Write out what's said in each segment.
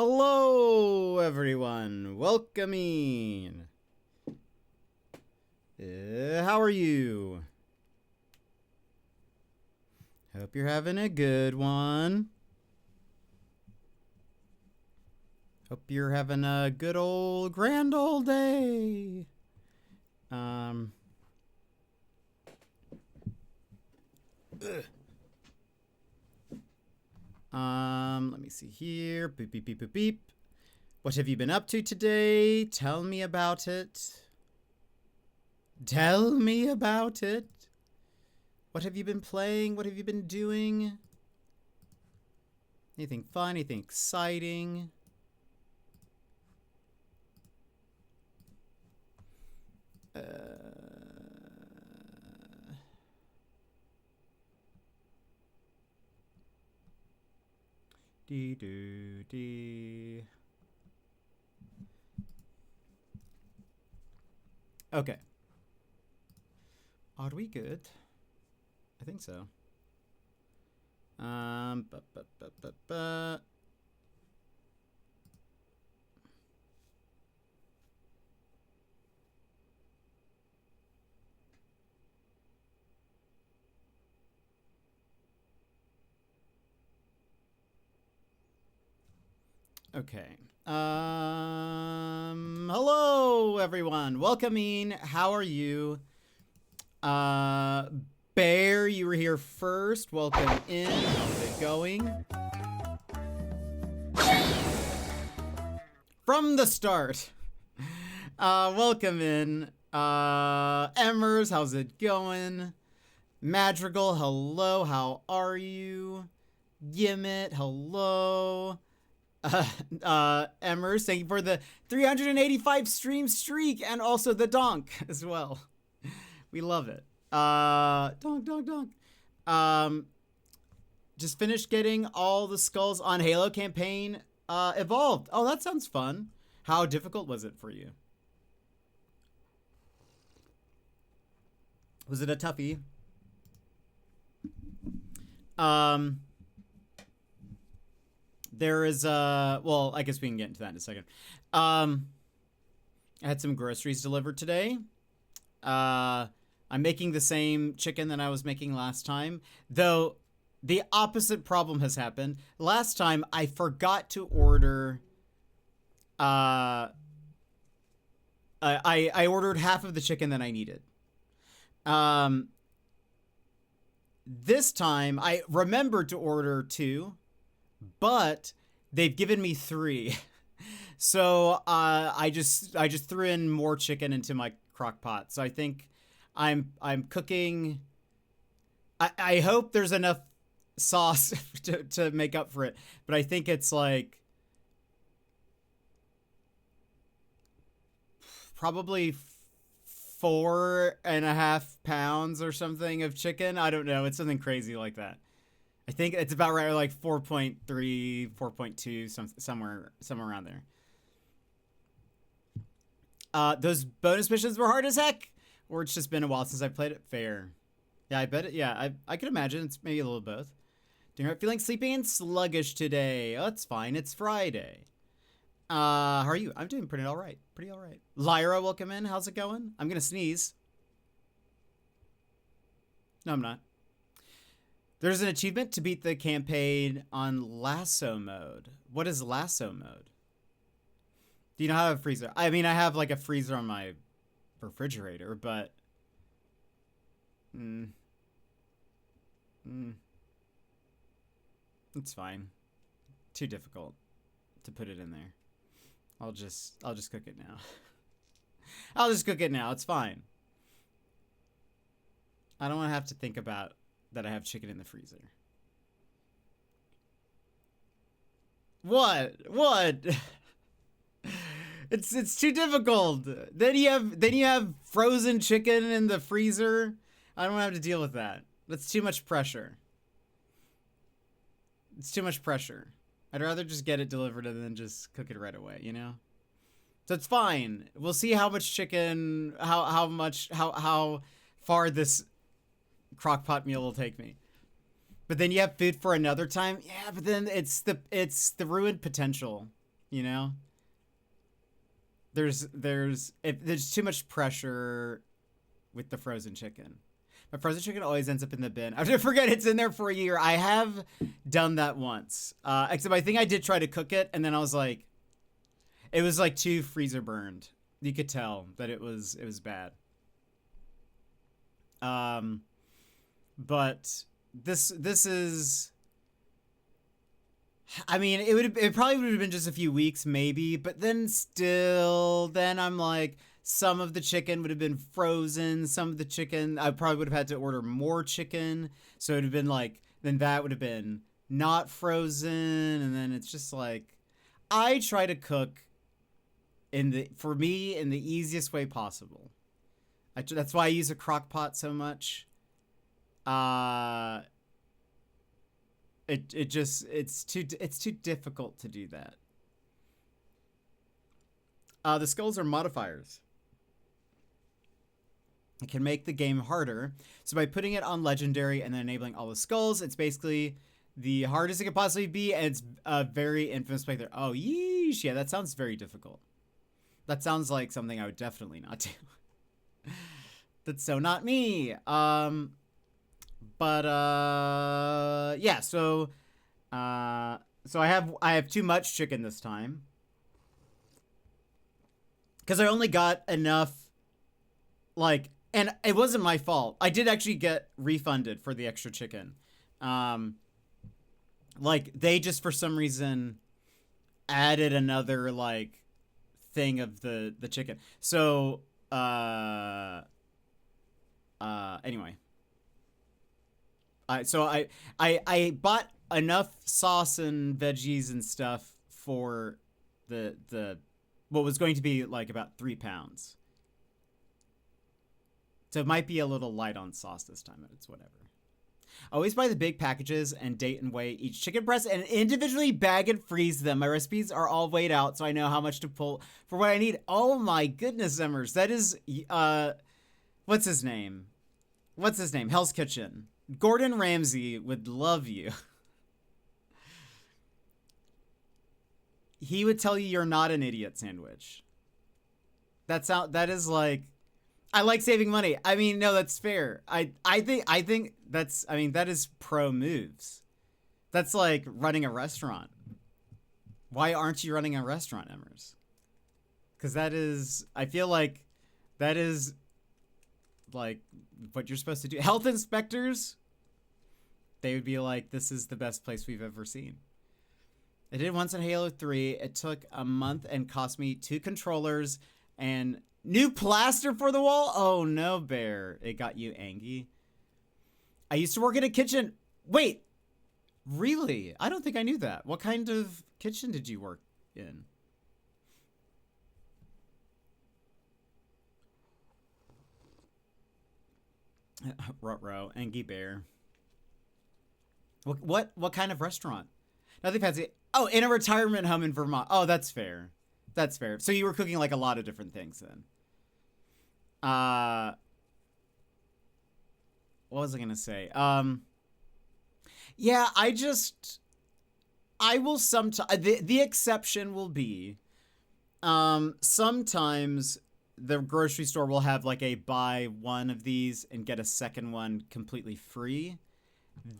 Hello, everyone. Welcome in. How are you? Hope you're having a good one. Hope you're having a good old grand old day. Let me see here. Beep, beep, beep, beep, beep. What have you been up to today? Tell me about it. Tell me about it. What have you been playing? What have you been doing? Anything fun? Anything exciting? Dee. Okay. Are we good? I think so. Okay. Hello, everyone. Welcome in. How are you? Bear, you were here first. Welcome in. How's it going? From the start. Welcome in. Emmers, how's it going? Madrigal, hello. How are you? Yimit, hello. Emmers, thank you for the 385 stream streak and also the donk as well. We love it. Donk. Just finished getting all the skulls on Halo campaign evolved. Oh, that sounds fun. How difficult was it for you? Was it a toughie? There is well, I guess we can get into that in a second. I had some groceries delivered today. I'm making the same chicken that I was making last time, though the opposite problem has happened. Last time I forgot to order I ordered half of the chicken that I needed. This time I remembered to order 2, but they've given me 3. So I just threw in more chicken into my crock pot. So I think I'm cooking. I hope there's enough sauce to make up for it, but I think it's like probably 4.5 pounds or something of chicken. I don't know. It's something crazy like that. I think it's about right, like 4.3, 4.2, somewhere around there. Those bonus missions were hard as heck, or it's just been a while since I played it. Fair. Yeah, I bet it. Yeah, I could imagine it's maybe a little both. Doing right, feeling sleepy and sluggish today. Oh, that's fine. It's Friday. How are you? I'm doing pretty all right. Lyra, welcome in. How's it going? I'm gonna sneeze. No, I'm not. There's an achievement to beat the campaign on lasso mode. What is lasso mode? Do you know how to have a freezer? I mean, I have like a freezer on my refrigerator, but it's fine. Too difficult to put it in there. I'll just cook it now. I'll just cook it now. It's fine. I don't want to have to think about that I have chicken in the freezer. What? It's too difficult. Then you have frozen chicken in the freezer. I don't have to deal with that. That's too much pressure. It's too much pressure. I'd rather just get it delivered and then just cook it right away, you know? So it's fine. We'll see how much chicken, how far this crockpot meal will take me. But then you have food for another time. Yeah, but then it's the ruined potential you know? There's too much pressure with the frozen chicken. My frozen chicken always ends up in the bin. I forget it's in there for a year. I have done that once. Except I think I did try to cook it, and then I was like, it was like too freezer burned. You could tell that it was bad. But this is, I mean, it probably would have been just a few weeks maybe, but then I'm like, some of the chicken would have been frozen, some of the chicken I probably would have had to order more chicken, so it would have been like, then that would have been not frozen, and then it's just like, I try to cook for me in the easiest way possible. That's why I use a crock pot so much. It's too difficult to do that. The skulls are modifiers. It can make the game harder. So by putting it on legendary and then enabling all the skulls, it's basically the hardest it could possibly be, and it's a very infamous playthrough. Oh, yeesh. Yeah, that sounds very difficult. That sounds like something I would definitely not do. That's so not me. Yeah, so I have too much chicken this time. Cuz I only got enough, like, and it wasn't my fault. I did actually get refunded for the extra chicken. Like, they just for some reason added another like thing of the chicken. So anyway, I bought enough sauce and veggies and stuff for the what was going to be like about 3 pounds. So it might be a little light on sauce this time, but it's whatever. I always buy the big packages and date and weigh each chicken breast and individually bag and freeze them. My recipes are all weighed out, so I know how much to pull for what I need. Oh my goodness, Emmers. That is, what's his name? Hell's Kitchen. Gordon Ramsay would love you. He would tell you you're not an idiot, Sandwich. That is like, I like saving money. I mean, no, that's fair. I think that's, I mean, that is pro moves. That's like running a restaurant. Why aren't you running a restaurant, Emmers? Because that is, I feel like that is like what you're supposed to do. Health inspectors, they would be like, this is the best place we've ever seen. I did it once in Halo 3. It took a month and cost me 2 controllers and new plaster for the wall. Oh no, Bear. It got you angry. I used to work in a kitchen. Wait, really? I don't think I knew that. What kind of kitchen did you work in? Ruh-roh, Angie Bear. What kind of restaurant? Nothing fancy. Oh, in a retirement home in Vermont. Oh, that's fair. That's fair. So you were cooking like a lot of different things then. What was I gonna say? Yeah, I will sometimes, the exception will be, sometimes the grocery store will have like a buy one of these and get a second one completely free.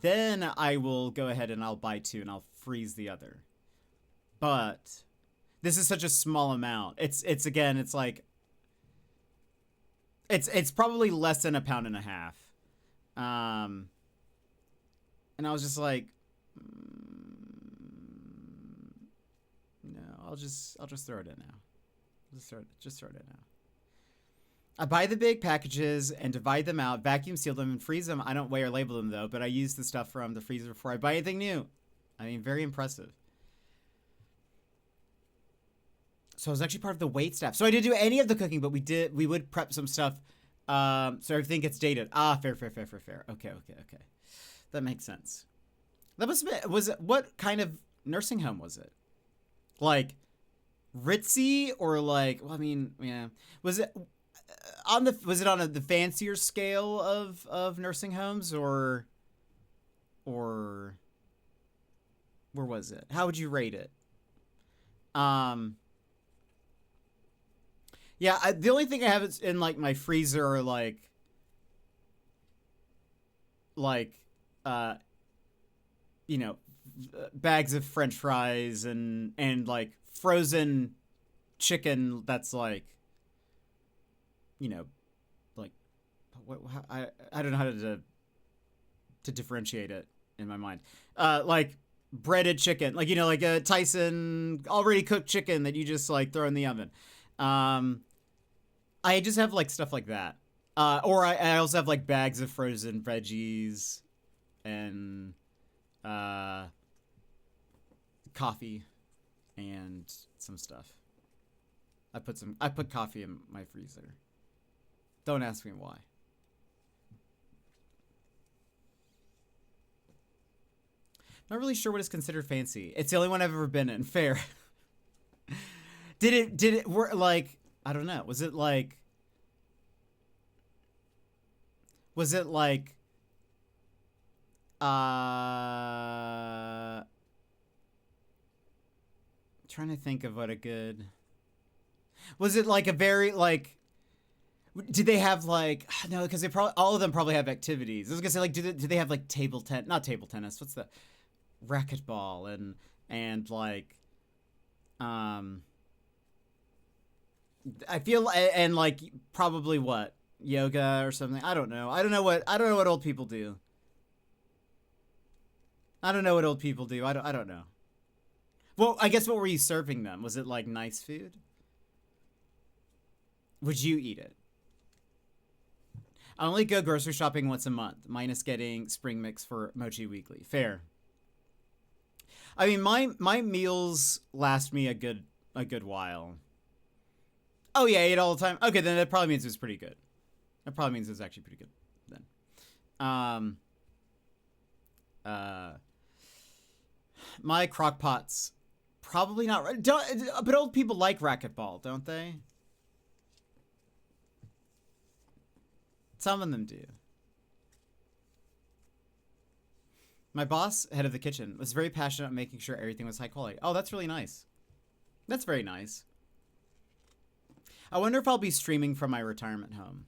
Then I will go ahead and I'll buy 2 and I'll freeze the other. But this is such a small amount. It's again, it's like, it's probably less than 1.5 pounds. And I was just like, no, I'll just throw it in now. Just throw it in now. I buy the big packages and divide them out, vacuum seal them, and freeze them. I don't weigh or label them though, but I use the stuff from the freezer before I buy anything new. I mean, very impressive. So I was actually part of the wait staff. So I didn't do any of the cooking, but we would prep some stuff. So everything gets dated. Ah, fair. Okay. That makes sense. That must have been, what kind of nursing home was it? Like, ritzy or like, well, I mean, yeah. Was it on the fancier scale of nursing homes or where was it? How would you rate it? Um, yeah, the only thing I have is in like my freezer are like, uh, you know, bags of French fries and like frozen chicken that's like, you know, like I don't know how to differentiate it in my mind. Like breaded chicken, like, you know, like a Tyson already cooked chicken that you just like throw in the oven. I just have like stuff like that. Or I also have like bags of frozen veggies and coffee and some stuff. I put coffee in my freezer. Don't ask me why. Not really sure what is considered fancy. It's the only one I've ever been in. Fair. Did it work like, I don't know. Was it like trying to think of what a good, was it like a very like, did they have like, no, because they probably, all of them probably have activities. I was gonna say like, do they have like not table tennis, what's the, racquetball and like, I feel, and like probably what, yoga or something. I don't know what old people do. I don't know what old people do. I don't know. Well, I guess what were you serving them? Was it like nice food? Would you eat it? I only go grocery shopping once a month, minus getting spring mix for Mochi Weekly. Fair. I mean, my meals last me a good while. Oh yeah, I eat all the time. Okay, then that probably means it was pretty good. That probably means it was actually pretty good then. My crock pots, probably not. But old people like racquetball, don't they? Some of them do. My boss, head of the kitchen, was very passionate about making sure everything was high quality. Oh, that's really nice. That's very nice. I wonder if I'll be streaming from my retirement home.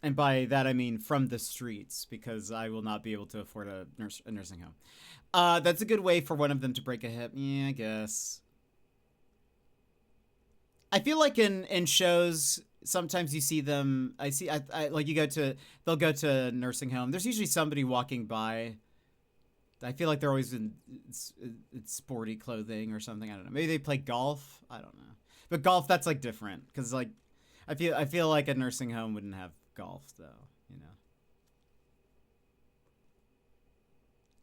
And by that, I mean from the streets, because I will not be able to afford a nursing home. That's a good way for one of them to break a hip. Yeah, I guess. I feel like in shows, sometimes you see them. I like they'll go to a nursing home. There's usually somebody walking by. I feel like they're always in it's sporty clothing or something. I don't know. Maybe they play golf. I don't know. But golf, that's like different, because like I feel like a nursing home wouldn't have golf though. You know.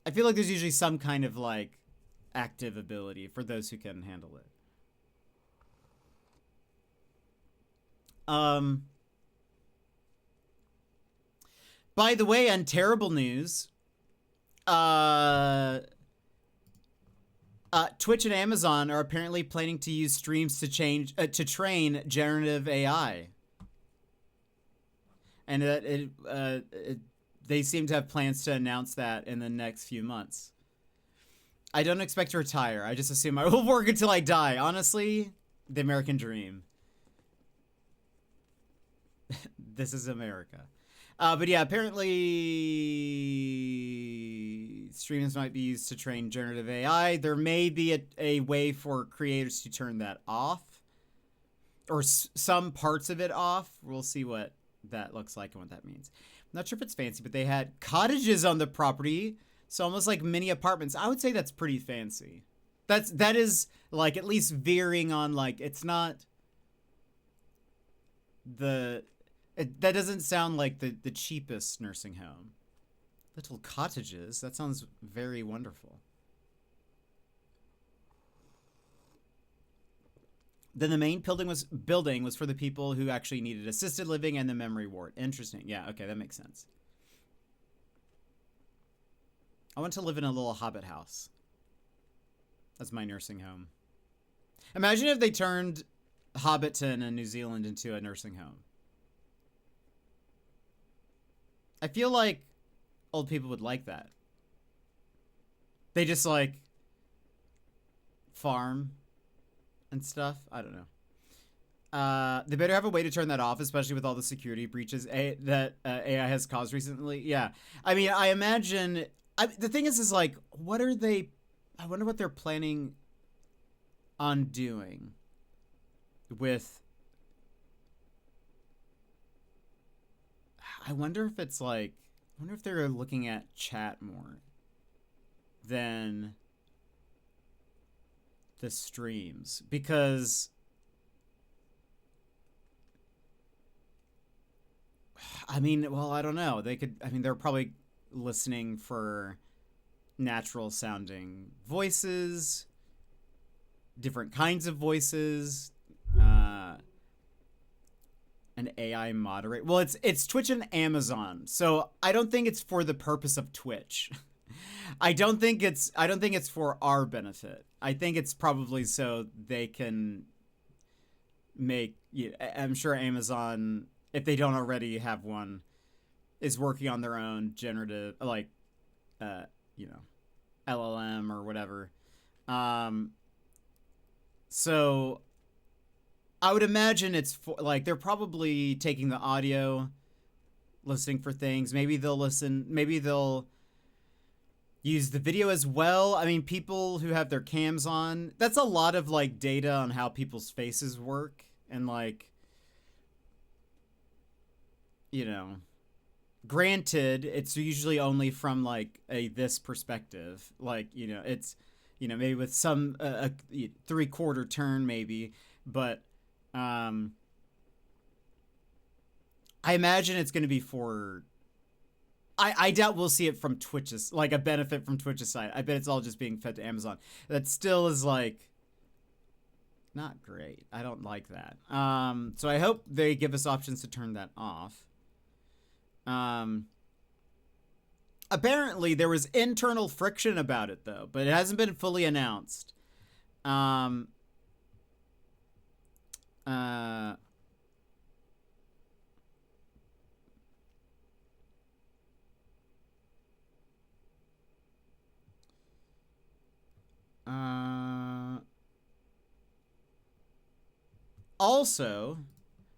I feel like there's usually some kind of like active ability for those who can handle it. By the way, on terrible news, Twitch and Amazon are apparently planning to use streams to train generative AI, and they seem to have plans to announce that in the next few months. I don't expect to retire. I just assume I will work until I die. Honestly, the American dream. This is America. But yeah, apparently streams might be used to train generative AI. There may be a way for creators to turn that off, or some parts of it off. We'll see what that looks like and what that means. I'm not sure if it's fancy, but they had cottages on the property, so almost like mini apartments. I would say that's pretty fancy. That is like at least veering on, like, it's not that doesn't sound like the cheapest nursing home. Little cottages. That sounds very wonderful. Then the main building was for the people who actually needed assisted living and the memory ward. Interesting. Yeah, okay, that makes sense. I want to live in a little hobbit house. That's my nursing home. Imagine if they turned Hobbiton in New Zealand into a nursing home. I feel like old people would like that. They just like farm and stuff. I don't know. They better have a way to turn that off, especially with all the security breaches that AI has caused recently. Yeah, I mean, I imagine. The thing is like, what are they? I wonder what they're planning on doing with. I wonder if it's like. I wonder if they're looking at chat more than the streams, because I mean, well, I don't know. They could. I mean, they're probably listening for natural sounding voices, different kinds of voices, an AI moderate. Well, it's Twitch and Amazon, so I don't think it's for the purpose of Twitch. I don't think it's for our benefit. I think it's probably so they can make. I'm sure Amazon, if they don't already have one, is working on their own generative, like, LLM or whatever. So I would imagine it's for, like, they're probably taking the audio, listening for things. Maybe they'll use the video as well. I mean, people who have their cams on, that's a lot of like data on how people's faces work, and like, granted, it's usually only from like this perspective, like, it's, maybe with some 3/4 turn maybe, but I imagine it's going to be for. I doubt we'll see it from Twitch's, like a benefit from Twitch's side. I bet it's all just being fed to Amazon. That still is like not great. I don't like that. So I hope they give us options to turn that off. Apparently there was internal friction about it though, but it hasn't been fully announced. Also,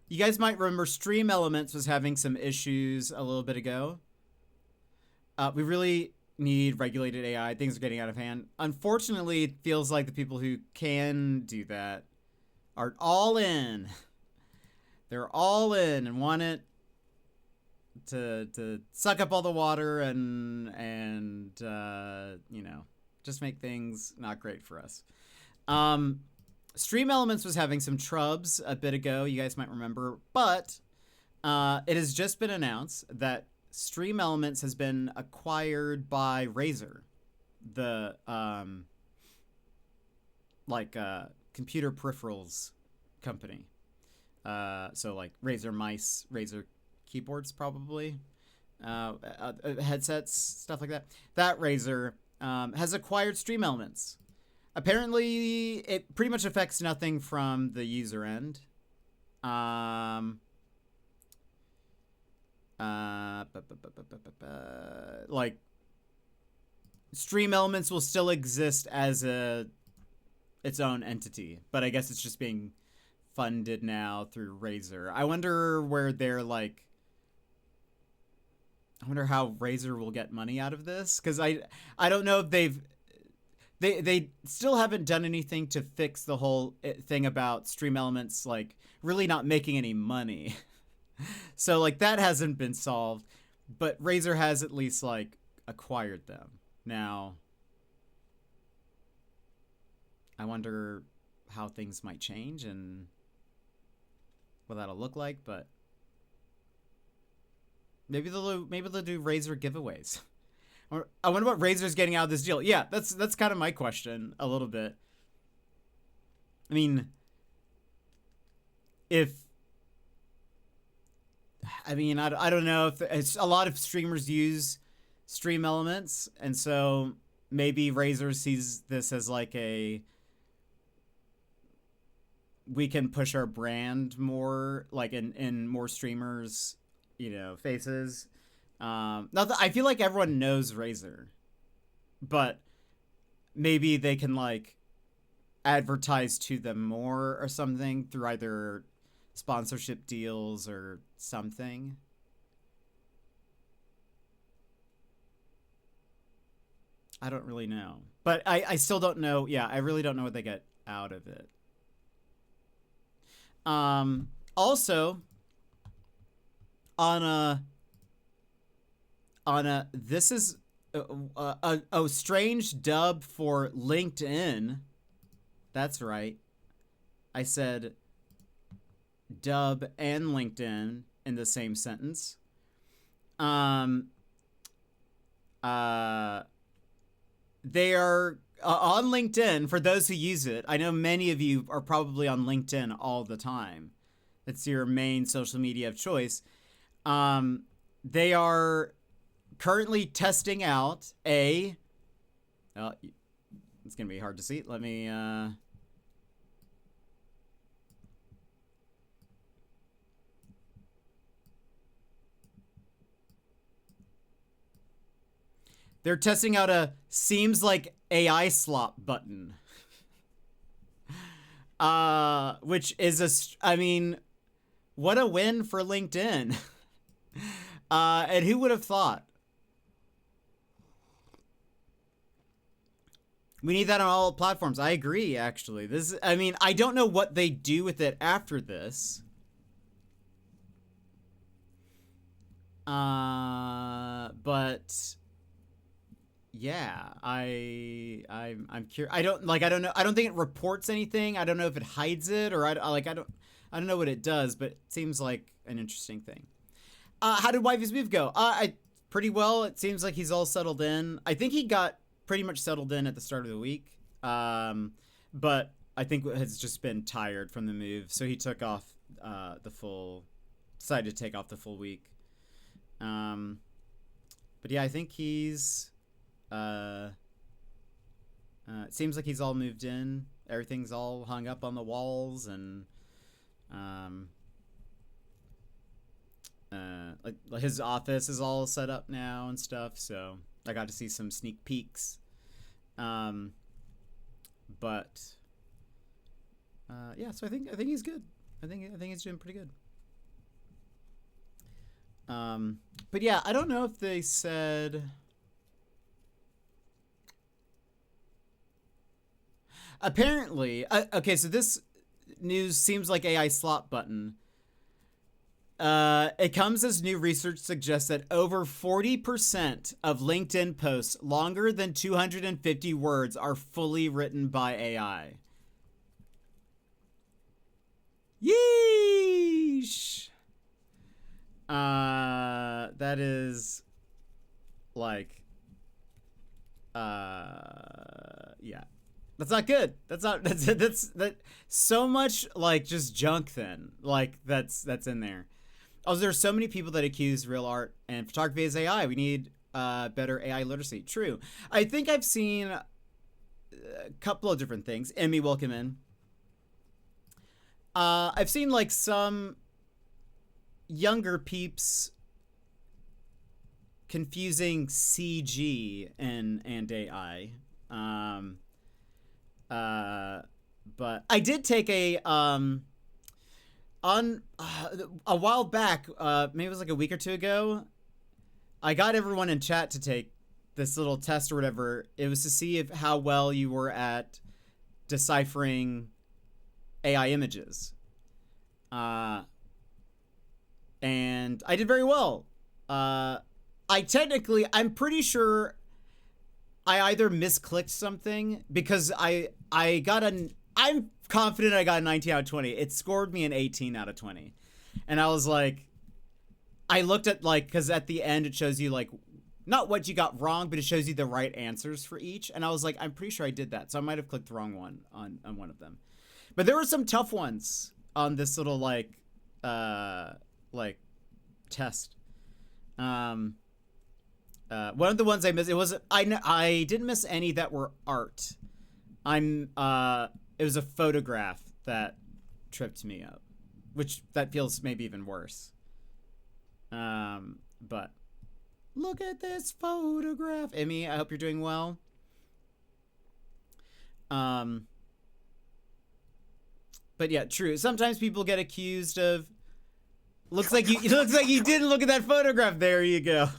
you guys might remember Stream Elements was having some issues a little bit ago. We really need regulated AI. Things are getting out of hand. Unfortunately, it feels like the people who can do that are all in. They're all in and want it to suck up all the water and just make things not great for us. Stream Elements was having some trubs a bit ago, you guys might remember, but it has just been announced that Stream Elements has been acquired by Razer, the computer peripherals company. So like Razer mice, Razer keyboards, probably, headsets, stuff like that. That Razer has acquired Stream Elements. Apparently, it pretty much affects nothing from the user end. Like, Stream Elements will still exist as its own entity, but I guess it's just being funded now through Razer. I wonder where they're like. I wonder how Razer will get money out of this, because I don't know if they still haven't done anything to fix the whole thing about Stream Elements like really not making any money. So like that hasn't been solved, but Razer has at least like acquired them. Now I wonder how things might change and what that'll look like, but maybe they'll do Razer giveaways. Or I wonder what Razer's getting out of this deal. Yeah, that's kind of my question a little bit. I mean, I don't know if it's a lot of streamers use Stream Elements, and so maybe Razer sees this as like we can push our brand more, like in more streamers, faces. Not that I feel like everyone knows Razer, but maybe they can like advertise to them more or something through either sponsorship deals or something. I don't really know. But I still don't know. Yeah, I really don't know what they get out of it. Also, on a this is a strange dub for LinkedIn. That's right. I said dub and LinkedIn in the same sentence. They are on LinkedIn, for those who use it. I know many of you are probably on LinkedIn all the time. It's your main social media of choice. They are currently testing out a... Oh, it's going to be hard to see. Let me... They're testing out a seems like AI slop button. Which is I mean, what a win for LinkedIn. And who would have thought? We need that on all platforms. I agree, actually. I mean, I don't know what they do with it after this. But yeah, I'm curious. I don't know. I don't think it reports anything. I don't know if it hides it or I don't know what it does, but it seems like an interesting thing. How did Wifey's Move go? Pretty well. It seems like he's all settled in. I think he got pretty much settled in at the start of the week. But I think has just been tired from the move, so he took off decided to take off the full week. But yeah, I think he's it seems like he's all moved in. Everything's all hung up on the walls, and like his office is all set up now and stuff. So I got to see some sneak peeks. But yeah, so I think he's good. I think he's doing pretty good. But yeah, I don't know if they said. Apparently, okay, so this news seems like AI slot button. It comes as new research suggests that over 40% of LinkedIn posts longer than 250 words are fully written by AI. Yeesh. That is like, yeah. That's not good. That's so much like just junk then. Like that's in there. Also, there's so many people that accuse real art and photography as AI. We need better AI literacy. True. I think I've seen a couple of different things. Emmy, welcome in. I've seen like some younger peeps confusing CG and AI. But I did take a while back, maybe it was like a week or two ago, I got everyone in chat to take this little test or whatever. It was to see how well you were at deciphering AI images. And I did very well. I'm pretty sure I either misclicked something because I'm confident I got a 19 out of 20. It scored me an 18 out of 20. And I was like, I looked at like, because at the end it shows you like, not what you got wrong, but it shows you the right answers for each. And I was like, I'm pretty sure I did that. So I might have clicked the wrong one on one of them. But there were some tough ones on this little like test. One of the ones I missed, I didn't miss any that were art. It was a photograph that tripped me up, which that feels maybe even worse. But look at this photograph. Emmy, I hope you're doing well. But yeah, true. Sometimes people get accused of. Looks like you. It looks like you didn't look at that photograph. There you go.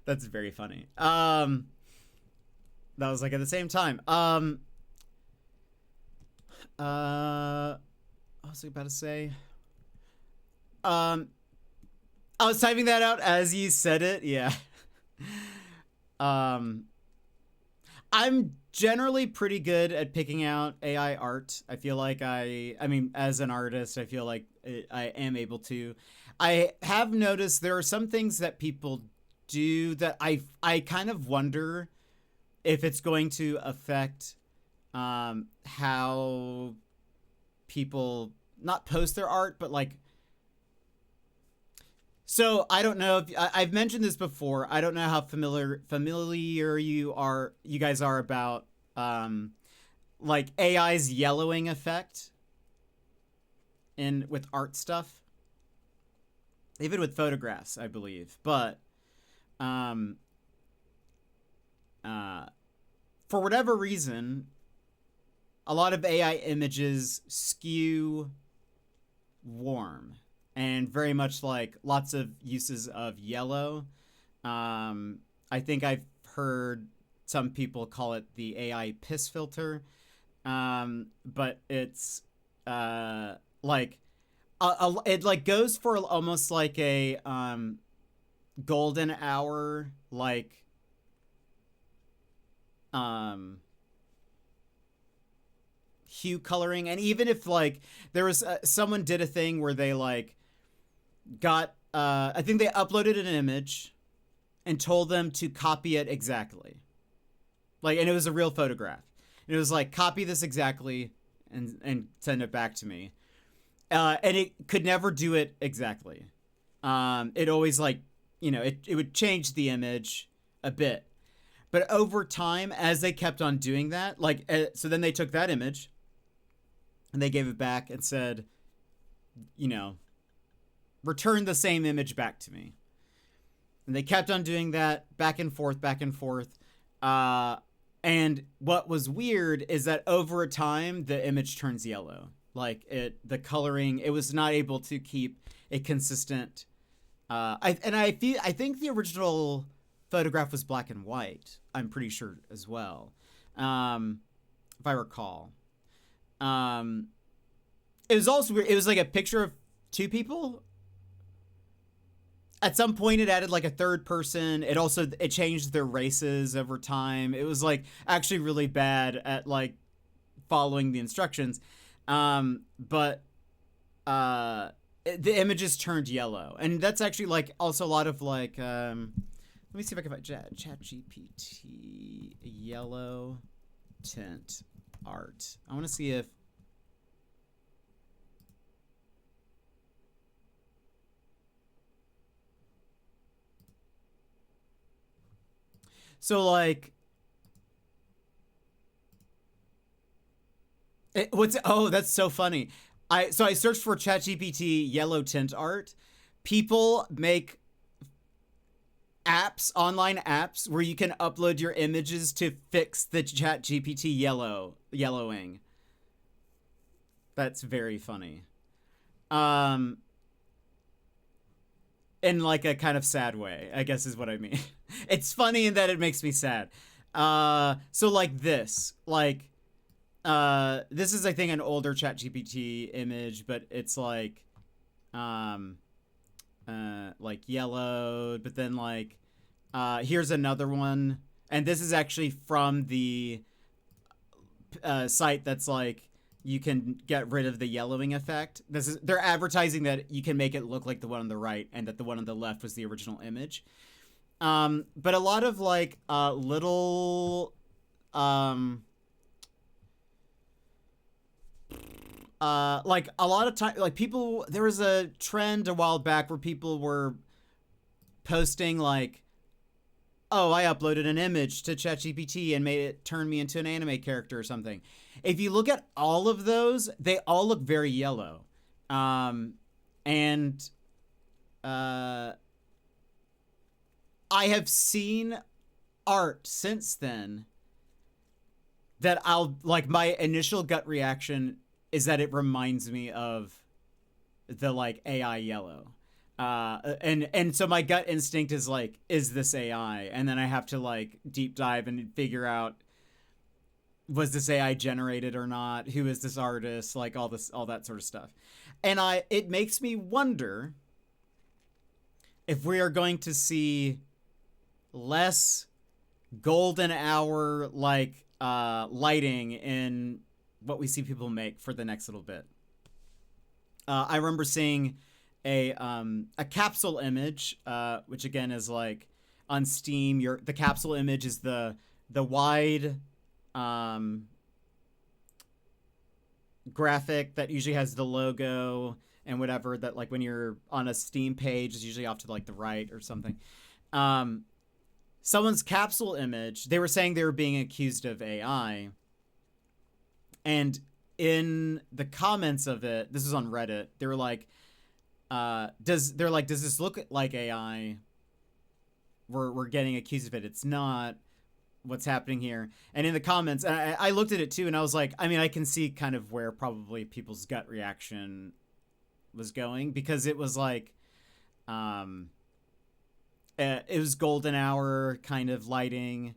That's very funny. That was like at the same time. What was I about to say? I was typing that out as you said it. Yeah. I'm generally pretty good at picking out AI art. I feel like I mean, as an artist, I feel like I am able to. I have noticed there are some things that people do that I kind of wonder if it's going to affect how people not post their art, but like. So I don't know if I've mentioned this before. I don't know how familiar you guys are about like AI's yellowing effect with art stuff, even with photographs, I believe. But for whatever reason, a lot of AI images skew warm. And very much like lots of uses of yellow. I think I've heard some people call it the AI piss filter. But it's like it like goes for almost like a golden hour like hue coloring. And even if like there was someone did a thing where they like got I think they uploaded an image and told them to copy it exactly, like, and it was a real photograph, and it was like, copy this exactly and send it back to me, and it could never do it exactly. It always, like, you know, it would change the image a bit, but over time, as they kept on doing that, like, so then they took that image and they gave it back and said, you know, return the same image back to me. And they kept on doing that back and forth, back and forth. And what was weird is that over time, the image turns yellow. Like the coloring, it was not able to keep a consistent. I think the original photograph was black and white. I'm pretty sure as well, if I recall. It was also weird. It was like a picture of two people. At some point, it added like a third person. It changed their races over time. It was like actually really bad at like following the instructions. But the images turned yellow, and that's actually like also a lot of like. Let me see if I can find ChatGPT yellow tint art. I want to see if. So like, that's so funny. I searched for ChatGPT yellow tint art. People make apps, online apps, where you can upload your images to fix the ChatGPT yellowing. That's very funny. In like a kind of sad way, I guess is what I mean. It's funny in that it makes me sad. So like this, like, this is, I think, an older ChatGPT image, but it's like yellowed, but then like, here's another one. And this is actually from the site that's like, you can get rid of the yellowing effect. They're advertising that you can make it look like the one on the right, and that the one on the left was the original image. But a lot of like little like a lot of time, like people, there was a trend a while back where people were posting like, oh, I uploaded an image to ChatGPT and made it turn me into an anime character or something. If you look at all of those, they all look very yellow. And I have seen art since then that I'll, like, my initial gut reaction is that it reminds me of the like AI yellow. And so my gut instinct is like, is this AI? And then I have to like deep dive and figure out, was this AI generated or not? Who is this artist? Like all that sort of stuff. And it makes me wonder if we are going to see less golden hour like lighting in what we see people make for the next little bit. I remember seeing a capsule image, which again is like on Steam. The capsule image is the wide graphic that usually has the logo and whatever, that like when you're on a Steam page is usually off to like the right or something. Someone's capsule image, they were saying they were being accused of AI, and in the comments of it, this is on Reddit, they were like, does this look like AI? We're getting accused of it. It's not. What's happening here? And in the comments, and I looked at it too, and I was like, I mean, I can see kind of where probably people's gut reaction was going, because it was like, it was golden hour kind of lighting,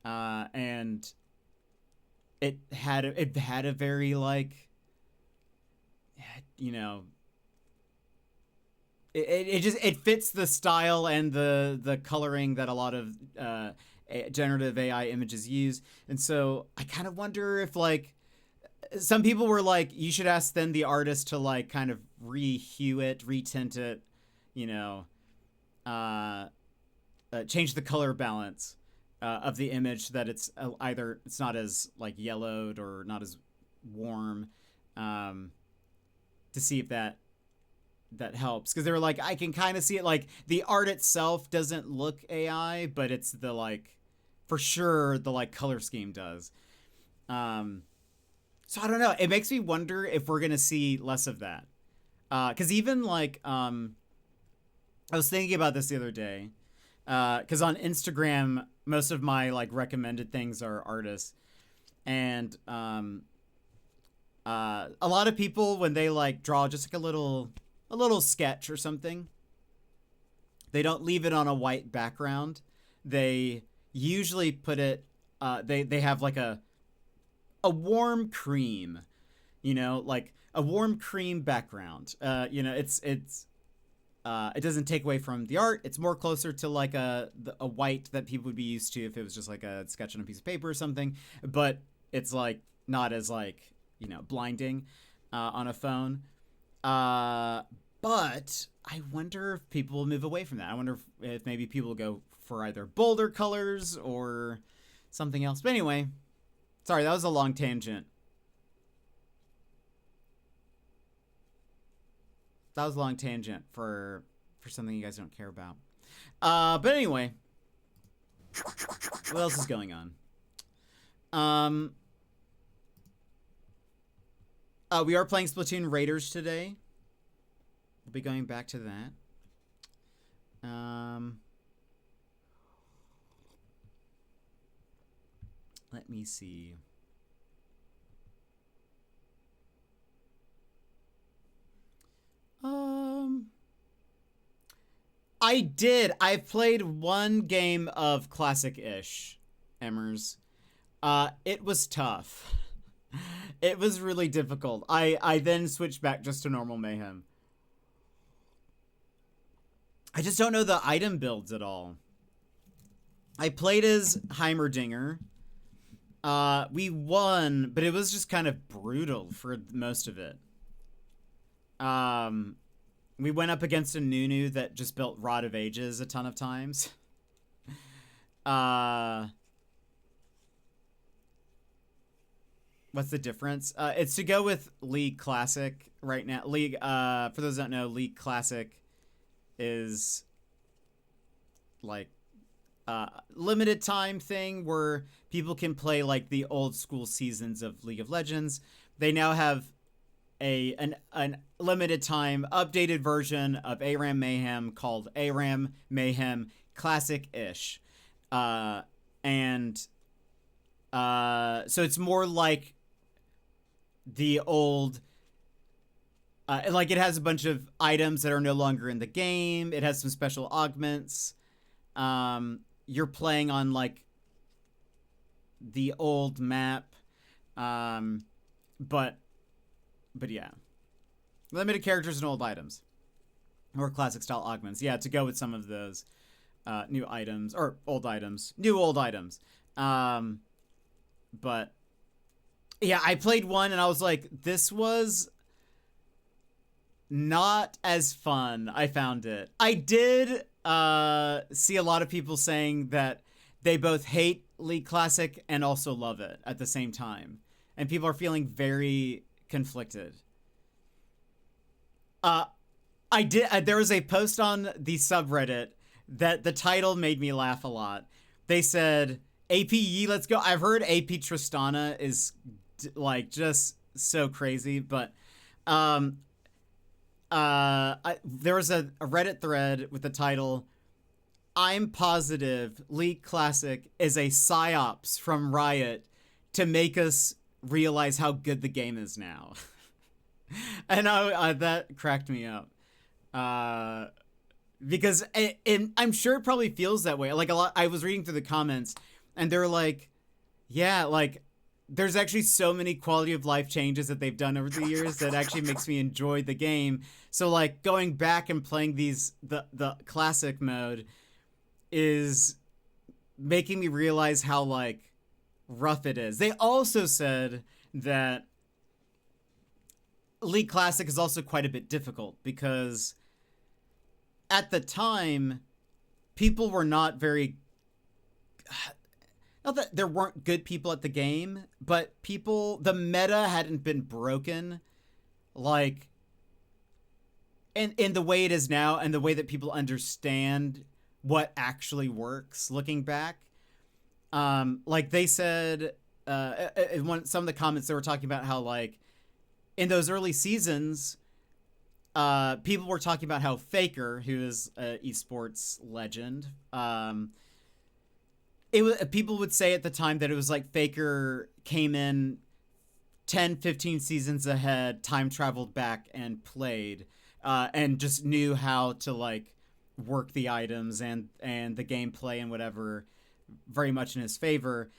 and it had a very like, you know, it fits the style and the coloring that a lot of generative AI images use. And so I kind of wonder if like some people were like, you should ask then the artist to like kind of rehue it, retint it, you know, change the color balance of the image so that it's either it's not as like yellowed or not as warm, to see if that helps. Because they were like, I can kind of see it, like the art itself doesn't look AI, but it's the like, for sure the like color scheme does. So I don't know, it makes me wonder if we're gonna see less of that, because even like I was thinking about this the other day, because on Instagram most of my like recommended things are artists, and a lot of people, when they like draw just like a little sketch or something, they don't leave it on a white background. They usually put it, they have like a warm cream, you know, like a warm cream background. You know, it doesn't take away from the art. It's more closer to like a white that people would be used to if it was just like a sketch on a piece of paper or something, but it's like not as like, you know, blinding on a phone. But I wonder if people will move away from that. I wonder if maybe people will go for either bolder colors or something else. But anyway, sorry, that was a long tangent. That was a long tangent for something you guys don't care about. But anyway, what else is going on? We are playing Splatoon Raiders today. We'll be going back to that. Let me see. I've played one game of Classic-ish, Emmers. It was tough. It was really difficult. I then switched back just to normal Mayhem. I just don't know the item builds at all. I played as Heimerdinger. We won, but it was just kind of brutal for most of it. We went up against a Nunu that just built Rod of Ages a ton of times. What's the difference? It's to go with League Classic right now. League, for those that don't know, League Classic is like limited time thing where people can play like the old school seasons of League of Legends. They now have an limited time updated version of ARAM Mayhem called ARAM Mayhem Classic-ish. So it's more like the old like it has a bunch of items that are no longer in the game. It has some special augments. You're playing on like the old map. But yeah. Limited characters and old items. Or classic style augments. Yeah, to go with some of those new items. Or old items. New old items. But yeah, I played one and I was like, this was not as fun. I found it. I did see a lot of people saying that they both hate League Classic and also love it at the same time. And people are feeling very conflicted. I did. There was a post on the subreddit that the title made me laugh a lot. They said, AP Yi, let's go. I've heard AP Tristana is like just so crazy, but there was a Reddit thread with the title, I'm positive League Classic is a psyops from Riot to make us realize how good the game is now. And that cracked me up. Because I'm sure it probably feels that way. Like a lot, I was reading through the comments and they're like, yeah, like there's actually so many quality of life changes that they've done over the years that actually makes me enjoy the game. So like going back and playing the classic mode is making me realize how like rough it is. They also said that League Classic is also quite a bit difficult because at the time, people were not very... Not that there weren't good people at the game, but the meta hadn't been broken, like, in the way it is now and the way that people understand what actually works looking back. Like they said, in some of the comments they were talking about how, like, in those early seasons, people were talking about how Faker, who is an esports legend, people would say at the time that it was like Faker came in 10, 15 seasons ahead, time traveled back and played, and just knew how to like work the items and the gameplay and whatever very much in his favor.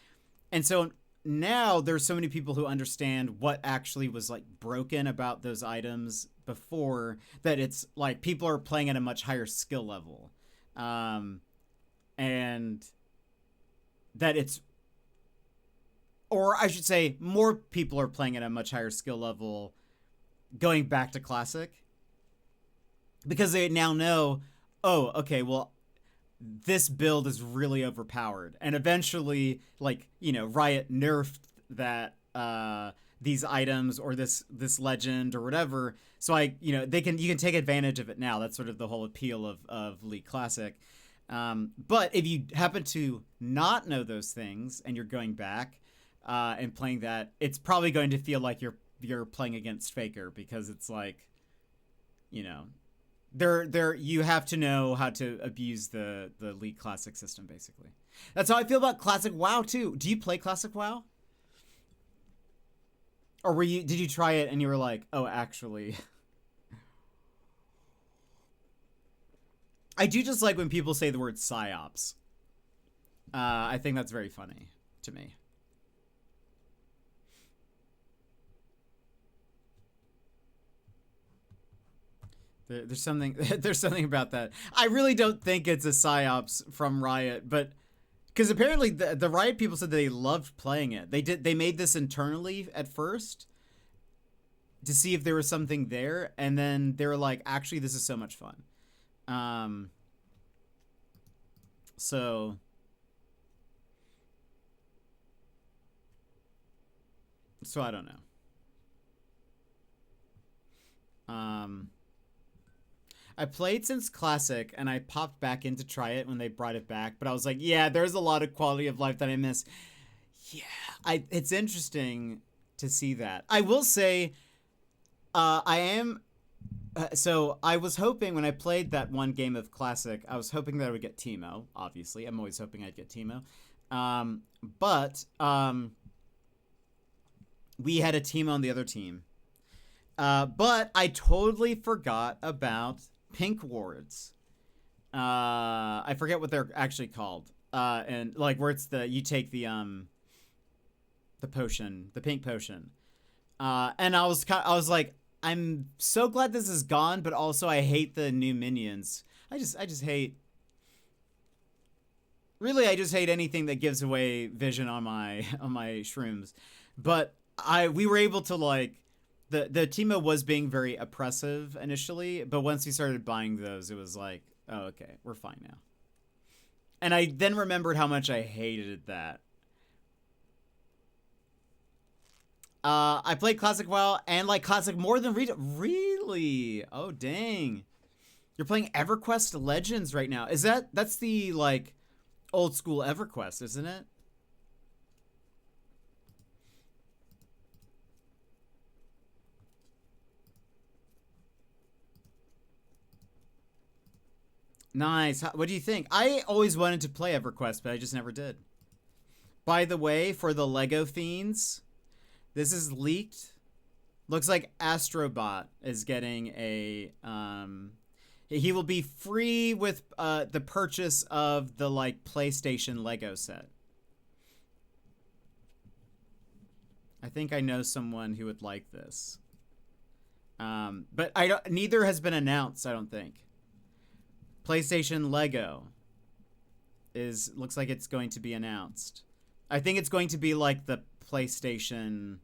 And so now there's so many people who understand what actually was like broken about those items before, that it's like people are playing at a much higher skill level. And that it's, or I should say more people are playing at a much higher skill level going back to Classic, because they now know, oh, okay, well, this build is really overpowered. And eventually, like, you know, Riot nerfed that, these items or this legend or whatever. So you can take advantage of it now. That's sort of the whole appeal of League Classic. But if you happen to not know those things and you're going back, and playing that, it's probably going to feel like you're playing against Faker, because it's like, you know, you have to know how to abuse the League Classic system, basically. That's how I feel about Classic WoW too. Do you play Classic WoW? Or did you try it and you were like, oh, actually... I do just like when people say the word psyops. I think that's very funny to me. There's something about that. I really don't think it's a psyops from Riot, but because apparently the Riot people said they loved playing it. They made this internally at first to see if there was something there, and then they were like, actually, this is so much fun. So I don't know. I played since Classic, and I popped back in to try it when they brought it back, but I was like, yeah, there's a lot of quality of life that I miss. Yeah, it's interesting to see that. I will say, I am... so I was hoping when I played that one game of Classic, I was hoping that I would get Teemo, obviously. I'm always hoping I'd get Teemo. But we had a team on the other team. But I totally forgot about pink wards. I forget what they're actually called. And like where it's you take the potion, the pink potion. And I was like, I'm so glad this is gone, but also I hate the new minions. I just hate. Really, I just hate anything that gives away vision on my shrooms. But we were able to like. The Teemo was being very oppressive initially, but once we started buying those, it was like, oh, okay, we're fine now. And I then remembered how much I hated that. I played Classic WoW and like Classic more than really? Oh, dang. You're playing EverQuest Legends right now. That's the like old school EverQuest, isn't it? Nice. What do you think? I always wanted to play EverQuest, but I just never did. By the way, for the Lego Fiends, this is leaked. Looks like Astrobot is getting a he will be free with the purchase of the like PlayStation Lego set. I think I know someone who would like this. But neither has been announced, I don't think. PlayStation Lego looks like it's going to be announced. I think it's going to be like the PlayStation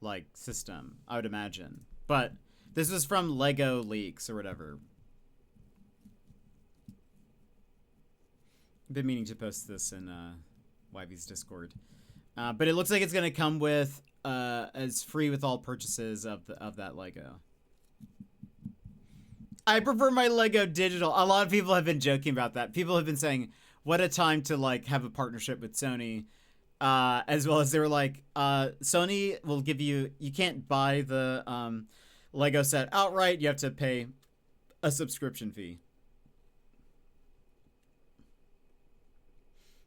like system, I would imagine. But this is from Lego Leaks or whatever. I've been meaning to post this in YV's Discord. But it looks like it's going to come with as free with all purchases of that Lego. I prefer my Lego digital. A lot of people have been joking about that. People have been saying, what a time to like have a partnership with Sony. As well as they were like, Sony will give you can't buy the Lego set outright. You have to pay a subscription fee.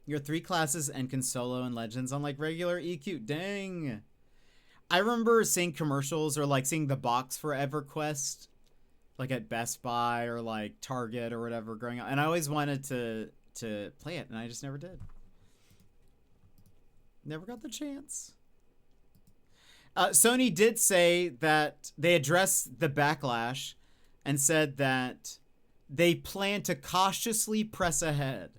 Your 3 classes and can solo and Legends on like regular EQ. Dang. I remember seeing commercials or like seeing the box for EverQuest like at Best Buy or like Target or whatever growing up, and I always wanted to play it, and I just never did. Never got the chance. Sony did say that they addressed the backlash and said that they plan to cautiously press ahead.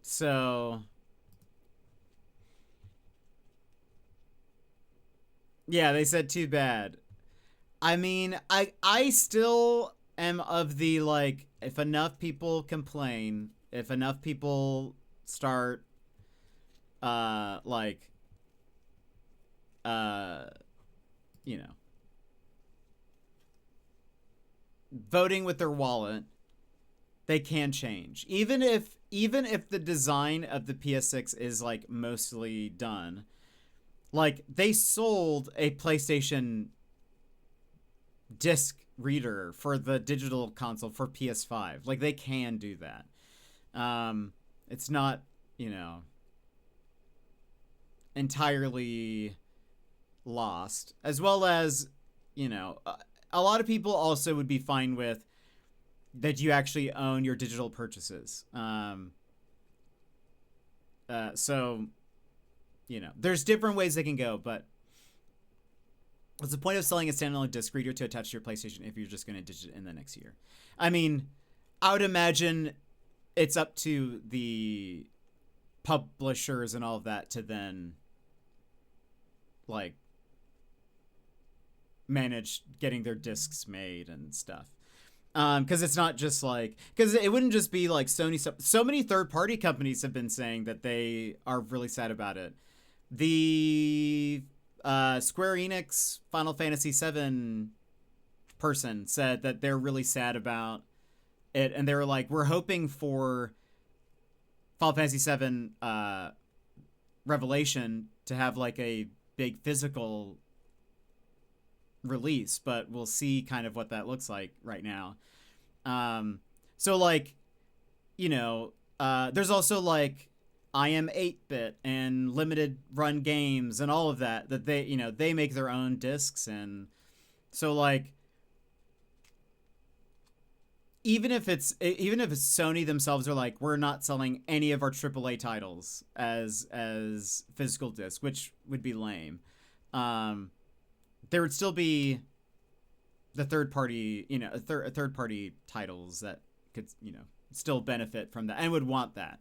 So yeah, they said too bad. I mean, I still am of the like, if enough people complain, if enough people start like you know, voting with their wallet, they can change. Even if the design of the PS6 is like mostly done. Like, they sold a PlayStation disc reader for the digital console for PS5. Like, they can do that. It's not, you know, entirely lost. As well as, you know, a lot of people also would be fine with that you actually own your digital purchases. So... you know, there's different ways they can go, but what's the point of selling a standalone disc reader to attach to your PlayStation if you're just going to ditch it in the next year? I mean, I would imagine it's up to the publishers and all of that to then, like, manage getting their discs made and stuff. Because it's not just like, because it wouldn't just be like Sony. So many third-party companies have been saying that they are really sad about it. The Square Enix Final Fantasy VII person said that they're really sad about it, and they were like, we're hoping for Final Fantasy VII Revelation to have like a big physical release, but we'll see kind of what that looks like right now. So like, you know, there's also like I am 8-bit and limited run games and all of that they, you know, they make their own discs. And so like, even if it's Sony themselves are like, we're not selling any of our AAA titles as physical discs, which would be lame. There would still be the third party, you know, third party titles that could, you know, still benefit from that and would want that.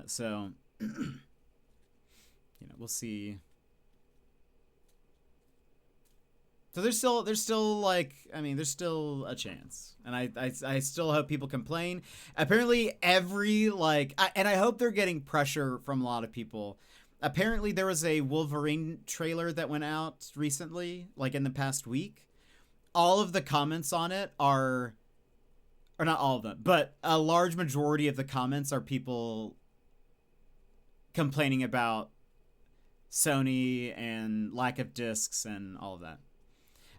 So you know, we'll see. So there's still like, I mean, there's still a chance, and I still hope people complain. Apparently, every like, and I hope they're getting pressure from a lot of people. Apparently, there was a Wolverine trailer that went out recently, like in the past week. All of the comments on it are, or not all of them, but a large majority of the comments are people complaining about Sony and lack of discs and all of that.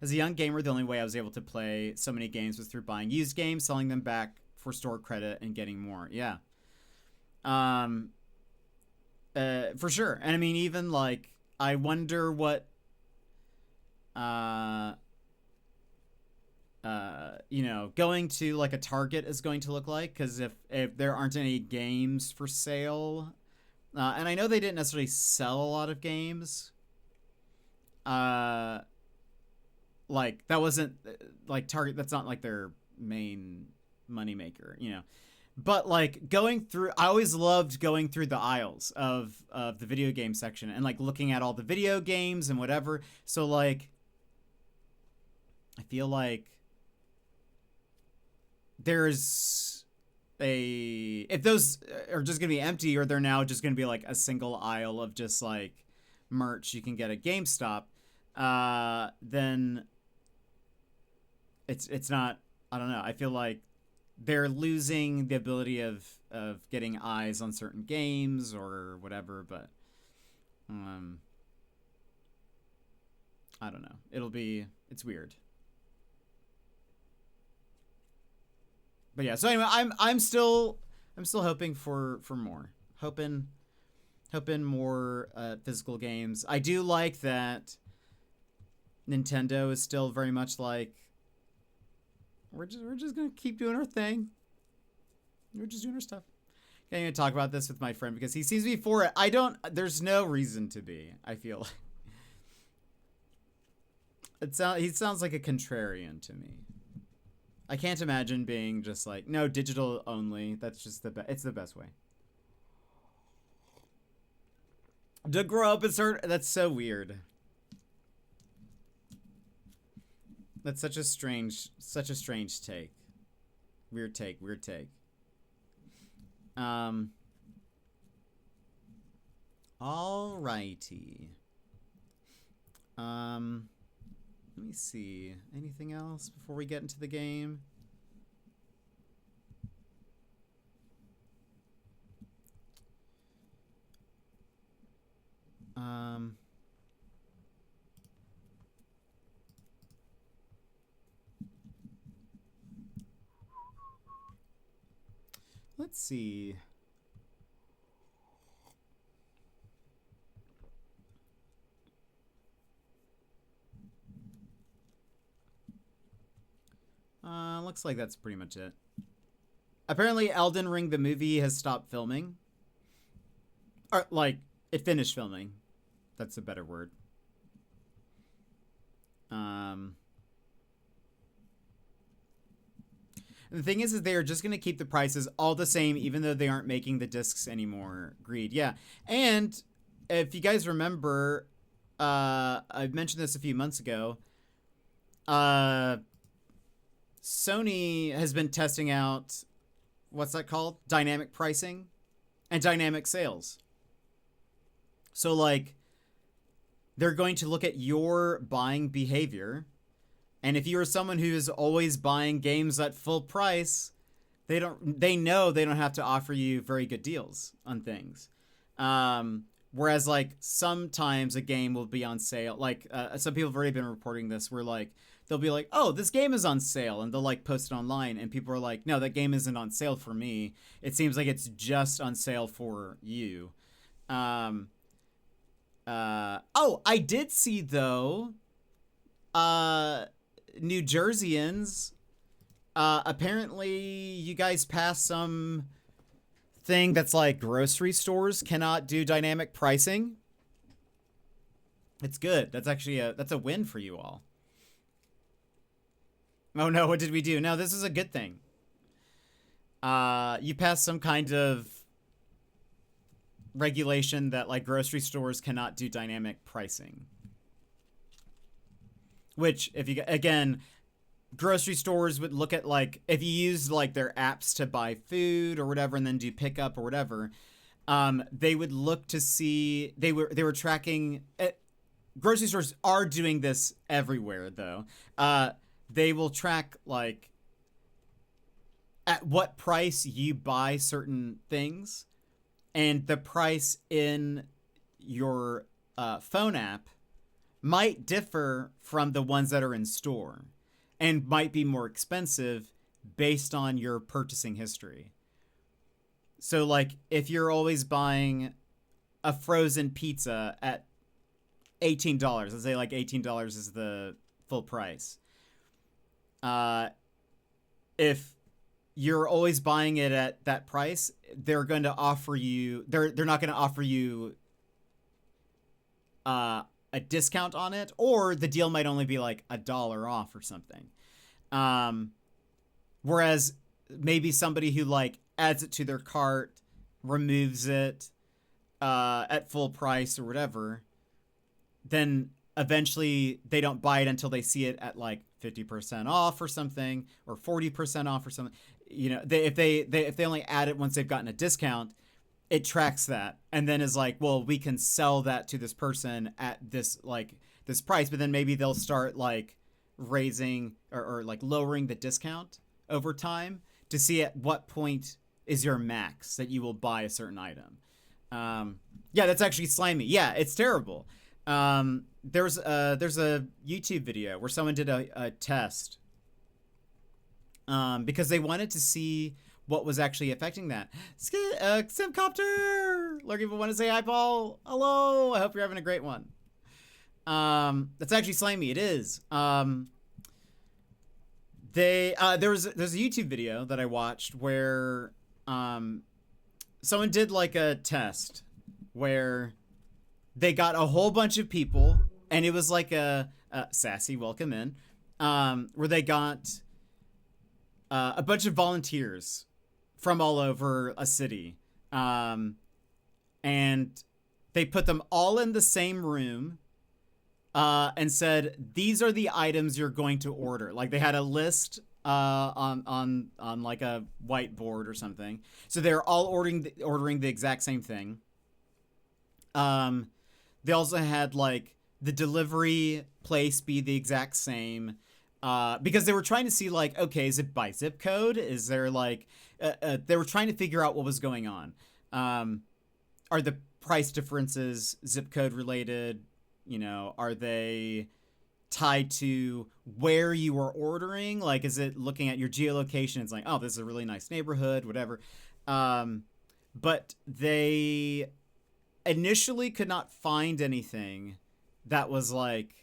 As a young gamer, the only way I was able to play so many games was through buying used games, selling them back for store credit, and getting more. Yeah. For sure. And I mean, even like, I wonder what, you know, going to like a Target is going to look like, because if there aren't any games for sale, and I know they didn't necessarily sell a lot of games, like that wasn't like Target, that's not like their main moneymaker, you know. But like going through, I always loved going through the aisles of the video game section and like looking at all the video games and whatever. So like, I feel like there's if those are just gonna be empty, or they're now just gonna be like a single aisle of just like merch you can get at GameStop, then it's not, I don't know, I feel like they're losing the ability of getting eyes on certain games or whatever. But I don't know, it's weird. But yeah, so anyway, I'm still hoping for more, hoping more physical games. I do like that Nintendo is still very much like, we're just gonna keep doing our thing. We're just doing our stuff. I'm gonna talk about this with my friend because he seems to be for it. There's no reason to be, I feel. He sounds like a contrarian to me. I can't imagine being just like, no, digital only. That's just it's the best way. To grow up and start, that's so weird. That's such a strange take. Weird take. Alrighty. Let me see. Anything else before we get into the game? Let's see. Looks like that's pretty much it. Apparently, Elden Ring, the movie, has stopped filming. Or, like, it finished filming. That's a better word. The thing is they are just going to keep the prices all the same, even though they aren't making the discs anymore. Greed, yeah. And if you guys remember, I mentioned this a few months ago. Sony has been testing out, what's that called? Dynamic pricing and dynamic sales. So, like, they're going to look at your buying behavior. And if you're someone who is always buying games at full price, they know they don't have to offer you very good deals on things. Whereas, like, sometimes a game will be on sale. Like, some people have already been reporting this, where, like, they'll be like, oh, this game is on sale, and they'll like post it online, and people are like, no, that game isn't on sale for me. It seems like it's just on sale for you. Oh, I did see though, New Jerseyans, apparently you guys passed some thing that's like grocery stores cannot do dynamic pricing. It's good. That's actually that's a win for you all. Oh no, what did we do? No, this is a good thing. You passed some kind of regulation that like grocery stores cannot do dynamic pricing. Which, if you, again, grocery stores would look at like, if you use like their apps to buy food or whatever and then do pickup or whatever, they would look to see, they were tracking, grocery stores are doing this everywhere though. They will track like at what price you buy certain things, and the price in your phone app might differ from the ones that are in store and might be more expensive based on your purchasing history. So like if you're always buying a frozen pizza at $18, let's say like $18 is the full price. If you're always buying it at that price, they're going to offer you, they're not going to offer you a discount on it, or the deal might only be like $1 off or something. Whereas maybe somebody who like adds it to their cart, removes it at full price or whatever, then eventually they don't buy it until they see it at like 50% off or something, or 40% off or something. You know, if they only add it once they've gotten a discount, it tracks that and then is like, well, we can sell that to this person at this like this price, but then maybe they'll start like raising or like lowering the discount over time to see at what point is your max that you will buy a certain item. Yeah, that's actually slimy. Yeah, it's terrible. There's a YouTube video where someone did a test because they wanted to see what was actually affecting that. Simcopter! Lurking, want to say hi, Paul. Hello. I hope you're having a great one. That's actually slimy. It is. There's a YouTube video that I watched where someone did like a test where they got a whole bunch of people, and it was like a Sassy, welcome in, where they got a bunch of volunteers from all over a city, and they put them all in the same room, and said, these are the items you're going to order. Like they had a list on like a whiteboard or something, so they're all ordering the exact same thing. They also had like the delivery place be the exact same, because they were trying to see like, okay, is it by zip code? Is there like, they were trying to figure out what was going on. Are the price differences zip code related? You know, are they tied to where you are ordering? Like, is it looking at your geolocation? It's like, oh, this is a really nice neighborhood, whatever. But they initially could not find anything that was like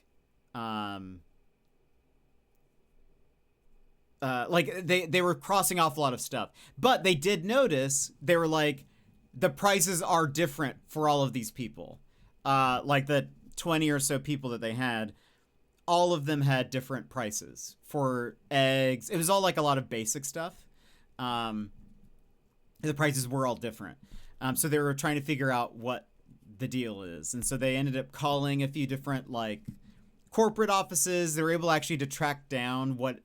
they were crossing off a lot of stuff, but they did notice, they were like, the prices are different for all of these people. Like the 20 or so people that they had, all of them had different prices for eggs. It was all like a lot of basic stuff. The prices were all different. So they were trying to figure out what the deal is. And so they ended up calling a few different like corporate offices. They were able actually to track down what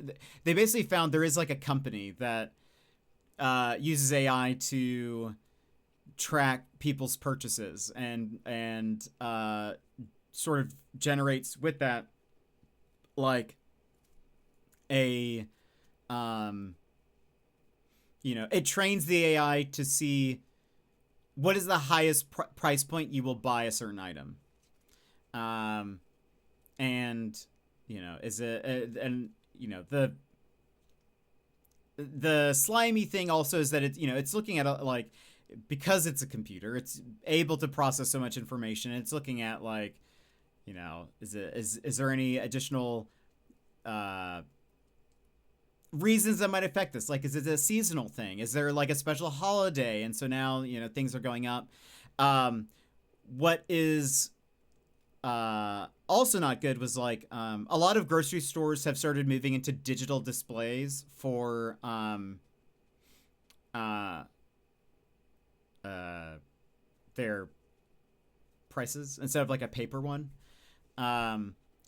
they basically found. There is like a company that uses AI to track people's purchases and sort of generates with that like a it trains the AI to see what is the highest price point you will buy a certain item. And you know, is and you know, the slimy thing also is that it's looking at like, because it's a computer, it's able to process so much information. It's looking at like, is there any additional reasons that might affect this? Like, is it a seasonal thing? Is there like a special holiday? And so now, things are going up. What is also not good was like, a lot of grocery stores have started moving into digital displays for their prices instead of like a paper one.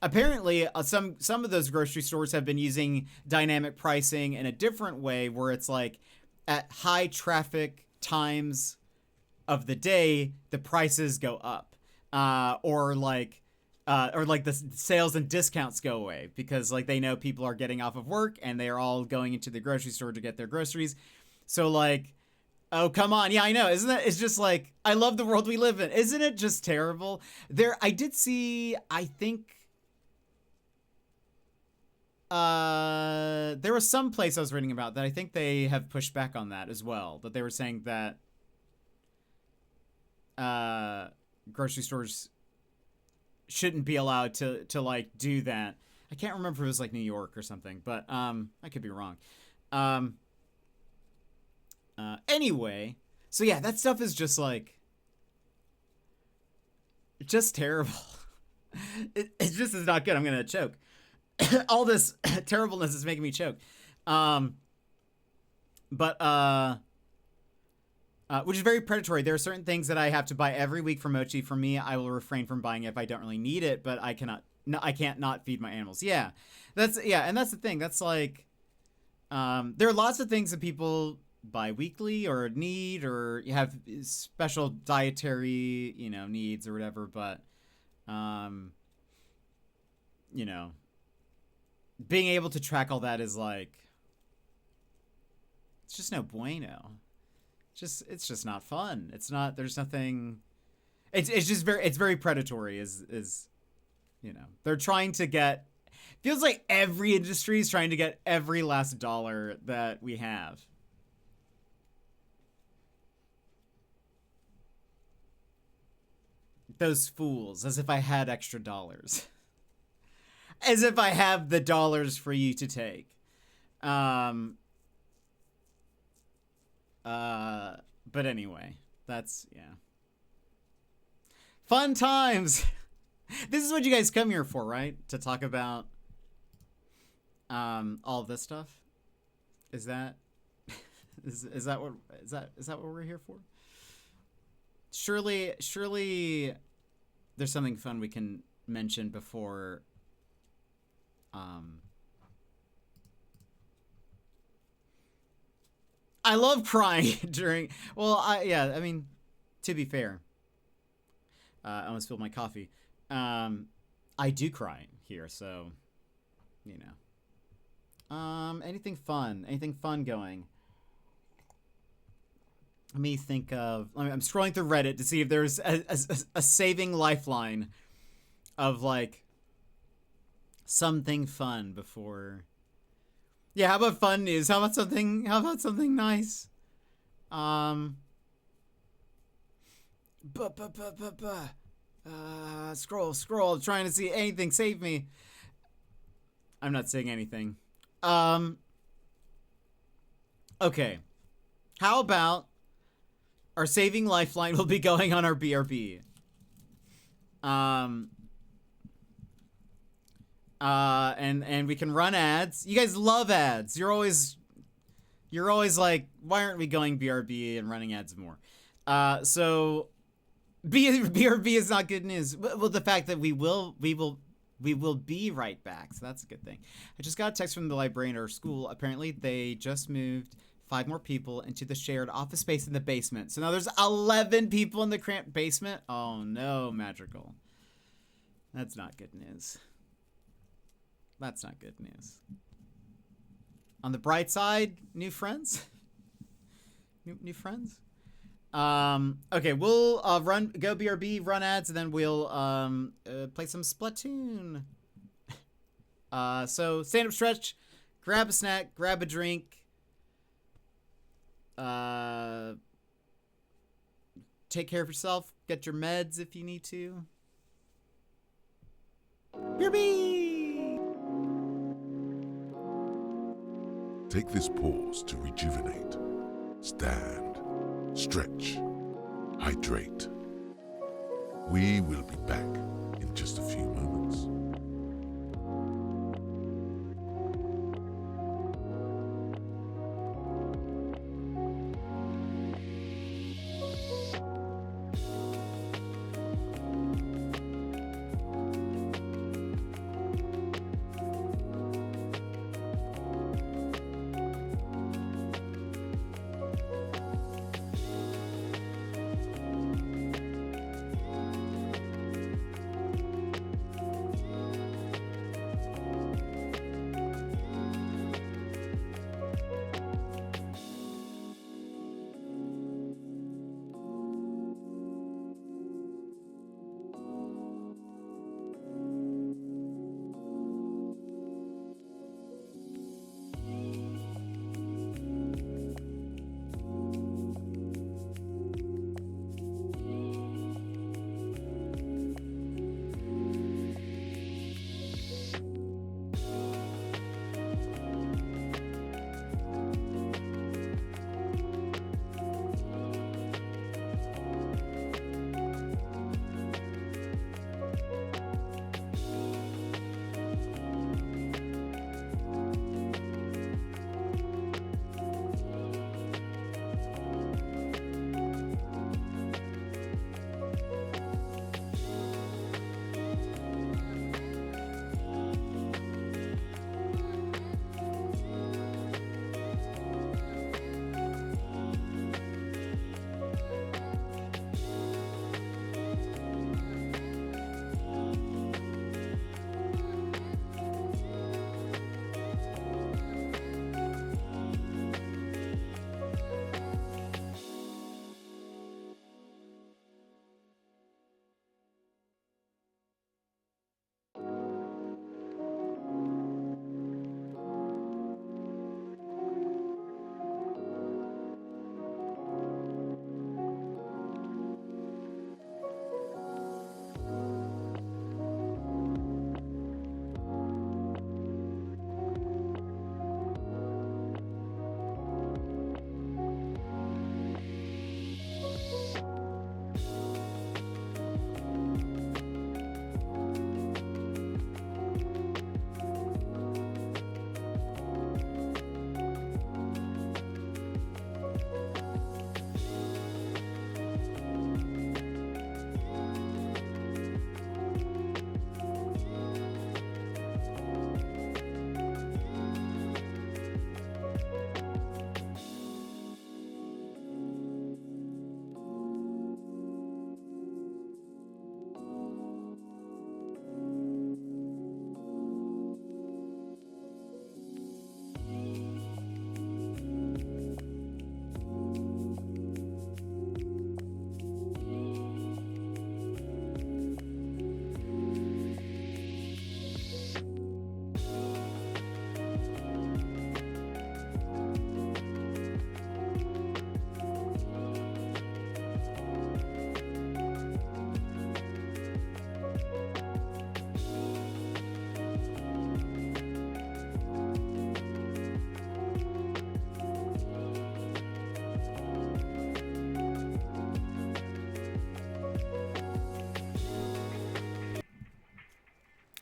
Apparently, some of those grocery stores have been using dynamic pricing in a different way, where it's like at high traffic times of the day, the prices go up, or like the sales and discounts go away, because like they know people are getting off of work and they are all going into the grocery store to get their groceries. So like, oh, come on. Yeah, I know. Isn't that, it's just like, I love the world we live in. Isn't it just terrible? I did see, I think, there was some place I was reading about that I think they have pushed back on that as well. That they were saying that, grocery stores shouldn't be allowed to like do that. I can't remember if it was like New York or something, but, I could be wrong. Anyway, so yeah, that stuff is just like, just terrible. It just is not good. I'm gonna choke. All this terribleness is making me choke. Which is very predatory. There are certain things that I have to buy every week for Mochi. For me, I will refrain from buying it if I don't really need it, but I can't not feed my animals. Yeah, and that's the thing. That's like, there are lots of things that people buy weekly or need, or you have special dietary, needs or whatever, but, being able to track all that is like, it's just no bueno. It's just not fun. It's not, there's nothing, it's just it's very predatory is, they're trying to get, feels like every industry is trying to get every last dollar that we have. Those fools, as if I had extra dollars. As if I have the dollars for you to take. But anyway, that's, yeah. Fun times! This is what you guys come here for, right? To talk about, all this stuff? Is that, is that what we're here for? Surely there's something fun we can mention before, I love crying during, I mean, to be fair, I almost spilled my coffee. I do cry here, so, anything fun going? Let me think of, I'm scrolling through Reddit to see if there's a saving lifeline of like something fun before. Yeah, how about fun news? How about something nice? Scroll, trying to see anything, save me. I'm not saying anything. Okay. How about our saving lifeline will be going on our BRB. And we can run ads. You guys love ads. You're always like, why aren't we going BRB and running ads more? So BRB is not good news. Well, the fact that we will be right back. So that's a good thing. I just got a text from the librarian at our school. Apparently they just moved 5 more people into the shared office space in the basement. So now there's 11 people in the cramped basement. Oh no, magical. That's not good news. That's not good news. On the bright side, new friends. New friends. Okay, we'll go BRB, run ads, and then we'll play some Splatoon. So stand up, stretch, grab a snack, grab a drink. Take care of yourself. Get your meds if you need to. BRB! Take this pause to rejuvenate. Stand, stretch, hydrate. We will be back in just a few moments.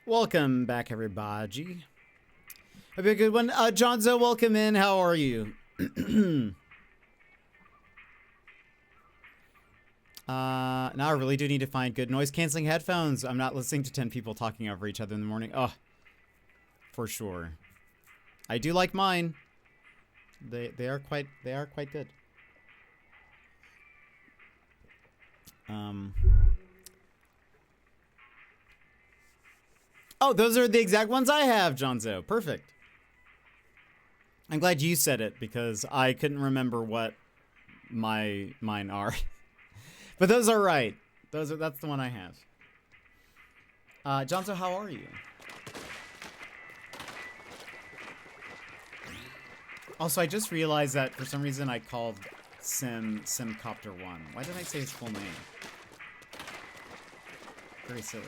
Welcome back, everybody. Hope you had a good one. Johnzo, welcome in. How are you? Now I really do need to find good noise-canceling headphones. I'm not listening to 10 people talking over each other in the morning. Oh, for sure. I do like mine. They are quite good. Oh, those are the exact ones I have, Johnzo. Perfect. I'm glad you said it because I couldn't remember what mine are. But those are right. That's the one I have. Johnzo, how are you? Also, I just realized that for some reason I called Simcopter 1. Why didn't I say his full name? Very silly.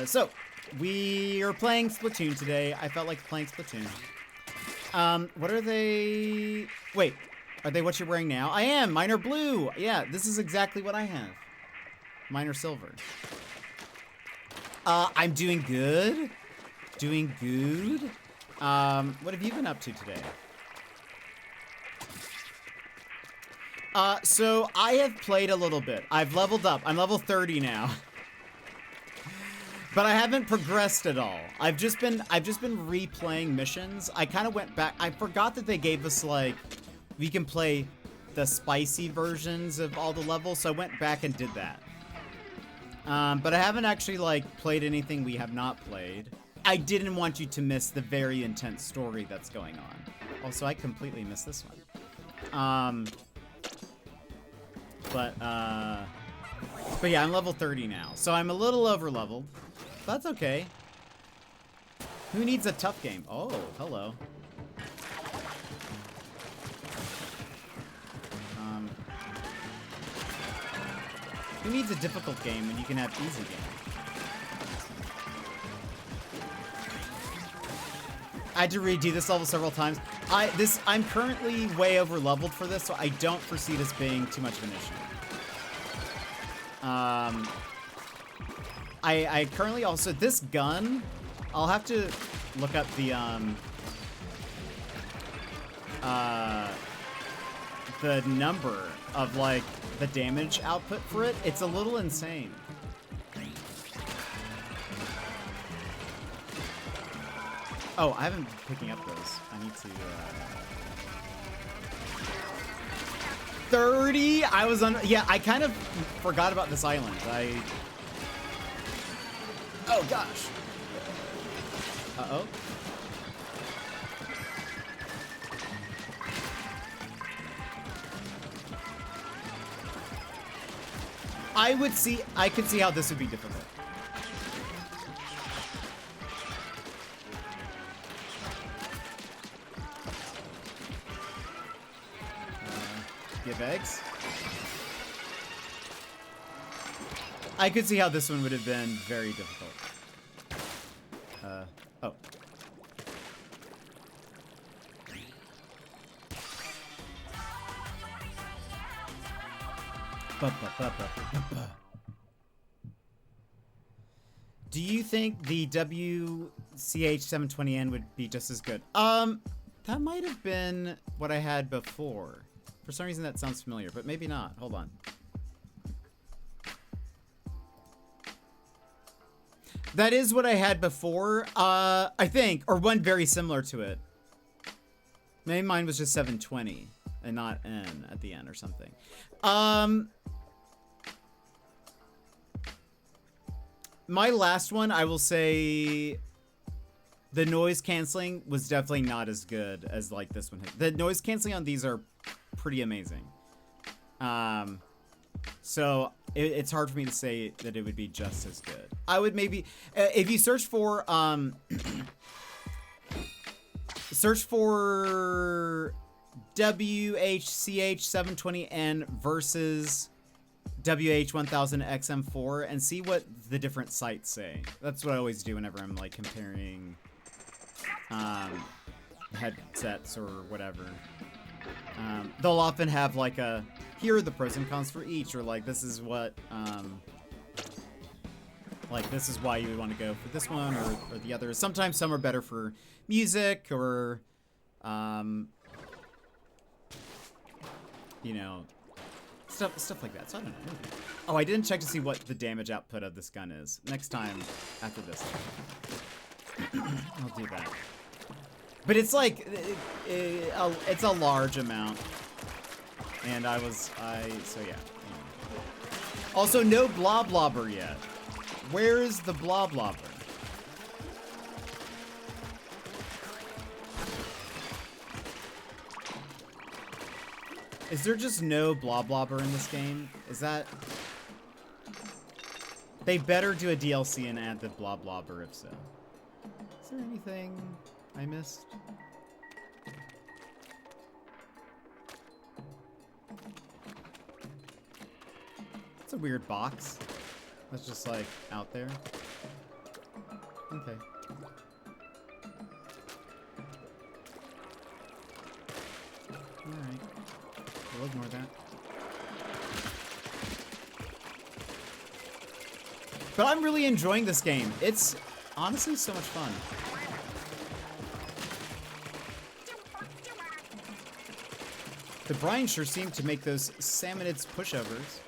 So we are playing Splatoon today. I felt like playing Splatoon. What are they? Wait, are they what you're wearing now? I am. Mine are blue. Yeah, this is exactly what I have. Mine are silver. I'm doing good. Doing good. What have you been up to today? So I have played a little bit. I've leveled up. I'm level 30 now. But I haven't progressed at all. I've just been replaying missions. I kind of went back. I forgot that they gave us, like, we can play the spicy versions of all the levels, so I went back and did that. But I haven't actually, like, played anything we have not played. I didn't want you to miss the very intense story that's going on. Also, I completely missed this one. But yeah, I'm level 30 now. So I'm a little over leveled. That's okay. Who needs a tough game? Oh, hello. Who needs a difficult game when you can have easy games? I had to redo this level several times. I'm currently way over leveled for this, so I don't foresee this being too much of an issue. I currently also, this gun, I'll have to look up the number of, like, the damage output for it. It's a little insane. Oh, I haven't been picking up those. I need to, 30? I was on, yeah, I kind of forgot about this island. Oh gosh. Uh-oh. I could see how this would be difficult. Give eggs. I could see how this one would have been very difficult. Oh. Do you think the WCH720N would be just as good? That might have been what I had before. For some reason that sounds familiar, but maybe not. Hold on. That is what I had before, I think, or one very similar to it. Maybe mine was just 720 and not N at the end or something. My last one, I will say, the noise canceling was definitely not as good as, like, this one. The noise canceling on these are pretty amazing. So it's hard for me to say that it would be just as good. I would maybe, if you search for WHCH720N versus WH1000XM4 and see what the different sites say. That's what I always do whenever I'm, like, comparing headsets or whatever. They'll often have, like, here are the pros and cons for each, or, like, this is what, like, this is why you would want to go for this one or the other. Sometimes some are better for music or, you know, stuff like that. So I don't know. Oh, I didn't check to see what the damage output of this gun is. Next time, after this, I'll do that. But it's like, it's a large amount. And so yeah. Also, no Bloblobber yet. Where is the Bloblobber? Is there just no Bloblobber in this game? Is that... They better do a DLC and add the Bloblobber if so. Is there anything I missed? It's a weird box. That's just like out there. Okay. Alright. We'll ignore that. But I'm really enjoying this game. It's honestly so much fun. The brine sure seemed to make those salmonids pushovers.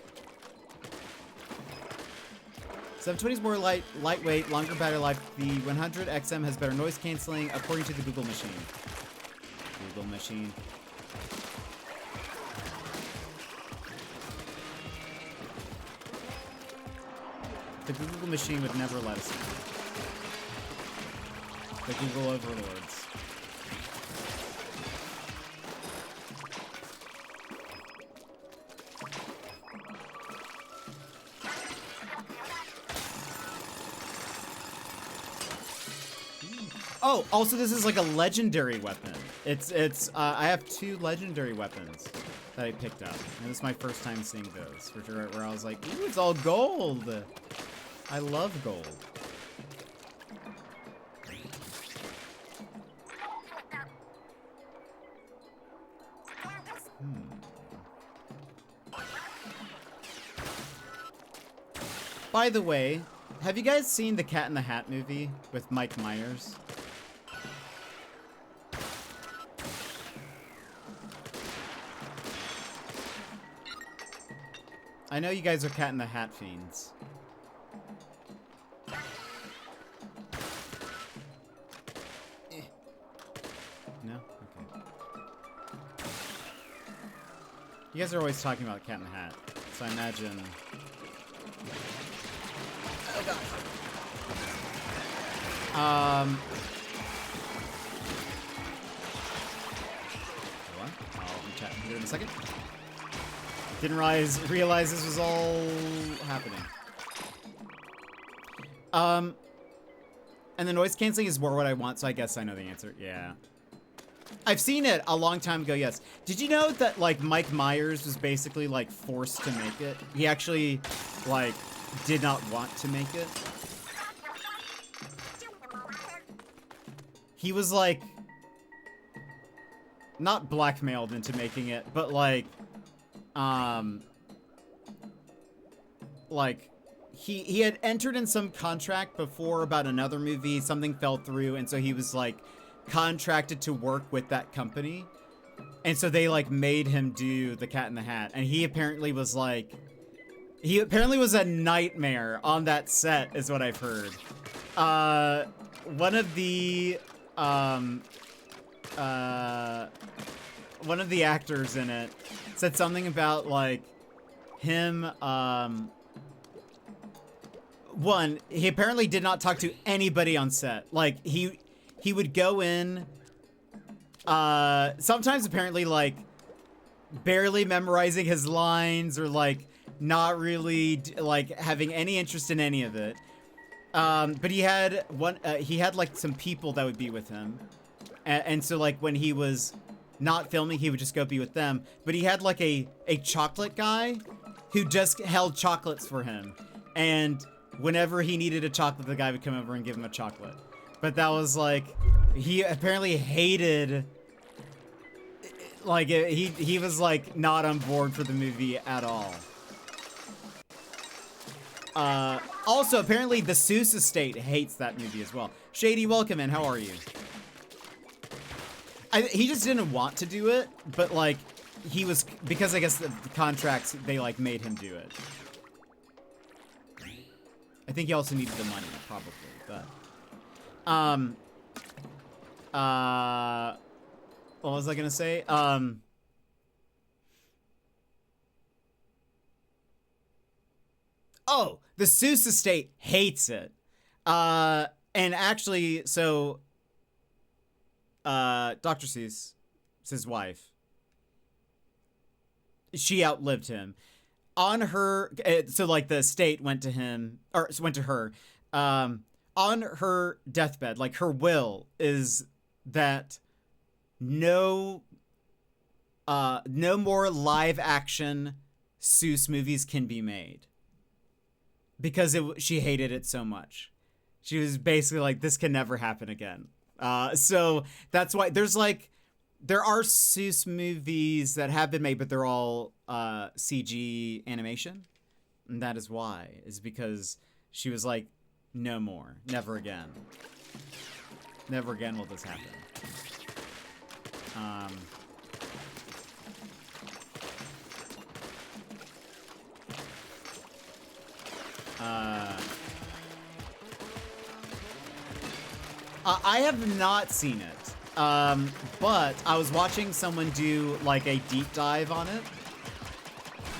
720 is more lightweight, longer battery life. The 100XM has better noise canceling, according to the Google machine. Google machine. The Google machine would never let us in. The Google overlords. Oh, also this is like a legendary weapon. I have 2 legendary weapons that I picked up. And this is my first time seeing those. For sure, where I was like, ooh, it's all gold. I love gold. By the way, have you guys seen the Cat in the Hat movie with Mike Myers? I know you guys are Cat in the Hat fiends. No? Okay. You guys are always talking about Cat in the Hat, so I imagine... Oh god. What? I'll chat here in a second. Didn't realize this was all happening. And the noise canceling is more what I want, so I guess I know the answer. Yeah. I've seen it a long time ago, yes. Did you know that, like, Mike Myers was basically, like, forced to make it? He actually, like, did not want to make it. He was, like, not blackmailed into making it, but, like, he had entered in some contract before about another movie, something fell through, and so he was like contracted to work with that company, and so they like made him do the Cat in the Hat, and he apparently was like, he apparently was a nightmare on that set, is what I've heard. One of the actors in it said something about like him, one, he apparently did not talk to anybody on set. Like he would go in, sometimes apparently like barely memorizing his lines or like not really like having any interest in any of it. But he had like some people that would be with him. And so like when he was not filming, he would just go be with them. But he had like a chocolate guy who just held chocolates for him. And whenever he needed a chocolate, the guy would come over and give him a chocolate. But that was like, he apparently hated, like he was like not on board for the movie at all. Also, apparently the Seuss estate hates that movie as well. Shady, welcome in. How are you? He just didn't want to do it, but like he was, because I guess the contracts, they like made him do it. I think he also needed the money, probably, but what was I gonna say? Oh, the Seuss estate hates it. And actually, so Dr. Seuss, it's his wife. She outlived him. On her, so like the estate went to him, or went to her, on her deathbed, like her will is that no more live action Seuss movies can be made because she hated it so much. She was basically like, this can never happen again. So that's why there are Seuss movies that have been made, but they're all CG animation. And that is why, is because she was like, no more, never again. Never again will this happen. I have not seen it, but I was watching someone do like a deep dive on it.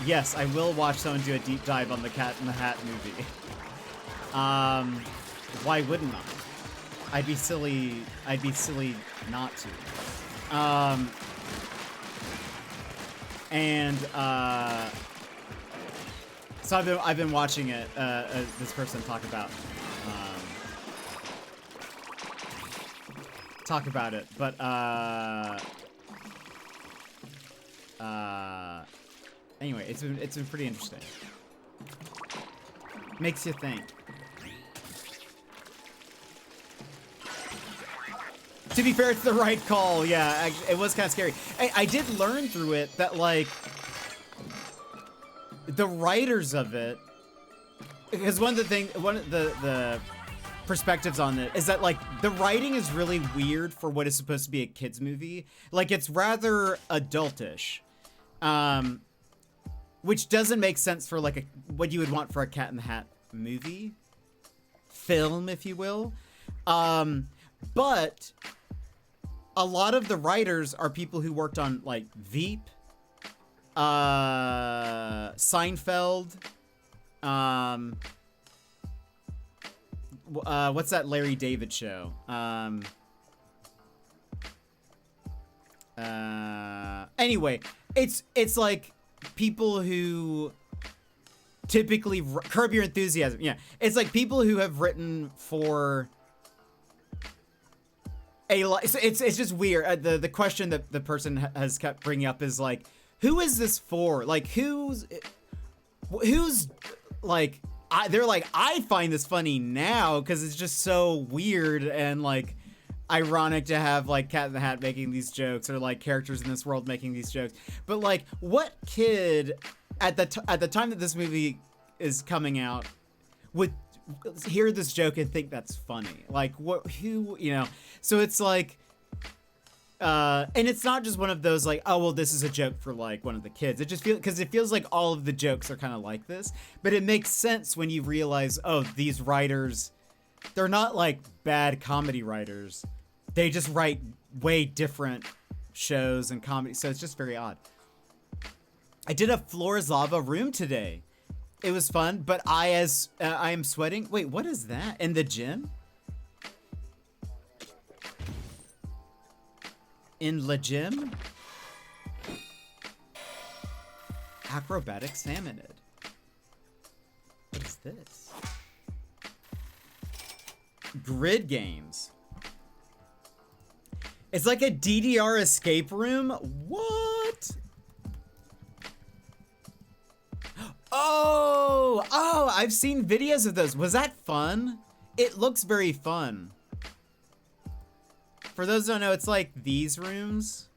Yes, I will watch someone do a deep dive on the Cat in the Hat movie. Why wouldn't I? I'd be silly not to. So I've been watching it, this person talk about it, but anyway, it's been pretty interesting. Makes you think. To be fair, it's the right call. Yeah, it was kind of scary. I did learn through it that, like, the writers of it, because one of the perspectives on it is that, like, the writing is really weird for what is supposed to be a kids movie. Like, it's rather adultish, which doesn't make sense for like what you would want for a Cat in the Hat movie, film, if you will. But a lot of the writers are people who worked on like Veep, Seinfeld, what's that Larry David show? Anyway, it's like people who typically Curb Your Enthusiasm. Yeah, it's like people who have written for it's just weird. The question that the person has kept bringing up is like, who is this for? Like, who's like, they're like, I find this funny now because it's just so weird and like ironic to have like Cat in the Hat making these jokes, or like characters in this world making these jokes. But like, what kid at the time that this movie is coming out would hear this joke and think that's funny? Like, who, you know? So it's like, and it's not just one of those like, oh well, this is a joke for like one of the kids. It just feels like all of the jokes are kind of like this, but it makes sense when you realize, oh, these writers, they're not like bad comedy writers. They just write way different shows and comedy. So it's just very odd. I did a Floor is Lava room today. It was fun, but I am sweating. Wait, what is that? In the gym? In the gym? Acrobatic salmonid. What is this? Grid games. It's like a DDR escape room? What? Oh, I've seen videos of those. Was that fun? It looks very fun. For those who don't know, it's like these rooms.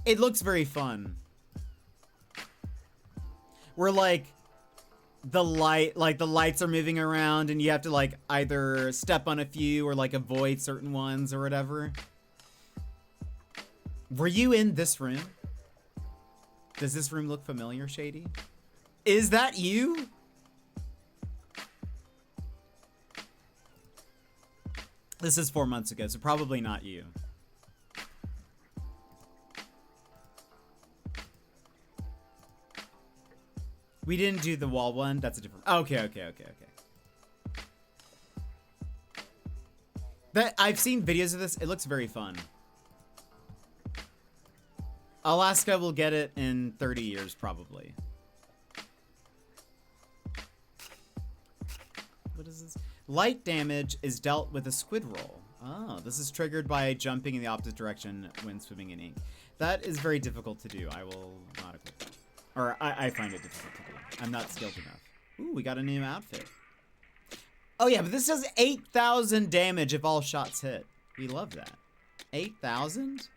It looks very fun. Where like the lights are moving around and you have to like either step on a few or like avoid certain ones or whatever. Were you in this room? Does this room look familiar, Shady? Is that you? This is 4 months ago, so probably not you. We didn't do the wall one. That's a different. Okay. I've seen videos of this. It looks very fun. Alaska will get it in 30 years, probably. Light damage is dealt with a squid roll. Oh, this is triggered by jumping in the opposite direction when swimming in ink. That is very difficult to do. I will not equip that. Or I find it difficult to do. I'm not skilled enough. Ooh, we got a new outfit. Oh yeah, but this does 8,000 damage if all shots hit. We love that. 8,000?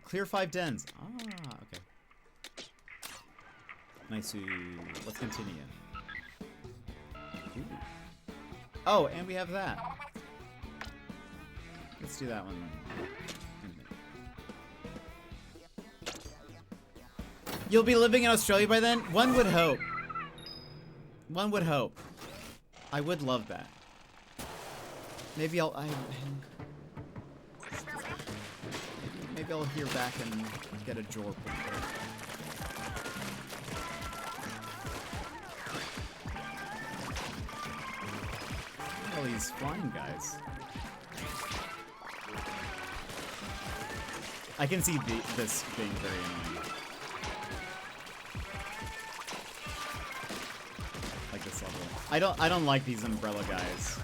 Clear 5 dens. Ah, okay. Nice. Let's continue. Ooh. Oh, and we have that. Let's do that one in a minute. You'll be living in Australia by then? One would hope. One would hope. I would love that. Maybe maybe I'll hear back and get a jorp. All these flying guys. I can see this being very annoying. Like this level. I don't like these umbrella guys.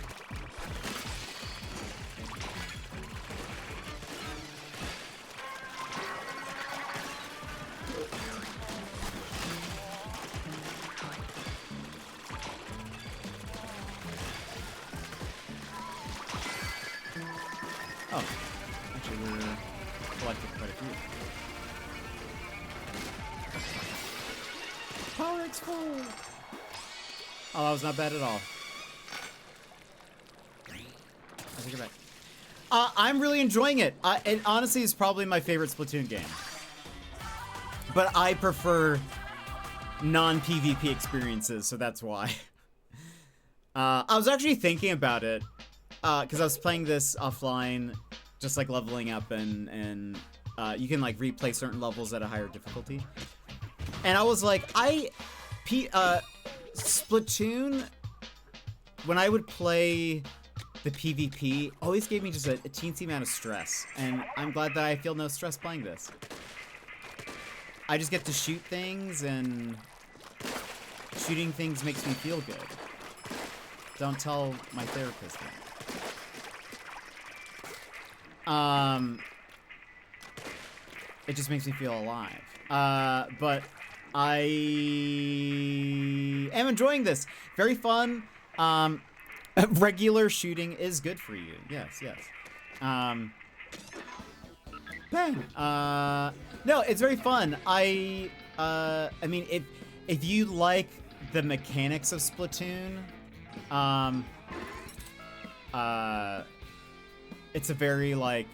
Oh, actually we're collecting quite a few. Power explode! Oh, that was not bad at all. I take it back. I'm really enjoying it. It honestly is probably my favorite Splatoon game. But I prefer non-PvP experiences, so that's why. I was actually thinking about it, because I was playing this offline, just like leveling up, and you can like replay certain levels at a higher difficulty. And I was like, Splatoon, when I would play the PvP, always gave me just a teensy amount of stress. And I'm glad that I feel no stress playing this. I just get to shoot things, and shooting things makes me feel good. Don't tell my therapist that. It just makes me feel alive. But I am enjoying this. Very fun. Regular shooting is good for you. Yes, yes. Bang. No, it's very fun. I mean, if you like the mechanics of Splatoon, it's a very like,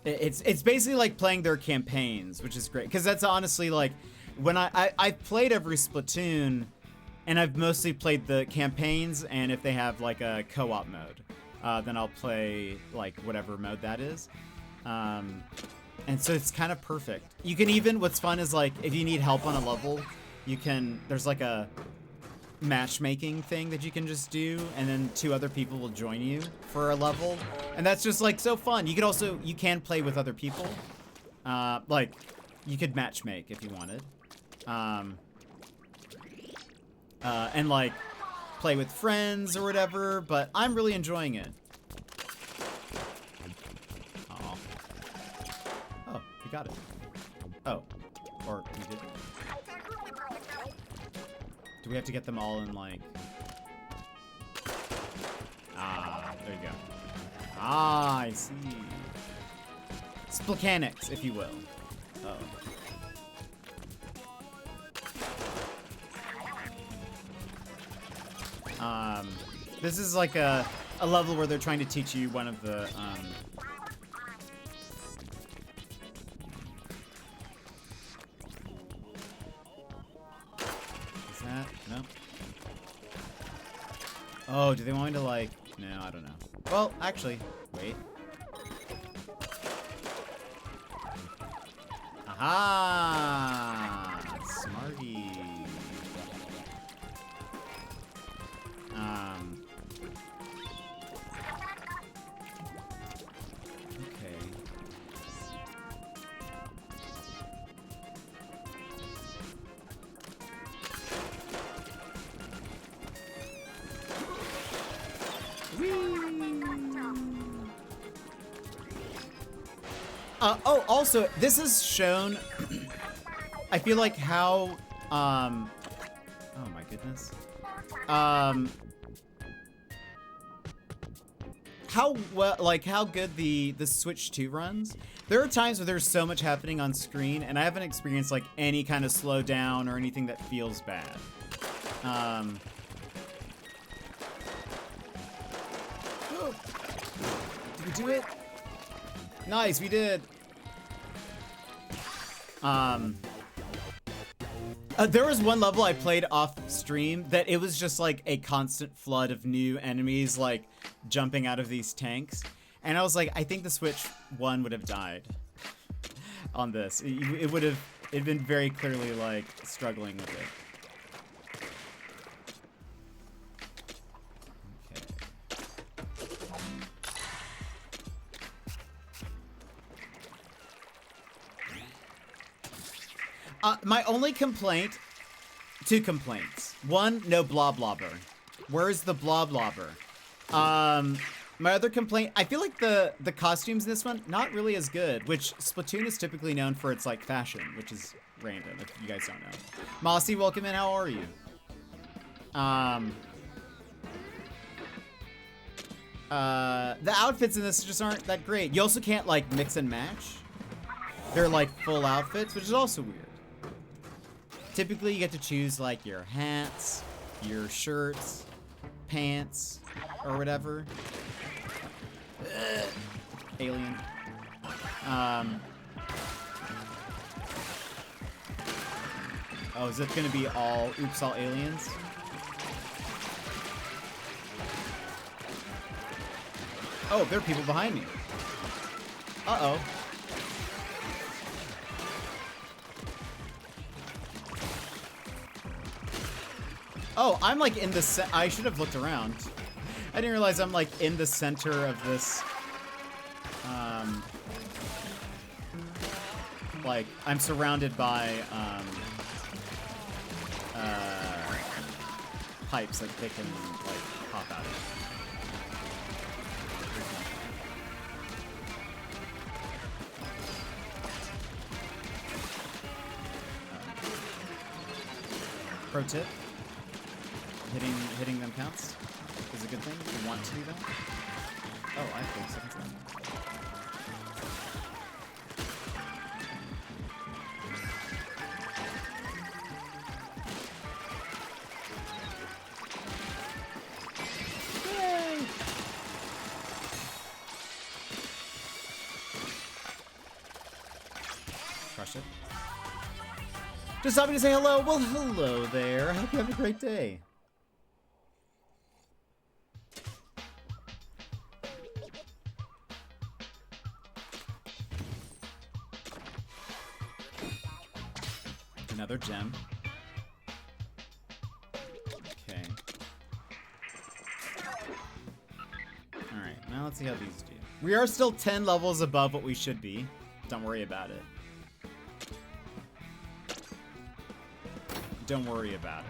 it's basically like playing their campaigns, which is great, because that's honestly like, when I've played every Splatoon, and I've mostly played the campaigns, and if they have like a co-op mode, then I'll play like whatever mode that is. And so it's kind of perfect. You can even, what's fun is like, if you need help on a level, there's like a matchmaking thing that you can just do, and then 2 other people will join you for a level. And that's just like so fun. You can play with other people. Like, you could matchmake if you wanted. And like, play with friends or whatever, but I'm really enjoying it. Aw. Oh, we got it. Oh. Or we didn't. Do we have to get them all in like... Ah, there you go. Ah, I see. Splachanics, if you will. Uh-oh. This is like a level where they're trying to teach you one of the, Is that? No? Oh, do they want me to like... No, I don't know. Well, actually, wait. Aha! Smarty. Okay. Oh, also, this is shown. I feel like how, oh my goodness. How well, like how good the Switch 2 runs. There are times where there's so much happening on screen, and I haven't experienced like any kind of slowdown or anything that feels bad. Did we do it? Nice, we did. There was one level I played off stream that it was just like a constant flood of new enemies like jumping out of these tanks. And I was like, I think the Switch 1 would have died on this. It'd been very clearly like struggling with it. My only complaint, 2 complaints. 1, no bloblobber. Where's the bloblobber? My other complaint, I feel like the costumes in this one, not really as good, which Splatoon is typically known for its like fashion, which is random if you guys don't know. Mossy, welcome in, how are you? The outfits in this just aren't that great. You also can't like mix and match. They're like full outfits, which is also weird. Typically, you get to choose like your hats, your shirts, pants, or whatever. Alien. Oh, is it gonna be all oops, all aliens? Oh, there are people behind me. Uh-oh. Oh, I'm like in the I should have looked around. I didn't realize I'm like in the center of this. Like I'm surrounded by pipes that they can like pop out of. Pro tip. Hitting them counts is a good thing if you want to do that. Oh, I have 30 seconds left. Yay! Crush it. Just stopping to say hello. Well, hello there. I hope you have a great day. Another gem. Okay. Alright, now let's see how these do. We are still 10 levels above what we should be. Don't worry about it. Don't worry about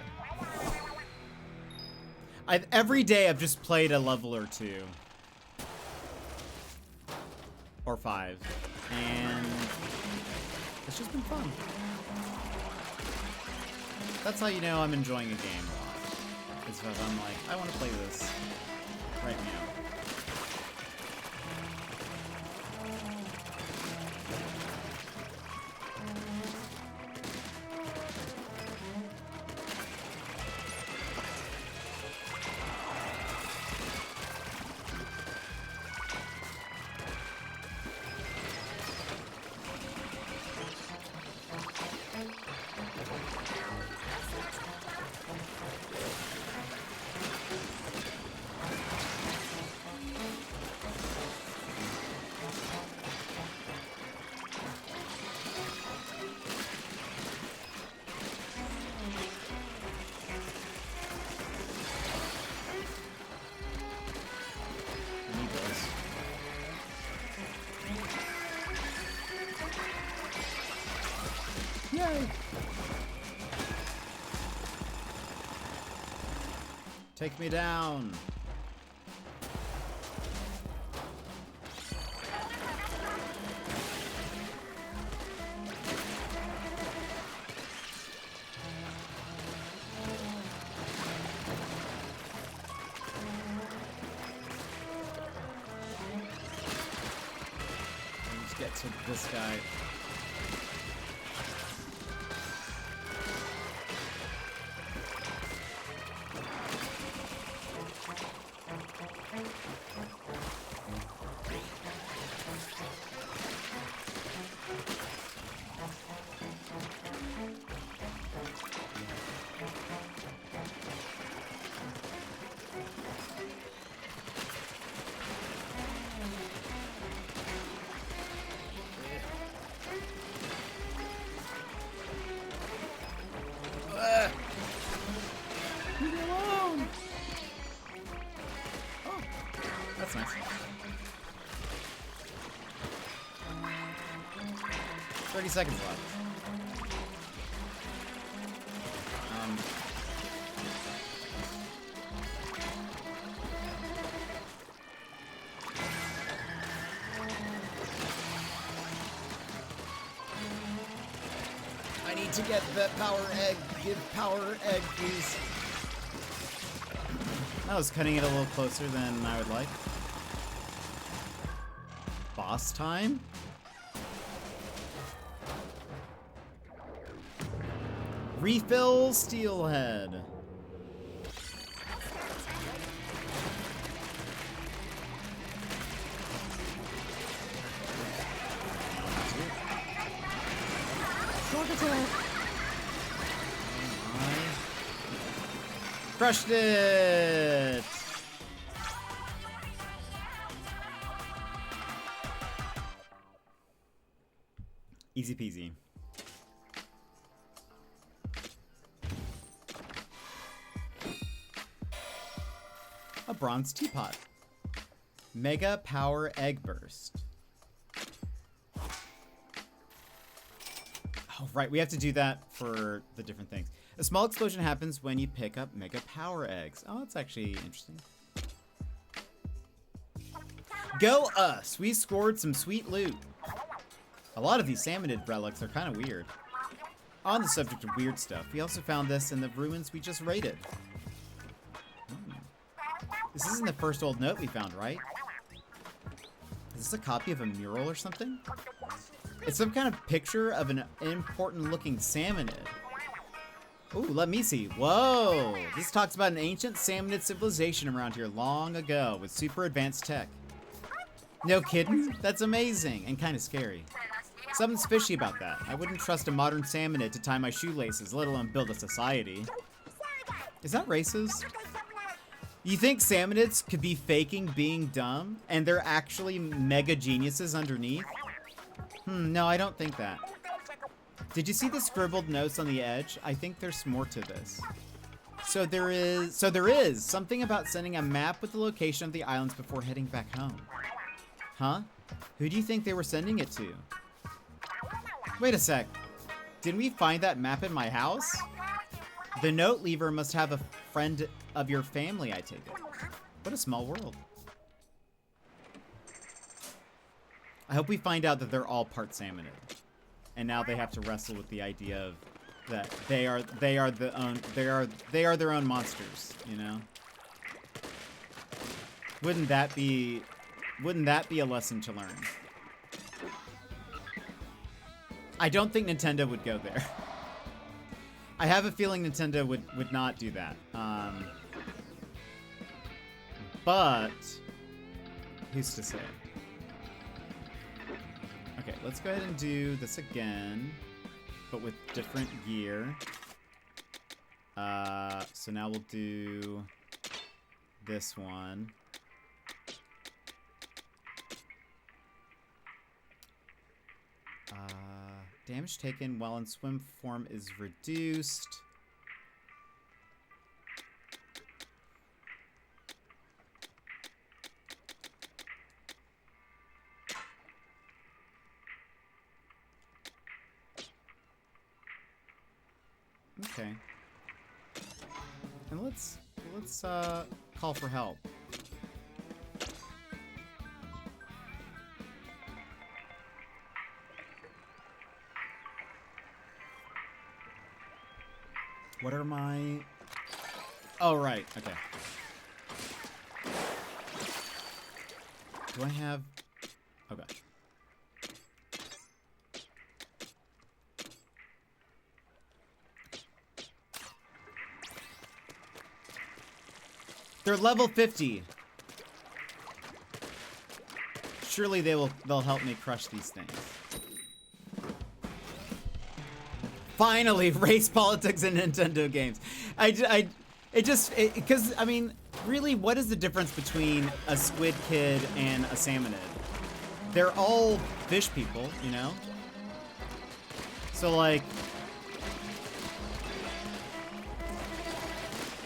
it. Every day I've just played a level or 2. Or 5. And it's just been fun. That's how you know I'm enjoying a game a lot. It's because I'm like, I want to play this right now. Yay! Take me down. get to this guy. Leave me alone! Oh, that's nice. 30 seconds left. I need to get that power egg. Give power egg, please. I was cutting it a little closer than I would like. Boss time? Refill Steelhead. Crushed it! Easy peasy. A bronze teapot. Mega power egg burst. Oh, right, we have to do that for the different things. A small explosion happens when you pick up mega power eggs. Oh, that's actually interesting. Go us! We scored some sweet loot. A lot of these salmonid relics are kind of weird. On the subject of weird stuff, we also found this in the ruins we just raided. This isn't the first old note we found, right? Is this a copy of a mural or something? It's some kind of picture of an important looking salmonid. Ooh, let me see. Whoa! This talks about an ancient salmonid civilization around here long ago with super advanced tech. No kidding? That's amazing and kind of scary. Something's fishy about that. I wouldn't trust a modern salmonid to tie my shoelaces, let alone build a society. Is that racist? You think salmonids could be faking being dumb and they're actually mega geniuses underneath? No, I don't think that. Did you see the scribbled notes on the edge? I think there's more to this. So there is something about sending a map with the location of the islands before heading back home. Huh? Who do you think they were sending it to? Wait a sec. Didn't we find that map in my house? The note leaver must have a friend of your family, I take it. What a small world. I hope we find out that they're all part salmonid. And now they have to wrestle with the idea of that they are their own monsters, you know? Wouldn't that be a lesson to learn? I don't think Nintendo would go there. I have a feeling Nintendo would not do that. But who's to say? Okay, let's go ahead and do this again, but with different gear. So now we'll do this one. Damage taken while in swim form is reduced. Okay. And let's call for help. What are my... Oh, right. Okay. Do I have... Oh, gosh. They're level 50. Surely they'll help me crush these things. Finally, race politics in Nintendo games. Because I mean, really, what is the difference between a squid kid and a salmonid? They're all fish people, you know? So like,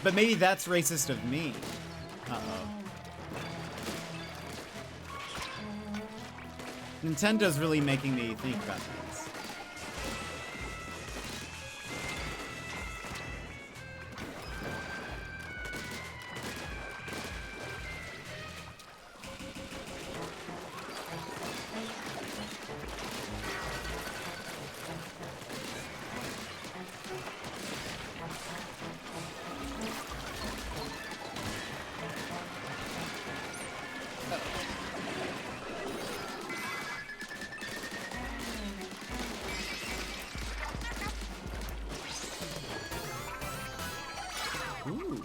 but maybe that's racist of me. Uh-oh. Nintendo's really making me think about things. Ooh.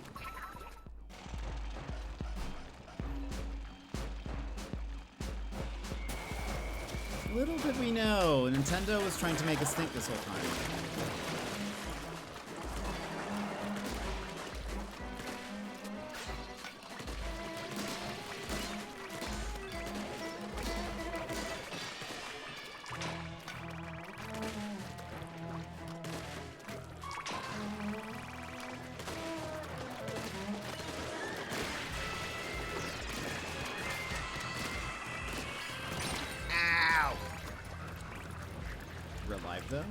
Little did we know, Nintendo was trying to make us think this whole time. Revive though.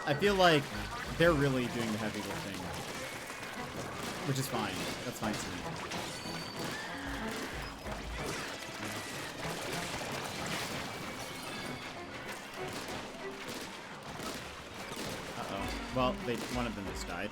I feel like they're really doing the heavy lifting, which is fine. That's fine to me. Uh-oh. Well, one of them just died.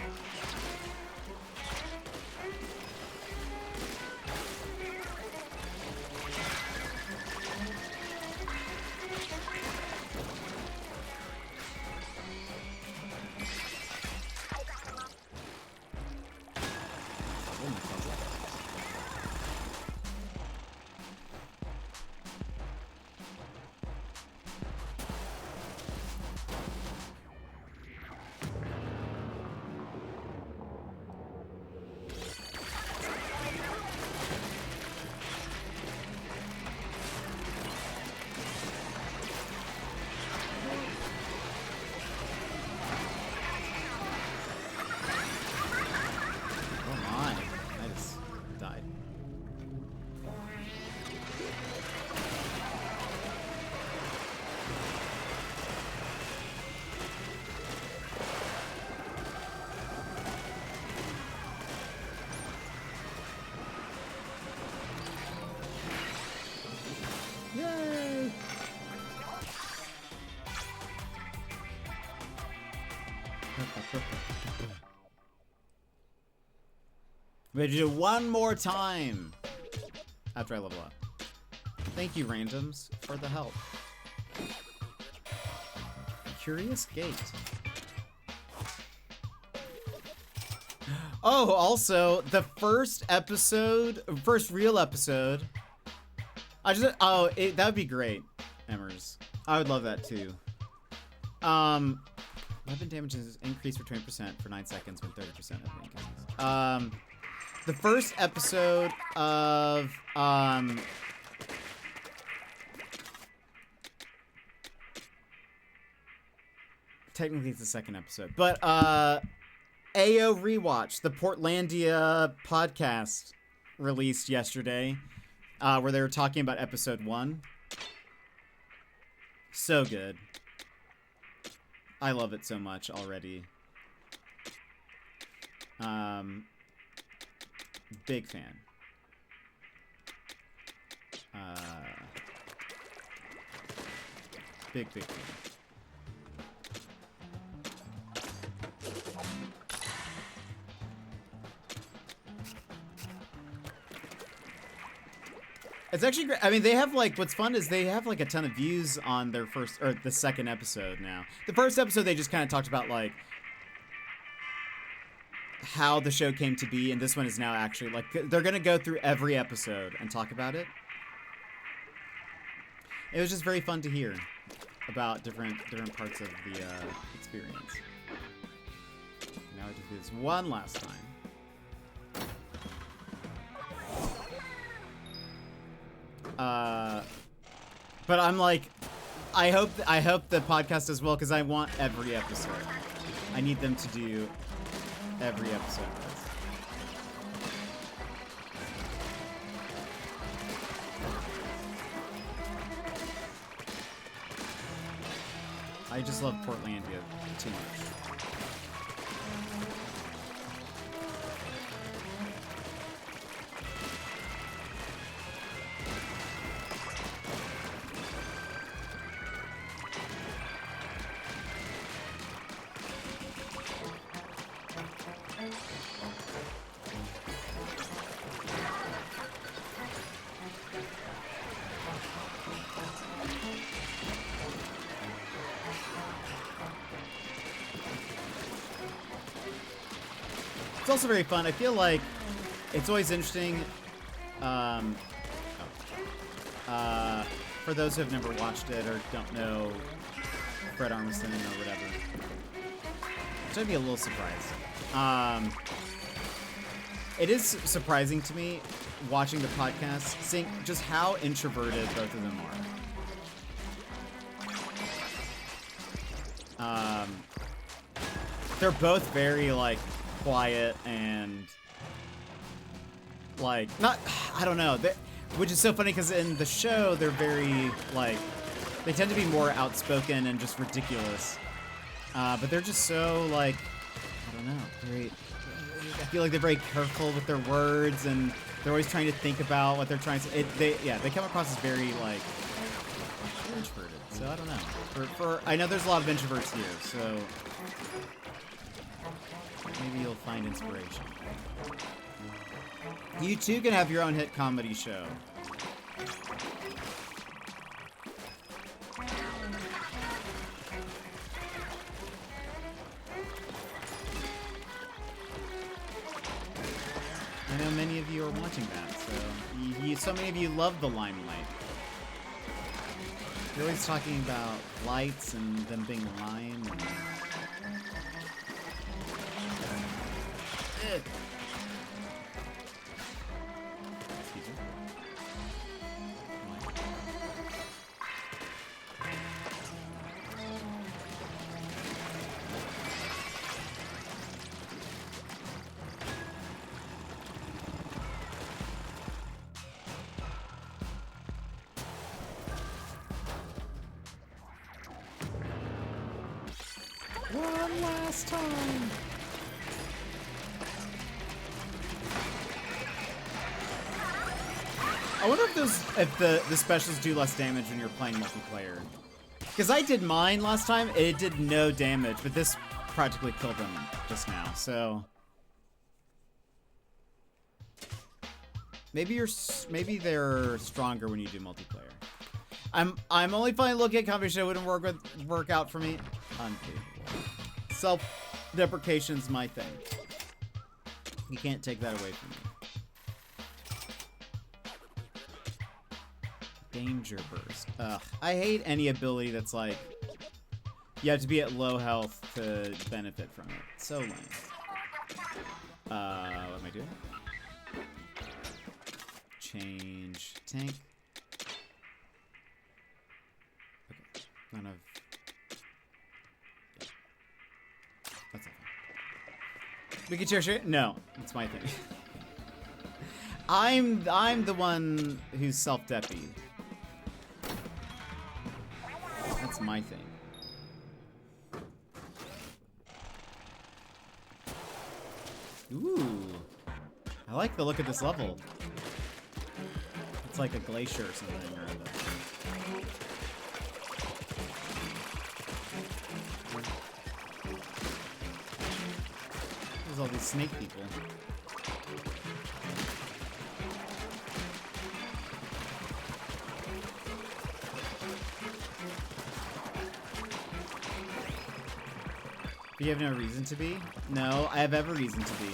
Yay! We have to do one more time after I level up. Thank you, randoms, for the help. Curious Gate. Oh, also, the first real episode. That would be great, Emmers. I would love that too. Weapon damage is increased for 20% for 9 seconds when 30% of the increases. The first episode of technically it's the second episode, but AO Rewatch, the Portlandia podcast, released yesterday, where they were talking about episode 1. So good. I love it so much already. Big fan. Big fan. It's actually great. I mean, they have like, what's fun is they have like a ton of views on their first, or the second episode now. The first episode, they just kind of talked about like, how the show came to be, and this one is now actually, like, they're gonna go through every episode and talk about it. It was just very fun to hear about different parts of the experience. Now I just do this one last time. But I'm like, I hope the podcast does well, because I want every episode. I need them to do every episode of this. I just love Portlandia too much. It's also very fun. I feel like it's always interesting. For those who have never watched it or don't know Fred Armisen or whatever, which I'd be a little surprised. It is surprising to me watching the podcast, seeing just how introverted both of them are. They're both very like quiet and like I don't know, which is so funny because in the show they're very like, they tend to be more outspoken and just ridiculous, but they're just so like, I don't know, I feel like they're very careful with their words and they're always trying to think about what they're trying to they come across as very like introverted. So I don't know, I know there's a lot of introverts here, so maybe you'll find inspiration. You too can have your own hit comedy show. I know many of you are watching that, so so many of you love the limelight. You're always talking about lights and them being lime. And one last time. I wonder if the specials do less damage when you're playing multiplayer. Because I did mine last time, it did no damage, but this practically killed him just now, so maybe they're stronger when you do multiplayer. I'm only playing low kick comedy show, wouldn't work out for me. Unbelievable. Self-deprecation's my thing. You can't take that away from me. Danger burst. Ugh. I hate any ability that's like, you have to be at low health to benefit from it. It's so lame. What am I doing? Change tank. Okay. None of. Yeah. That's okay. We can share shit? No, it's my thing. I'm the one who's self-deppy. That's my thing. Ooh. I like the look of this level. It's like a glacier or something. There's all these snake people. Do you have no reason to be? No, I have every reason to be.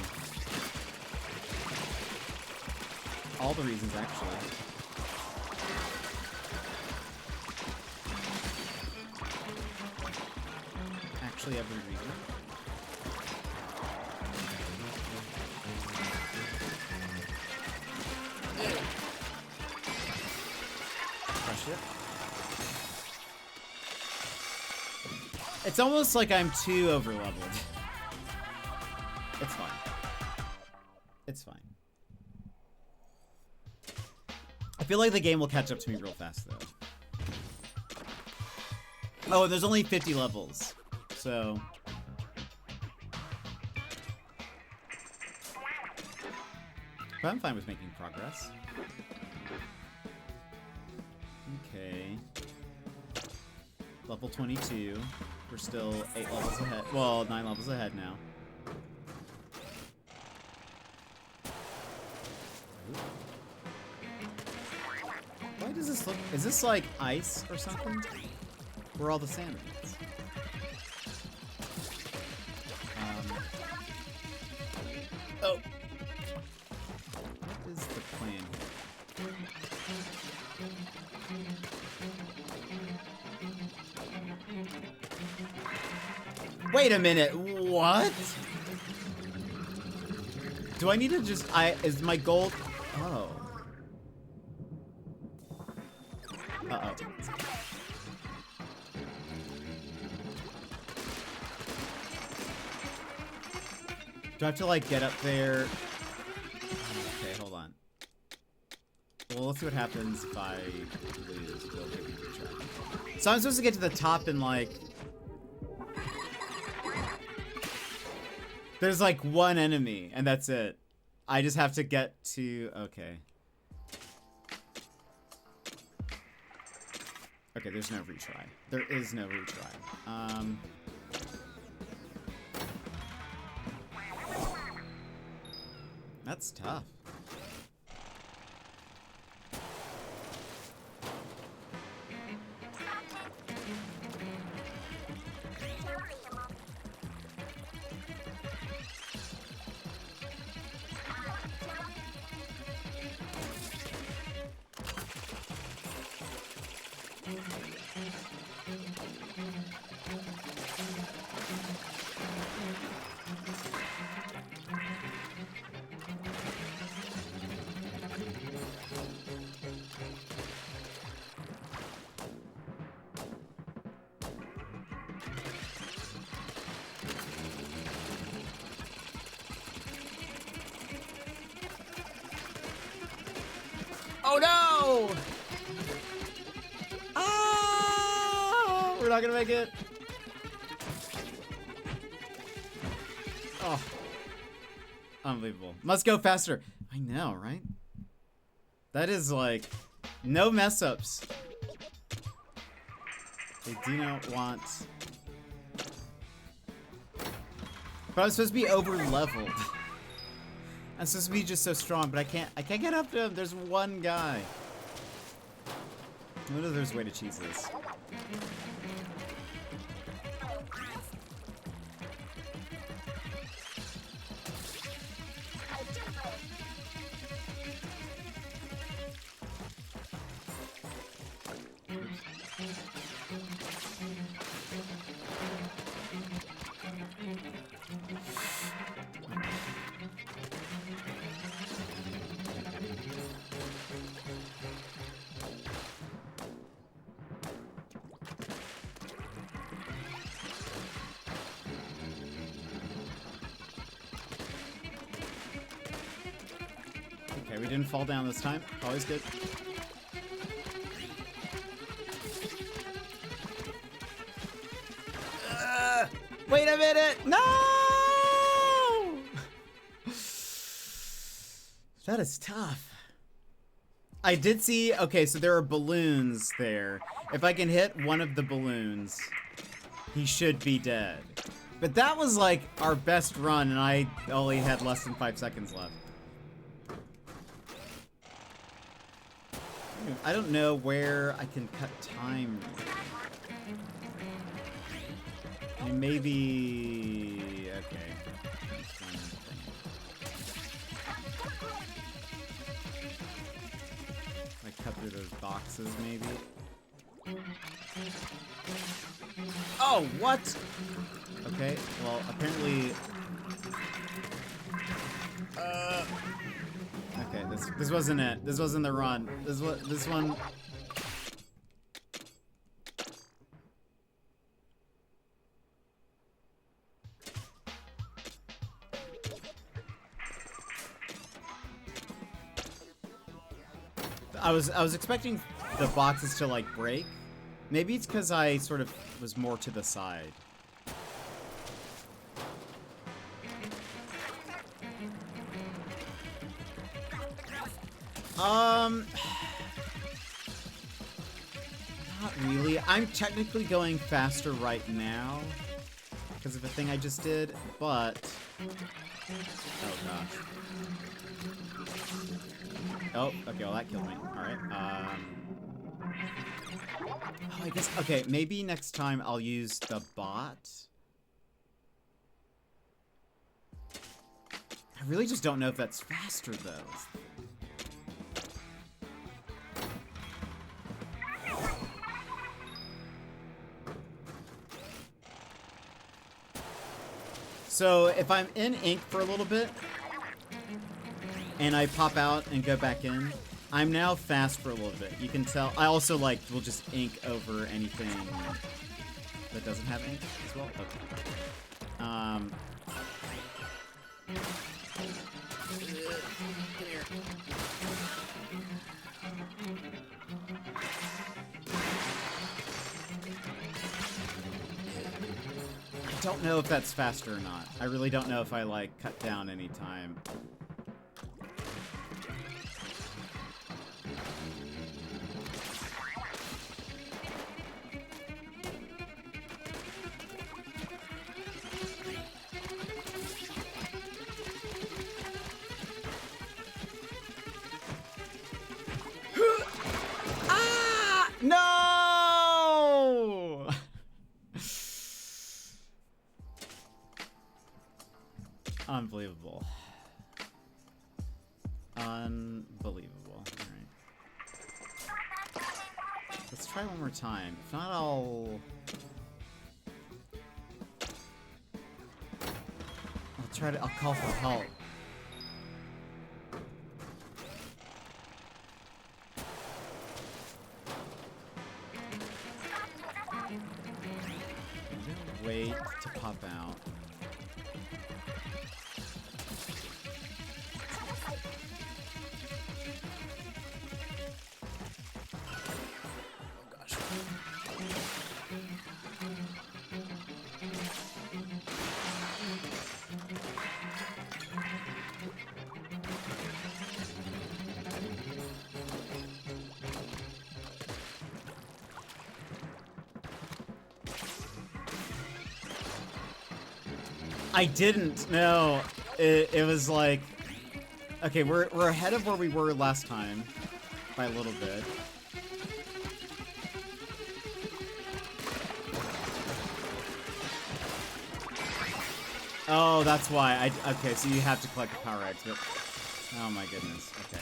All the reasons, actually. Actually, every reason. Crush it. It's almost like I'm too overleveled. It's fine. It's fine. I feel like the game will catch up to me real fast, though. Oh, there's only 50 levels, so... But I'm fine with making progress. Okay. Level 22. We're still 8 levels ahead. Well, 9 levels ahead now. Why does this look... Is this like ice or something? Where all the sand is? Oh! What is the plan here? Wait a minute, what? Do I need to just... Is my goal... Oh. Uh-oh. Do I have to, like, get up there? Okay, hold on. Well, let's see what happens if I lose. We'll take a retry. So I'm supposed to get to the top and, like... There's, like, one enemy, and that's it. I just have to get to... Okay. Okay, there's no retry. There is no retry. That's tough. Oh no! Ah! We're not gonna make it. Oh. Unbelievable. Must go faster. I know, right? That is like no mess ups. They do not want. But I'm supposed to be over leveled. I'm supposed to be just so strong, but I can't get up to him. There's one guy. I wonder if there's a way to cheese this. Okay, we didn't fall down this time. Always good. Wait a minute! No! That is tough. I did see... Okay, so there are balloons there. If I can hit one of the balloons, he should be dead. But that was like our best run, and I only had less than 5 seconds left. I don't know where I can cut time. I mean, maybe... through those boxes, maybe. Oh, what? Okay, well, apparently... Okay, this wasn't it. This wasn't the run. This one... I was expecting the boxes to like break. Maybe it's because I sort of was more to the side. Not really. I'm technically going faster right now because of a thing I just did, but oh gosh. Oh, okay, well that killed me. Alright, oh, I guess, okay, maybe next time I'll use the bot. I really just don't know if that's faster, though. So, if I'm in ink for a little bit, and I pop out and go back in, I'm now fast for a little bit. You can tell. I also, like, will just ink over anything that doesn't have ink as well. Okay. I don't know if that's faster or not. I really don't know if I, like, cut down any time. No! Unbelievable. Unbelievable. Alright. Let's try one more time. If not, I'll call for help. Wait to pop out. Oh gosh. I didn't. No, it was like, okay, we're ahead of where we were last time by a little bit. Oh, that's why. Okay, so you have to collect the power eggs. But, oh my goodness. Okay,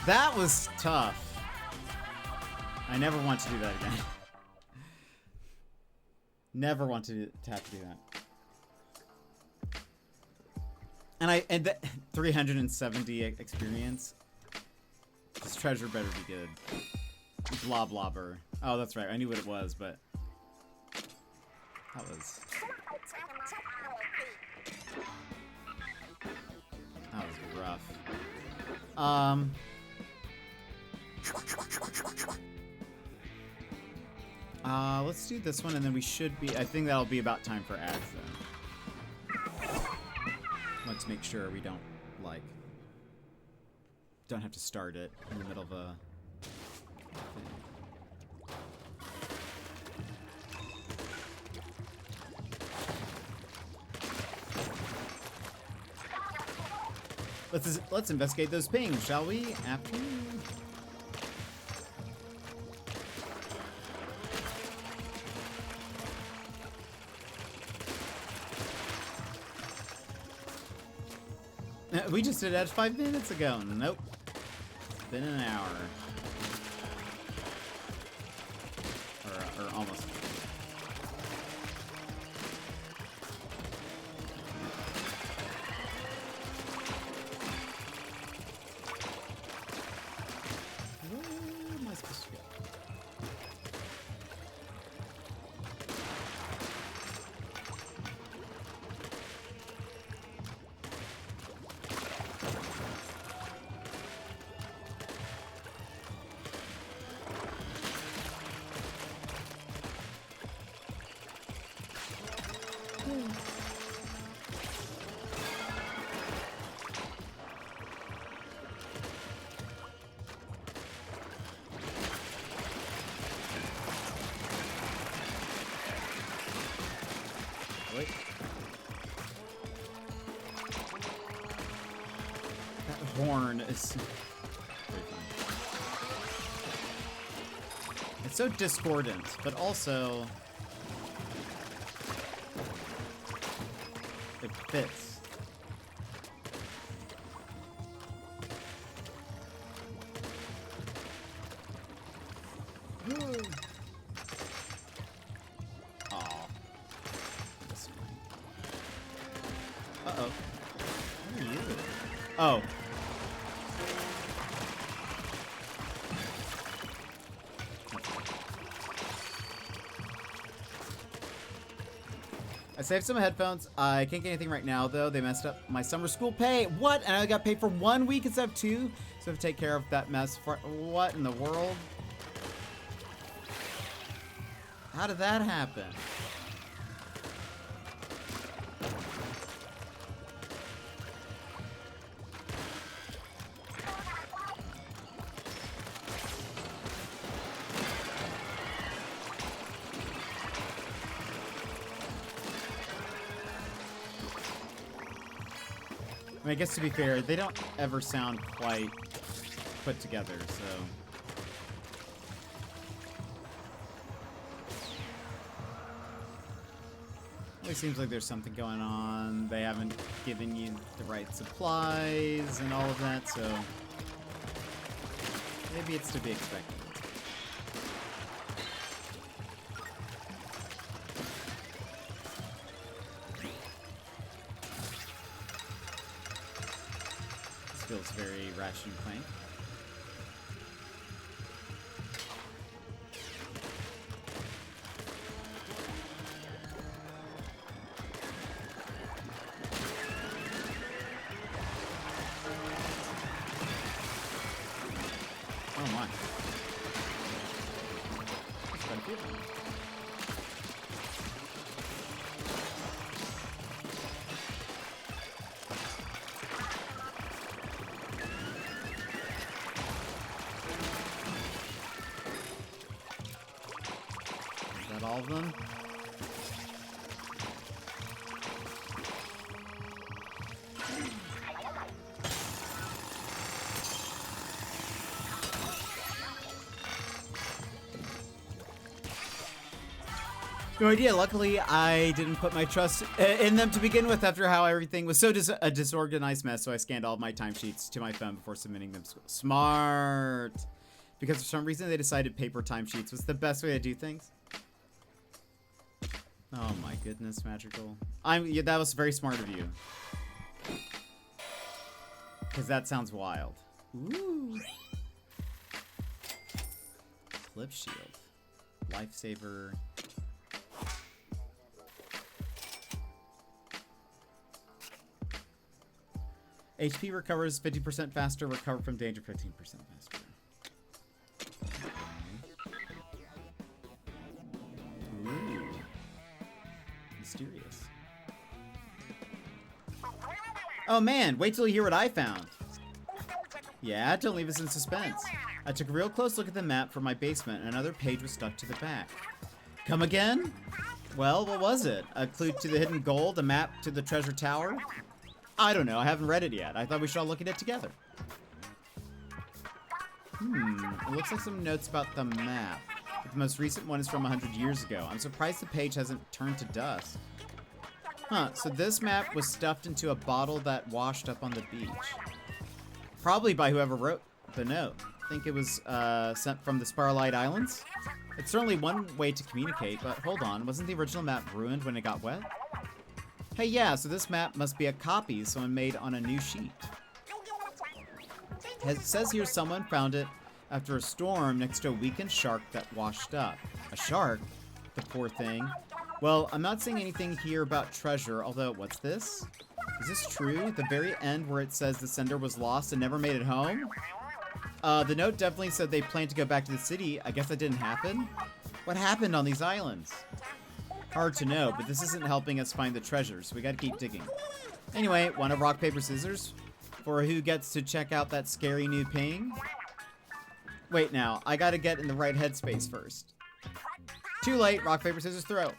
that was tough. I never want to do that again. Never want to have to do that. And the 370 experience. This treasure better be good. Blah blobber. Oh, that's right. I knew what it was, but that was rough. Let's do this one, and then we should be. I think that'll be about time for ads then. Let's make sure we don't, like, don't have to start it in the middle of a thing. Let's investigate those pings, shall we? After. We just did that 5 minutes ago. Nope. It's been an hour. Or almost. Where am I supposed to go? Wait. That horn is very funny. It's so discordant, but also it fits. Aw. This one. Uh-oh. Who are you? Oh. I saved some headphones. I can't get anything right now, though. They messed up my summer school pay. What? And I got paid for 1 week instead of 2? So I have to take care of that mess. For what in the world? How did that happen? I mean, I guess to be fair, they don't ever sound quite put together, so. It seems like there's something going on. They haven't given you the right supplies and all of that, so maybe it's to be expected. This feels very Ratchet and Clank. Oh my. That's quite a few. Is that all of them? No idea. Luckily, I didn't put my trust in them to begin with after how everything was so a disorganized mess, so I scanned all of my timesheets to my phone before submitting them to school. Smart! Because for some reason they decided paper timesheets was the best way to do things. Oh my goodness, Magical. Yeah, that was very smart of you. Because that sounds wild. Ooh. Clip shield. Lifesaver. HP recovers 50% faster, recover from danger 15% faster. Ooh. Mysterious. Oh man, wait till you hear what I found. Yeah, don't leave us in suspense. I took a real close look at the map for my basement and another page was stuck to the back. Come again? Well, what was it? A clue to the hidden gold? A map to the treasure tower? I don't know, I haven't read it yet. I thought we should all look at it together. It looks like some notes about the map. But the most recent one is from 100 years ago. I'm surprised the page hasn't turned to dust. Huh, so this map was stuffed into a bottle that washed up on the beach. Probably by whoever wrote the note. I think it was sent from the Starlight Islands. It's certainly one way to communicate, but hold on, wasn't the original map ruined when it got wet? Hey, yeah, so this map must be a copy someone made on a new sheet. It says here someone found it after a storm next to a weakened shark that washed up. A shark? The poor thing. Well, I'm not seeing anything here about treasure, although, what's this? Is this true? The very end where it says the sender was lost and never made it home? The note definitely said they planned to go back to the city. I guess that didn't happen? What happened on these islands? Hard to know, but this isn't helping us find the treasure, so we gotta keep digging. Anyway, want to rock, paper, scissors? For who gets to check out that scary new ping? Wait now, I gotta get in the right headspace first. Too late, rock, paper, scissors, throw.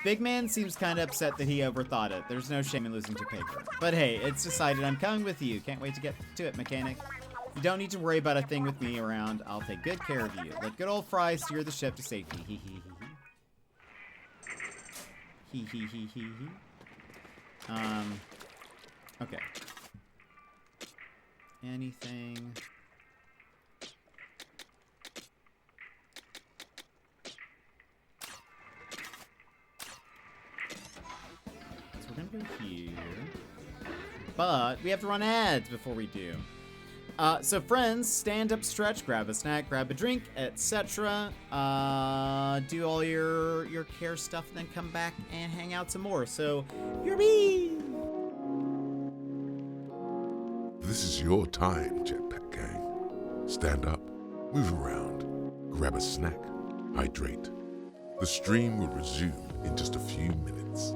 Big Man seems kind of upset that he overthought it. There's no shame in losing to paper. But hey, it's decided. I'm coming with you. Can't wait to get to it, mechanic. You don't need to worry about a thing with me around. I'll take good care of you. Let good old Fry steer the ship to safety. Hee hee hee hee. Hee hee hee hee hee. Okay. Anything... Go here, but we have to run ads before we do. So friends, stand up, stretch, grab a snack, grab a drink, etc. Do all your care stuff, and then come back and hang out some more. So, you're me. This is your time, Jetpack Gang. Stand up, move around, grab a snack, hydrate. The stream will resume in just a few minutes.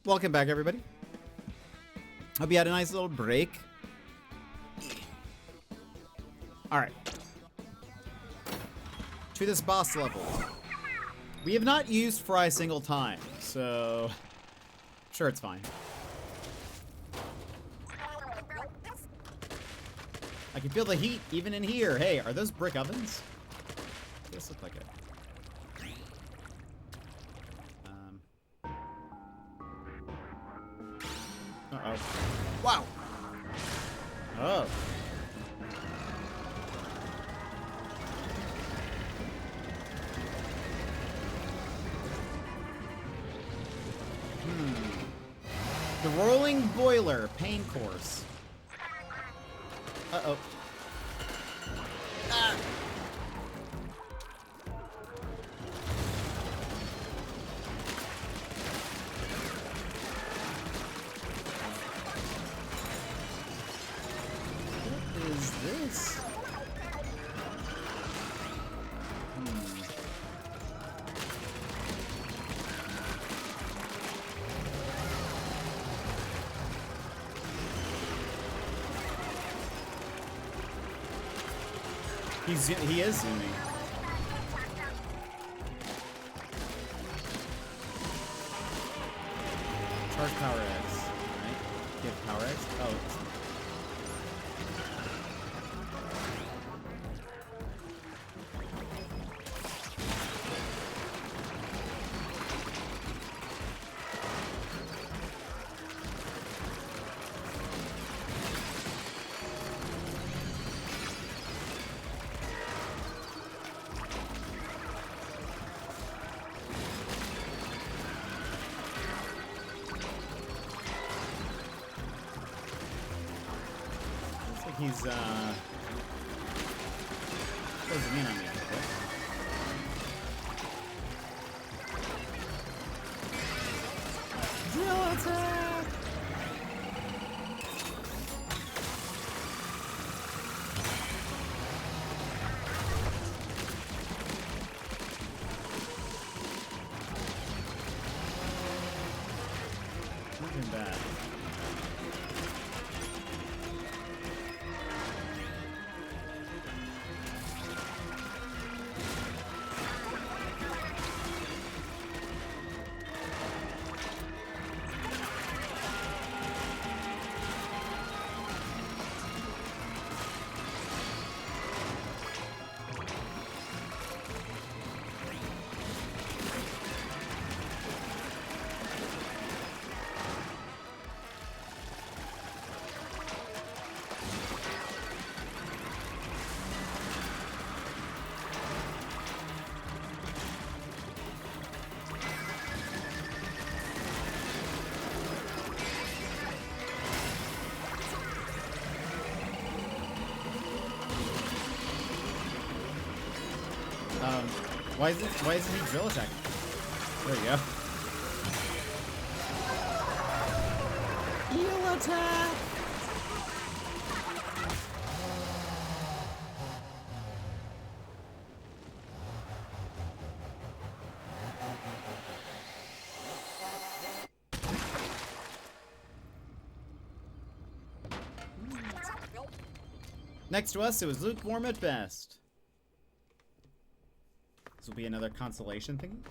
Welcome back, everybody. Hope you had a nice little break. Alright. To this boss level. We have not used Fry a single time, so sure, it's fine. I can feel the heat even in here. Hey, are those brick ovens? This look like it. Uh-oh. Wow! Oh. The rolling boiler pain course. Uh-oh. Ah. What is this? He is zooming. Charge power X, right? Give power X. Oh. He's closing in on me. Okay. Drill attack! Not too bad. Why isn't he drill attacking? There you go. Eel attack! Next to us, it was lukewarm at best. This will be another consolation thing.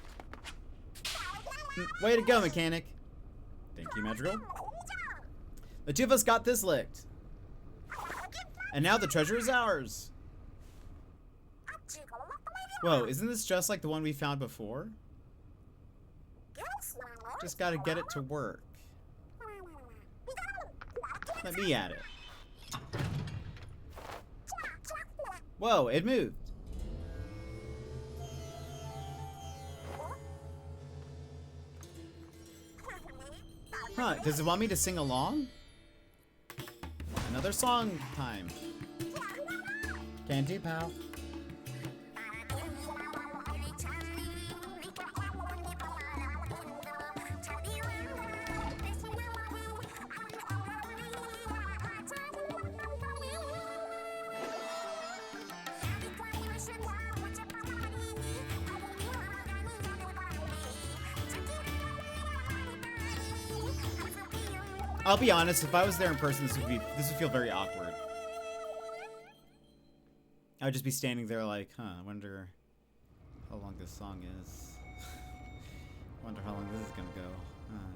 Way to go, mechanic. Thank you, Madrigal. The two of us got this licked. And now the treasure is ours. Whoa, isn't this just like the one we found before? Just gotta get it to work. Let me at it. Whoa, it moved. Huh, does it want me to sing along? Another song time. Can do, pal. I'll be honest, if I was there in person, this would feel very awkward. I would just be standing there like, huh, I wonder how long this song is. Wonder how long this is gonna go.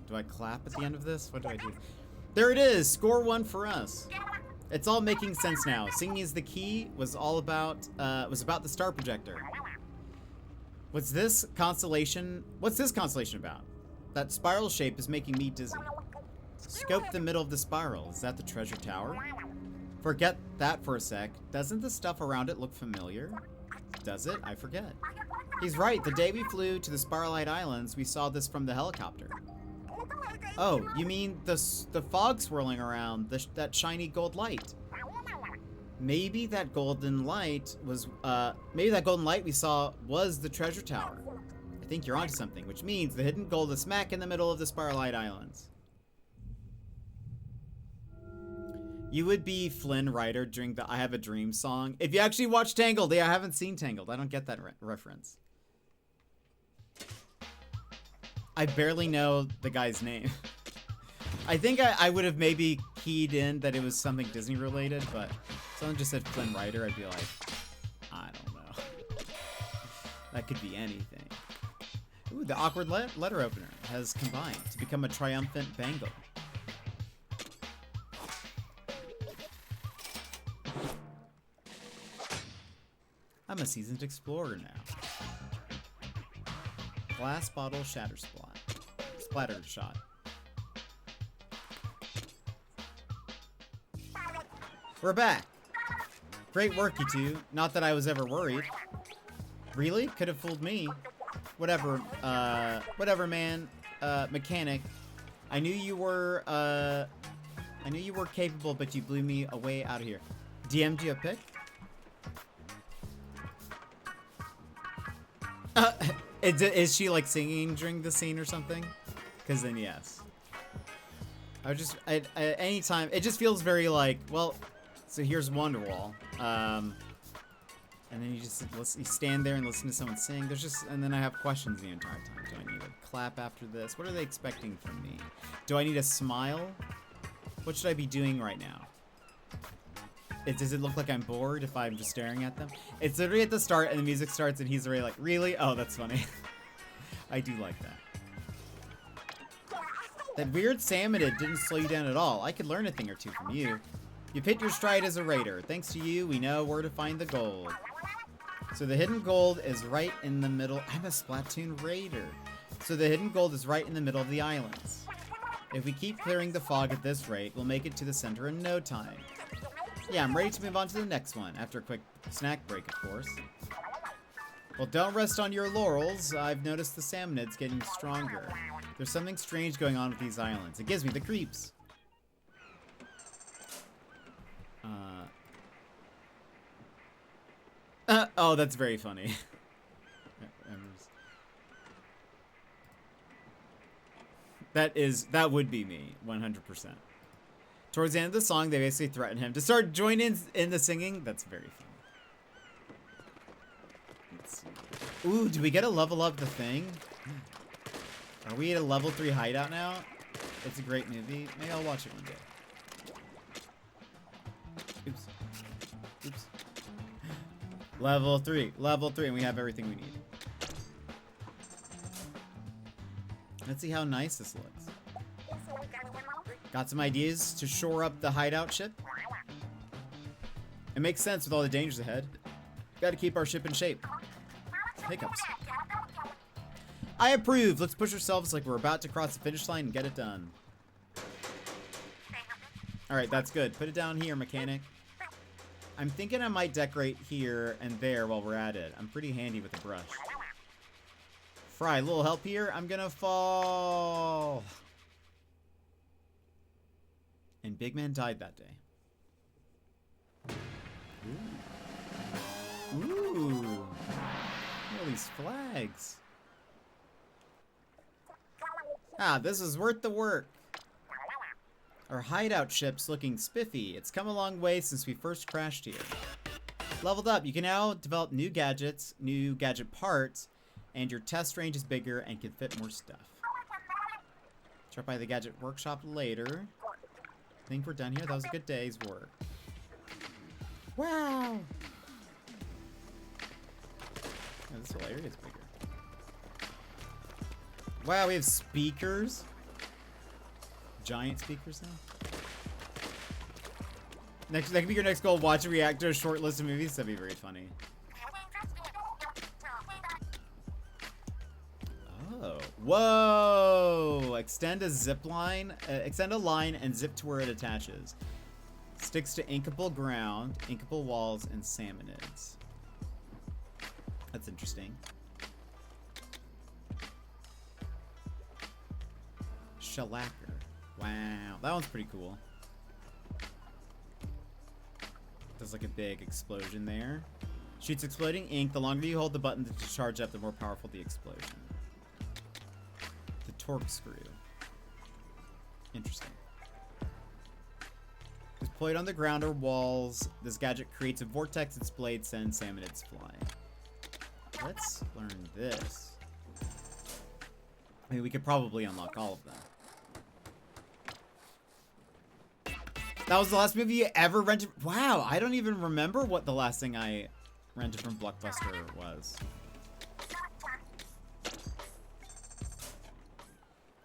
Do I clap at the end of this? What do I do? There it is! Score 1 for us. It's all making sense now. Singing is the key was about the star projector. What's this constellation about? That spiral shape is making me dizzy. Scope the middle of the spiral. Is that the treasure tower? Forget that for a sec. Doesn't the stuff around it look familiar? Does it? I forget. He's right. The day we flew to the Spiralite Islands, we saw this from the helicopter. Oh, you mean the fog swirling around, that shiny gold light? Maybe that golden light was, we saw was the treasure tower. I think you're onto something, which means the hidden gold is smack in the middle of the Spiralite Islands. You would be Flynn Rider during the I Have a Dream song. If you actually watch Tangled, I haven't seen Tangled. I don't get that reference. I barely know the guy's name. I think I would have maybe keyed in that it was something Disney related, but if someone just said Flynn Rider, I'd be like, I don't know. That could be anything. Ooh, the awkward letter opener has combined to become a triumphant bangle. I'm a seasoned explorer now. Glass bottle shatter splatter shot. We're back. Great work, you two. Not that I was ever worried. Really? Could have fooled me. Whatever, man. Mechanic. I knew you were capable, but you blew me away out of here. DM'd you a pic? Is she like singing during the scene or something? Because then yes. Anytime, it just feels very like, well, so here's Wonderwall. And then you stand there and listen to someone sing. And then I have questions the entire time. Do I need a clap after this? What are they expecting from me? Do I need a smile? What should I be doing right now? Does it look like I'm bored if I'm just staring at them? It's literally at the start and the music starts and he's already like, really? Oh, that's funny. I do like that. That weird salmonid didn't slow you down at all. I could learn a thing or two from you. You've hit your stride as a raider. Thanks to you, we know where to find the gold. So the hidden gold is right in the middle. I'm a Splatoon raider. So the hidden gold is right in the middle of the islands. If we keep clearing the fog at this rate, we'll make it to the center in no time. Yeah, I'm ready to move on to the next one, after a quick snack break, of course. Well, don't rest on your laurels. I've noticed the salmonid's getting stronger. There's something strange going on with these islands. It gives me the creeps. Oh, that's very funny. That would be me, 100%. Towards the end of the song, they basically threaten him to start joining in the singing. That's very funny. Let's see. Ooh, do we get a level up the thing? Are we at a level 3 hideout now? It's a great movie. Maybe I'll watch it one day. Oops. Oops. Level 3, and we have everything we need. Let's see how nice this looks. Got some ideas to shore up the hideout ship? It makes sense with all the dangers ahead. Gotta keep our ship in shape. Hiccups. I approve. Let's push ourselves like we're about to cross the finish line and get it done. Alright, that's good. Put it down here, mechanic. I'm thinking I might decorate here and there while we're at it. I'm pretty handy with a brush. Fry, a little help here? I'm gonna fall. And Big Man died that day. Ooh. Ooh. Look at all these flags. Ah, this is worth the work. Our hideout ship's looking spiffy. It's come a long way since we first crashed here. Leveled up, you can now develop new gadgets, new gadget parts, and your test range is bigger and can fit more stuff. Drop by the gadget workshop later. I think we're done here. That was a good day's work. Wow. Oh, this whole area is bigger. Wow, we have speakers. Giant speakers now. That could be your next goal. Watch and react to a short list of movies. That'd be very funny. Oh, whoa! Extend a zip line. Extend a line and zip to where it attaches. Sticks to inkable ground, inkable walls, and salmonids. That's interesting. Shellacker. Wow, that one's pretty cool. There's like a big explosion there. Shoots exploding ink. The longer you hold the button to charge up, the more powerful the explosion. The torque screw. Interesting. Deployed on the ground or walls, this gadget creates a vortex. Its blade sends salmonids flying. Let's learn this. I mean, we could probably unlock all of them. That was the last movie you ever rented? Wow, I don't even remember what the last thing I rented from Blockbuster was.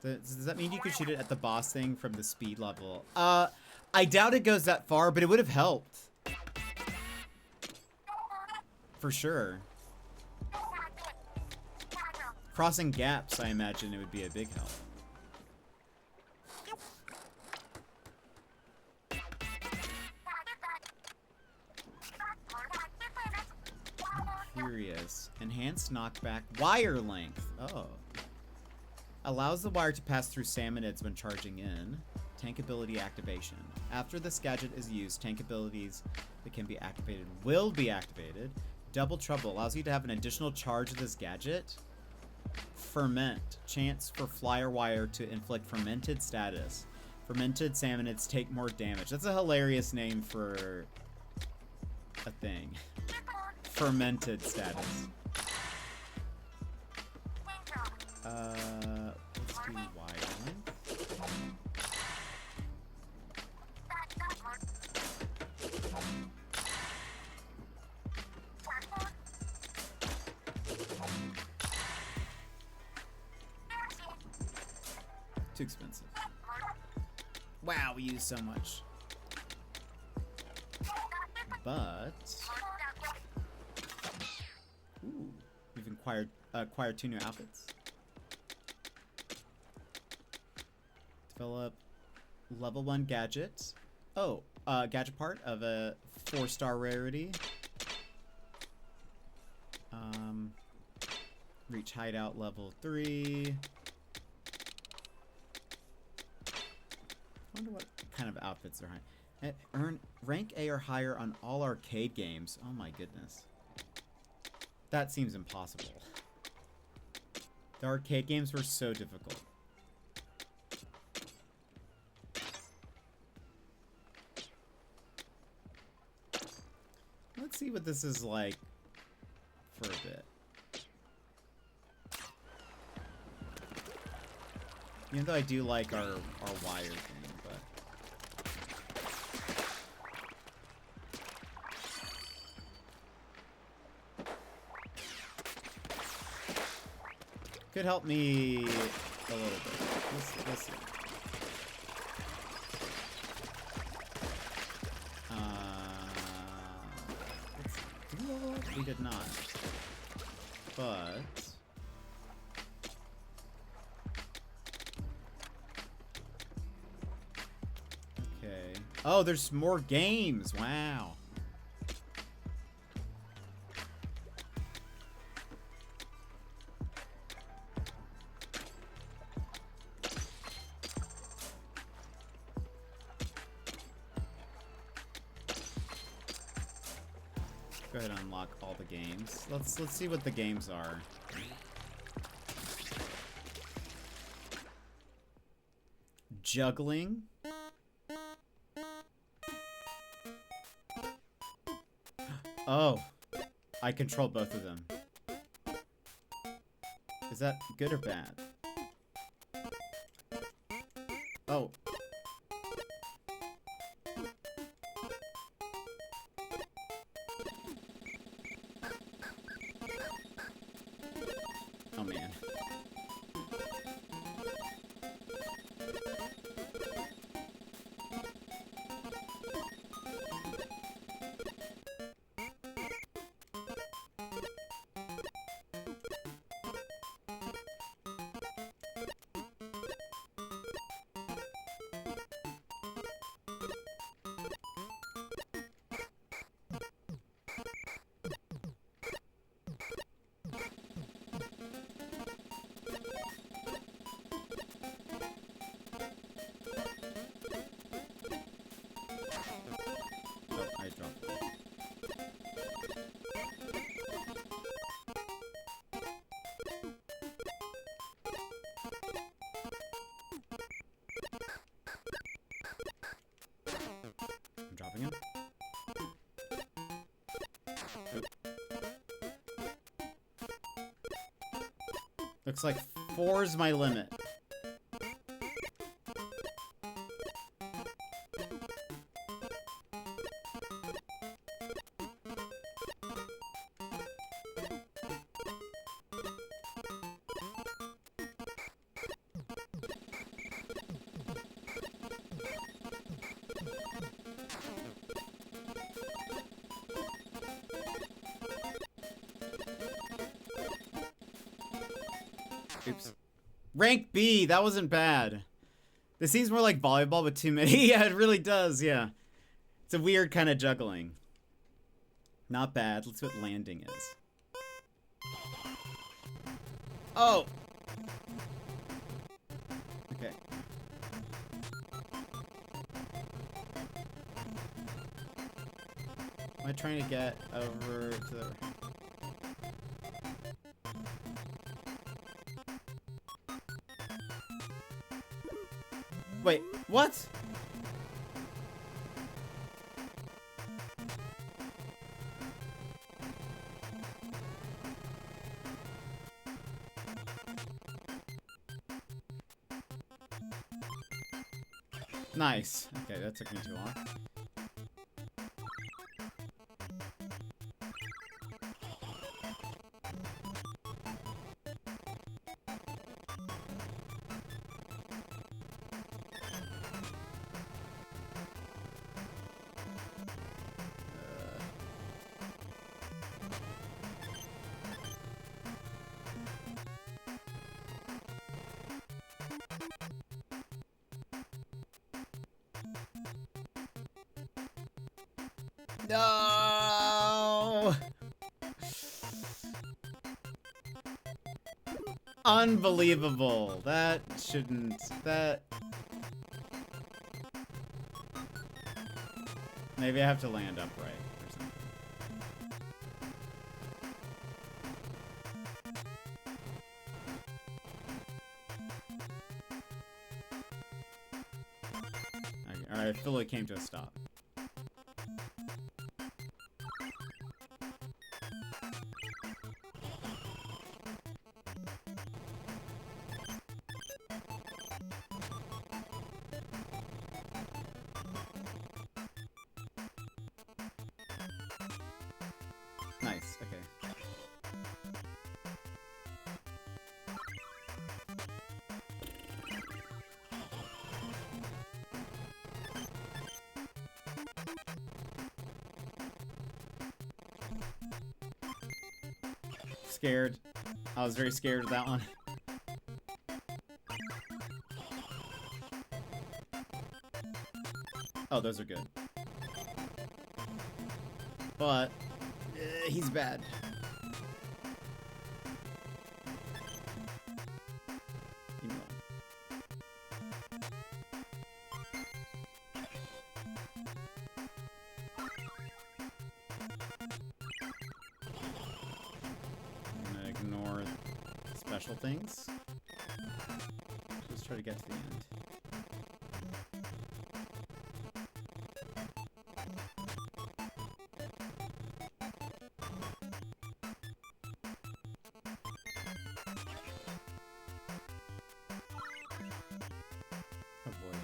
Does that mean you could shoot it at the boss thing from the speed level? I doubt it goes that far, but it would have helped. For sure. Crossing gaps, I imagine it would be a big help. Curious. Enhanced knockback. Wire length. Oh. Allows the wire to pass through salmonids when charging in. Tank ability activation. After this gadget is used, tank abilities that can be activated will be activated. Double trouble. Allows you to have an additional charge of this gadget. Ferment. Chance for flyer wire to inflict fermented status. Fermented salmonids take more damage. That's a hilarious name for a thing. Fermented status. Let's do wire length. Too expensive. Wow, we use so much. But ooh, we've acquired 2 new outfits. Develop level 1 gadget. Oh, gadget part of a 4-star rarity. Reach hideout level 3. I wonder what kind of outfits are high. Earn rank A or higher on all arcade games. Oh my goodness. That seems impossible. The arcade games were so difficult. Let's see what this is like for a bit. Even though I do like our wire thing, but could help me a little bit. Let's see. Did we level up? We did not. But okay. Oh, there's more games. Wow. Go ahead and unlock all the games. Let's see what the games are. Juggling. Oh, I control both of them. Is that good or bad? Oh man. Oh, I dropped it. I'm dropping him. Oop. Looks like 4's my limit. Oops. Rank B, that wasn't bad. This seems more like volleyball with too many. Yeah, it really does, yeah. It's a weird kind of juggling. Not bad. Let's see what landing is. Oh! Okay. Am I trying to get over to the... Wait, what? Nice. Okay, that took me too long. No! Unbelievable. That shouldn't... That... Maybe I have to land upright or something. Okay, alright, I feel like it came to a stop. Nice, okay. Scared. I was very scared of that one. Oh, those are good. But he's bad. Leave me alone. I'm gonna ignore special things. Let's try to get to the end. Oh boy.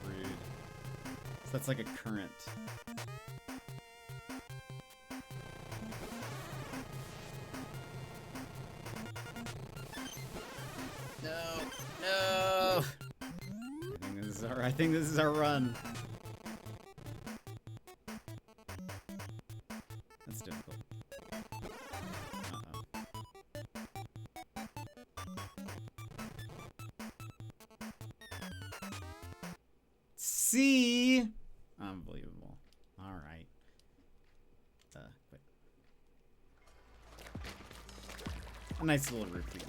Rude. So that's like a current. No! No! I think this is our run. That's difficult. Uh-oh. See? Unbelievable. Alright. Wait. A nice little reprieve.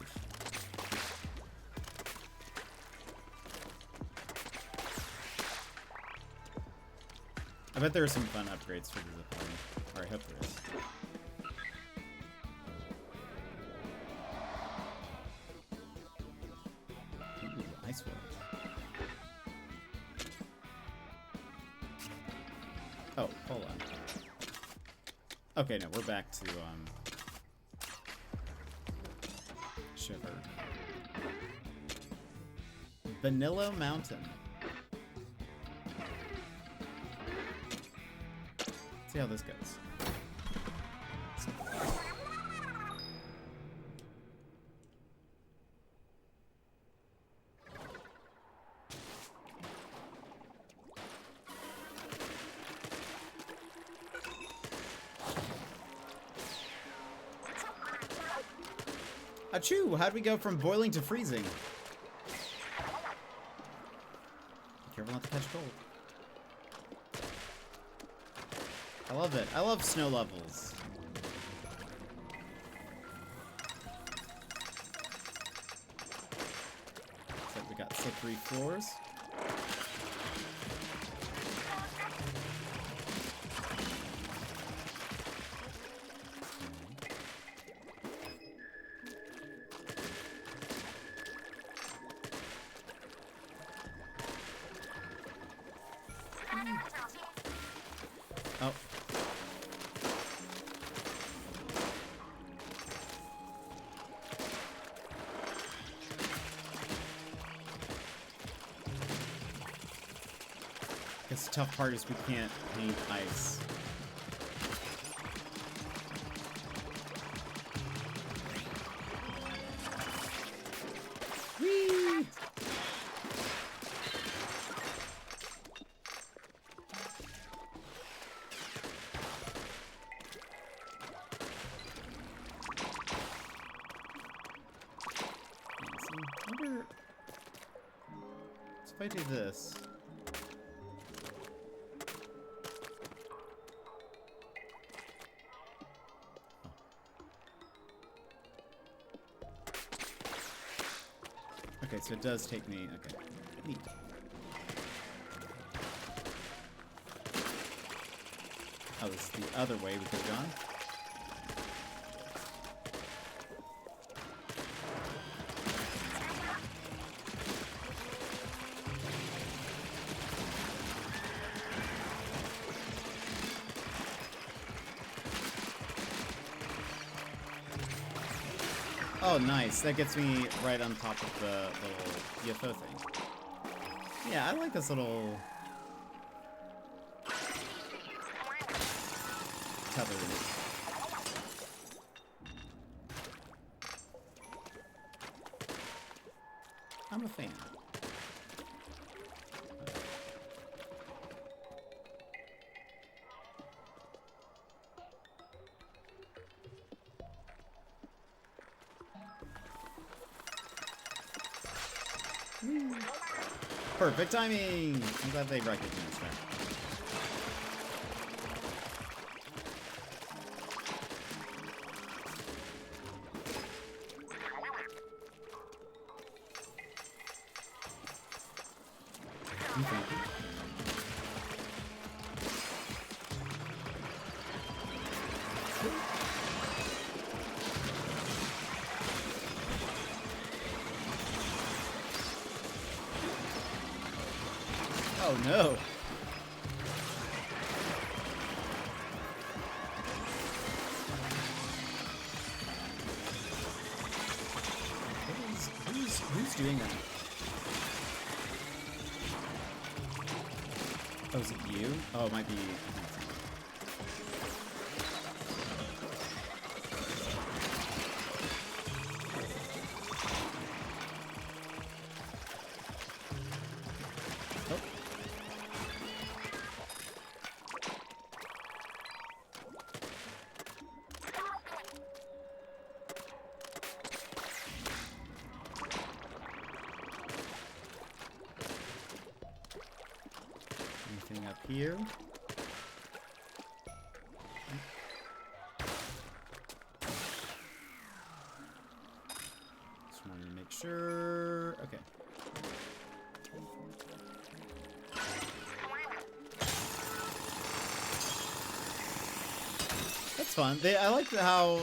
I bet there are some fun upgrades for the zipline. Or I hope there is. Ooh, ice world. Oh, hold on. Okay, no, we're back to, Shiver. Vanilla Mountain. See how this goes. Achoo! How'd we go from boiling to freezing? Be careful not to catch cold. I love it. I love snow levels. Looks like we got slippery floors. Oh. Guess the tough part is we can't paint ice. Whee! If I do this. Oh. Okay, so it does take me. Okay. Neat. Oh, it's the other way we could have gone. Oh, nice. That gets me right on top of the little UFO thing. Yeah, I like this little tether. I'm a fan. Perfect timing! I'm glad they recognized that. Okay. Oh no! doing that? Oh, is it you? Oh, it might be... Anything up here? Just wanted to make sure. Okay. That's fun. I like how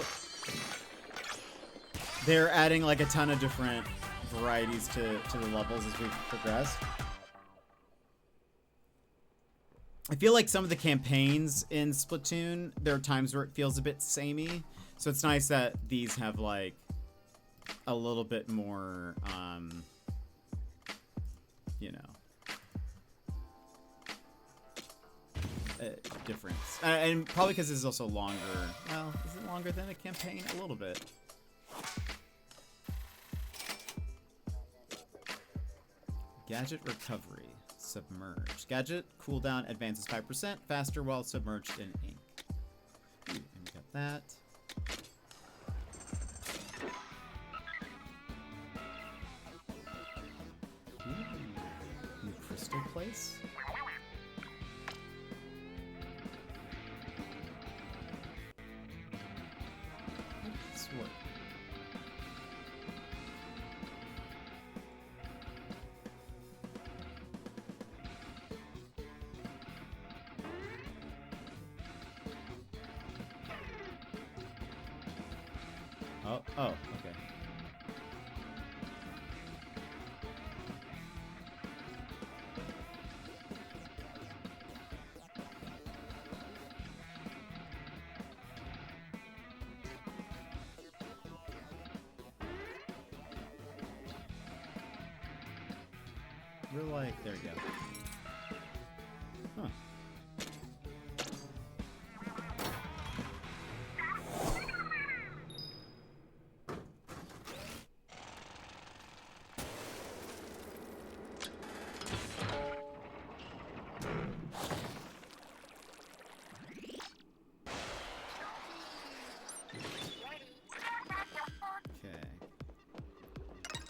they're adding like a ton of different varieties to the levels as we progress. I feel like some of the campaigns in Splatoon, there are times where it feels a bit samey. So it's nice that these have like a little bit more, you know, difference. And probably because this is also longer. Well, is it longer than a campaign? A little bit. Gadget recovery. Submerge. Gadget cooldown advances 5% faster while submerged in ink. Ooh, and we got that. Ooh, new crystal place. How does this work? Oh, okay. We're like, there we go. Huh.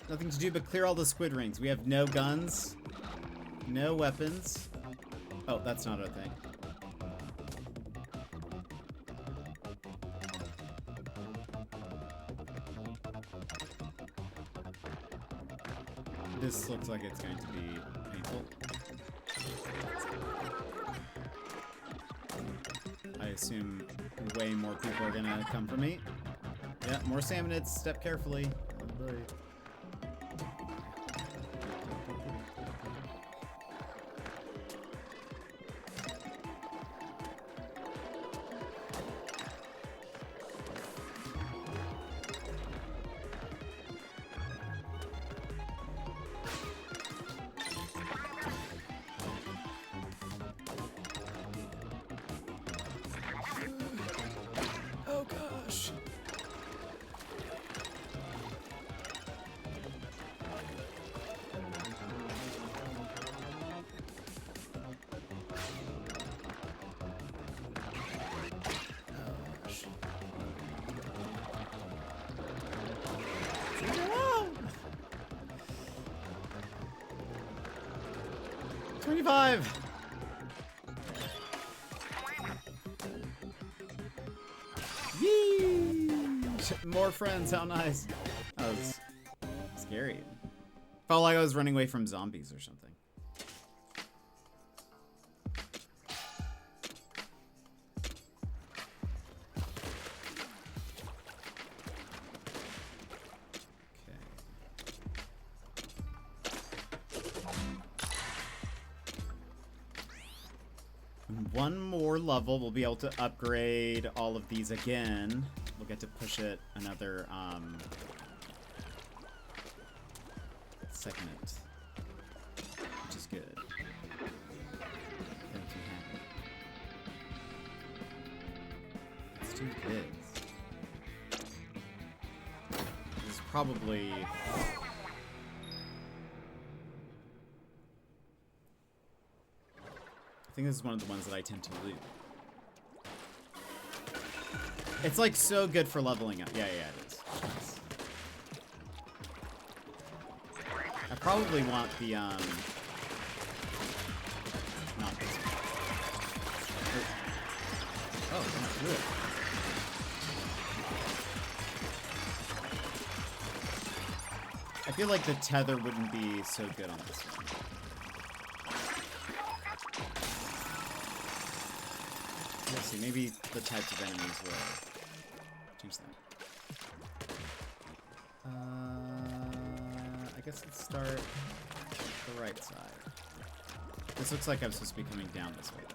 Nothing to do but clear all the squid rings. We have no guns, no weapons. Oh, that's not a thing. This looks like it's going to be painful. I assume way more people are gonna come for me. Yeah, more salmonids. Step carefully. Oh boy. Oh gosh. Oh, 25. Yee! More friends, how nice. That was scary. Felt like I was running away from zombies or something. One more level, we'll be able to upgrade all of these again. We'll get to push it another, segment, which is good. Makes me happy. Let's do this. This is probably... I think this is one of the ones that I tend to loot. It's like so good for leveling up. Yeah, it is. Nice. I probably want the not this one. Oh, I'm not through it. I feel like the tether wouldn't be so good on this one. Let's see, maybe the types of enemies will change that. I guess let's start the right side. This looks like I'm supposed to be coming down this way, though.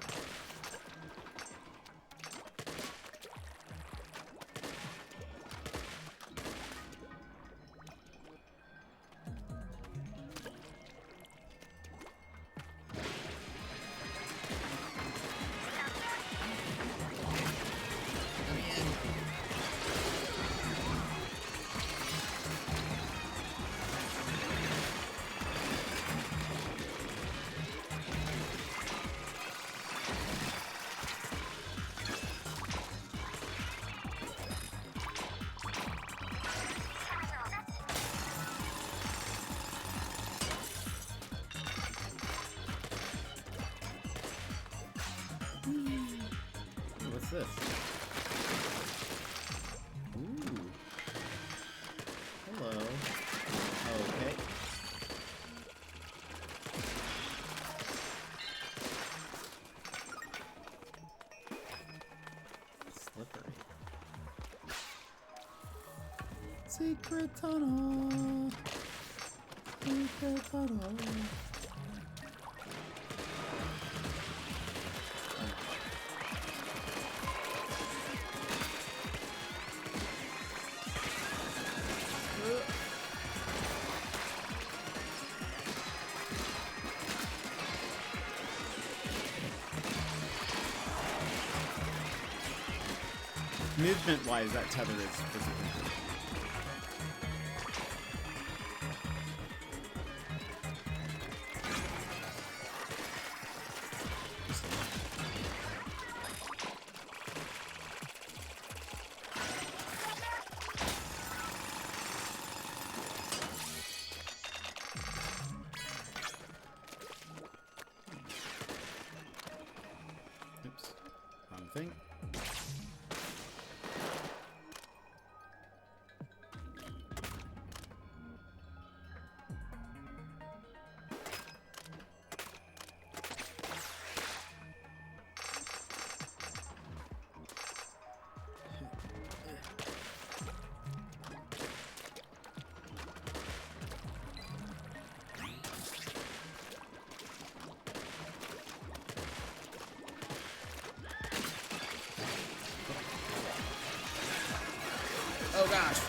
What's this? Ooh. Hello. Okay. Slippery. Secret tunnel. Secret tunnel. Movement-wise, that tether is physically good. Oops. Wrong thing. Oh gosh.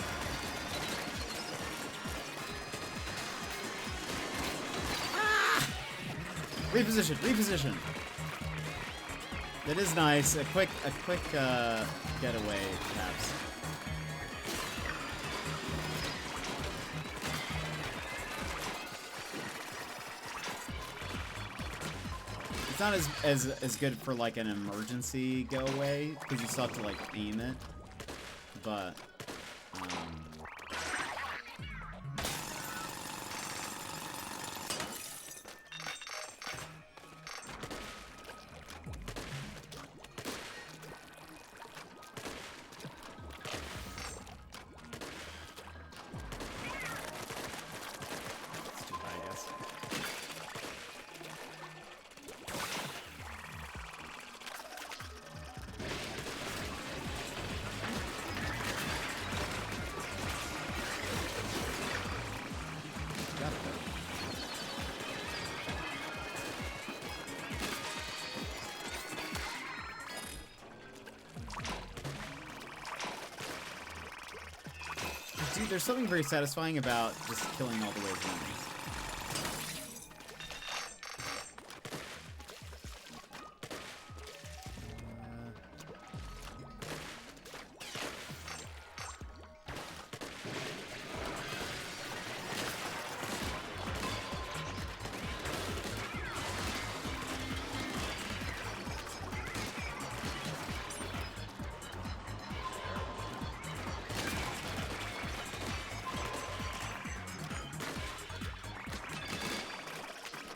Ah! Reposition, reposition. That is nice. A quick getaway, perhaps. It's not as good for like an emergency go away because you still have to like aim it, but. Dude, there's something very satisfying about just killing all the waves enemies.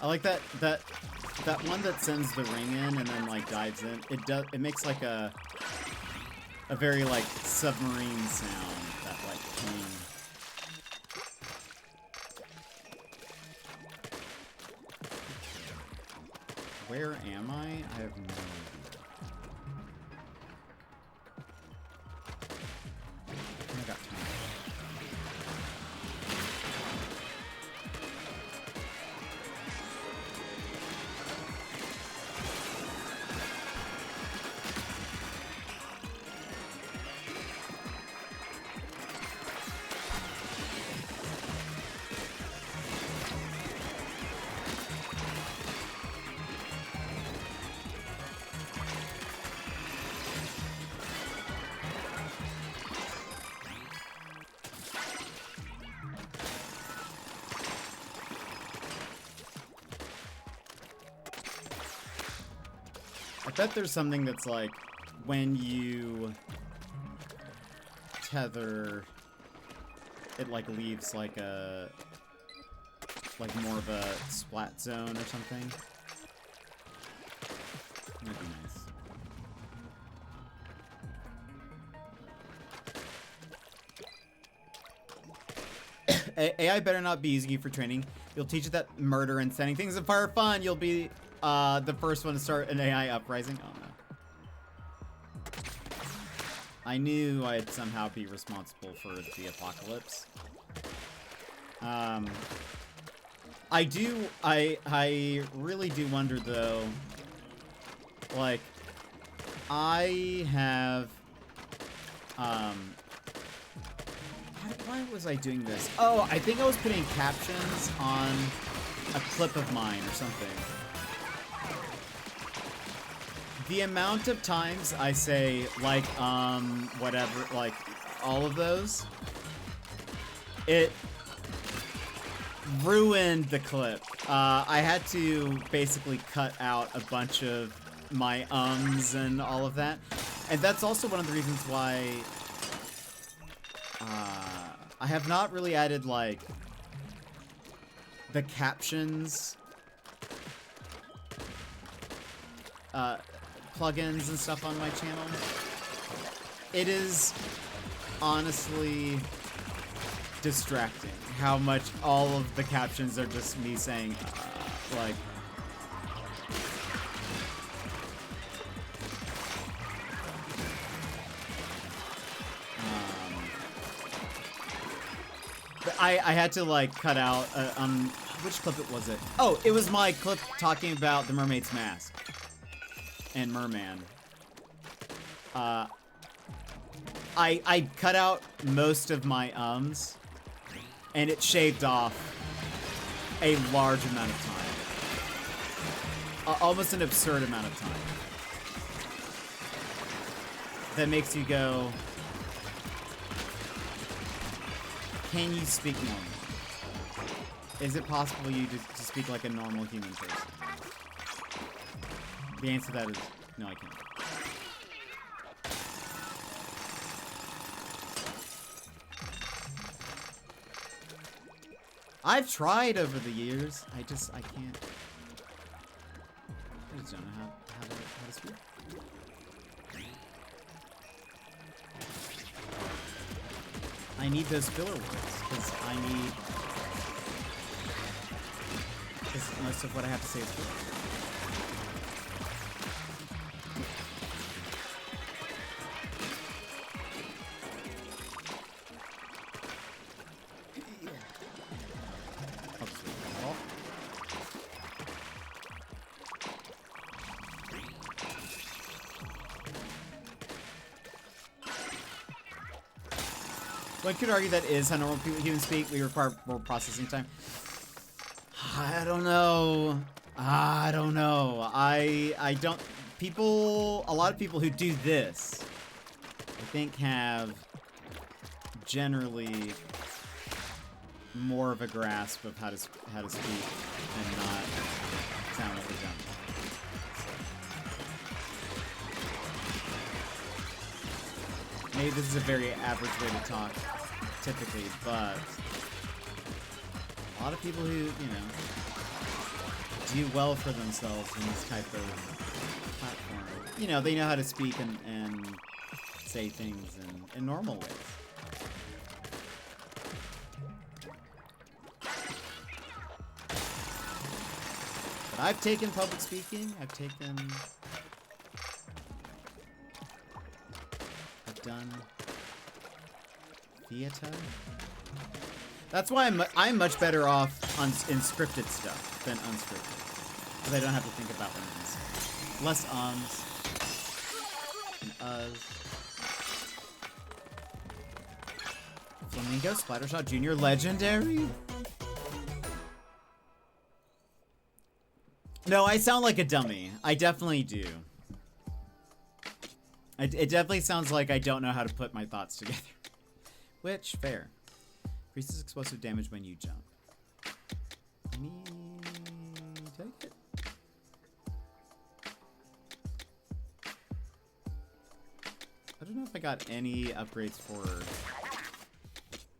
I like that one that sends the ring in and then like dives in. It makes like a very like submarine sound, that like ping. Where am I? I have no idea. I got time. I bet there's something that's like when you tether, it like leaves like a more of a splat zone or something. That'd be nice. AI better not be using you for training. You'll teach it that murder and setting things on fire are fun. You'll be the first one to start an AI uprising. Oh no. I knew I'd somehow be responsible for the apocalypse. I really do wonder though, like, I have, why was I doing this? Oh, I think I was putting captions on a clip of mine or something. The amount of times I say, like, whatever, like, all of those, it ruined the clip. I had to basically cut out a bunch of my ums and all of that. And that's also one of the reasons why I have not really added, like, the captions plugins and stuff on my channel. It is honestly distracting how much all of the captions are just me saying, like, I had to, like, cut out, which clip was it? Oh, it was my clip talking about the mermaid's mask and merman. I cut out most of my ums, and it shaved off a large amount of time. Almost an absurd amount of time. That makes you go, can you speak normal? Is it possible you to speak like a normal human person? The answer to that is, no, I can't. I've tried over the years. I can't. I just don't know how to speak. I need those filler words, because most of what I have to say is filler. One could argue that is how normal humans speak. We require more processing time. I don't know. I don't know. I don't. A lot of people who do this, I think, have generally more of a grasp of how to speak and not sound like they're dumb. Maybe this is a very average way to talk, typically, but a lot of people who, you know, do well for themselves in this type of platform. You know, they know how to speak and say things in normal ways. But I've taken public speaking. I've done theater. That's why I'm much better off in scripted stuff than unscripted, because I don't have to think about what I'm gonna say. Less ums and uhs. Flamingo Splattershot Junior legendary. No, I sound like a dummy. I definitely do. It definitely sounds like I don't know how to put my thoughts together. Which, fair. Increases explosive damage when you jump. Let me take it. I don't know if I got any upgrades for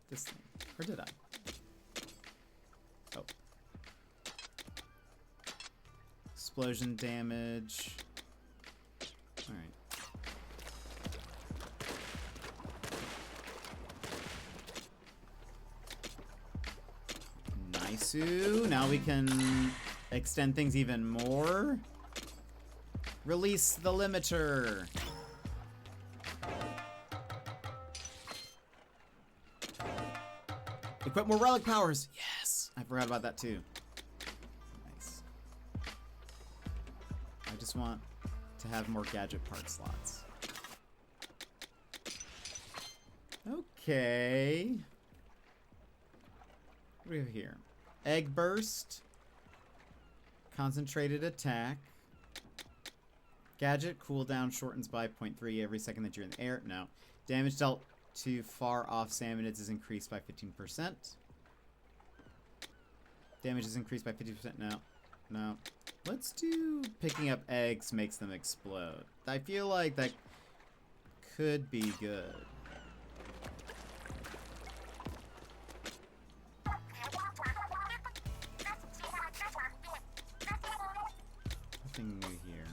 this thing. Or did I? Oh. Explosion damage. Alright. Nice-oo. Now we can extend things even more. Release the limiter. Equip more relic powers. Yes. I forgot about that too. Nice. I just want to have more gadget part slots. Okay. What do we have here? Egg burst. Concentrated attack. Gadget cooldown shortens by 0.3 every second that you're in the air. No. Damage dealt to far off salmonids is increased by 15%. Damage is increased by 50%. No. No. Let's do picking up eggs makes them explode. I feel like that could be good. Nothing new here.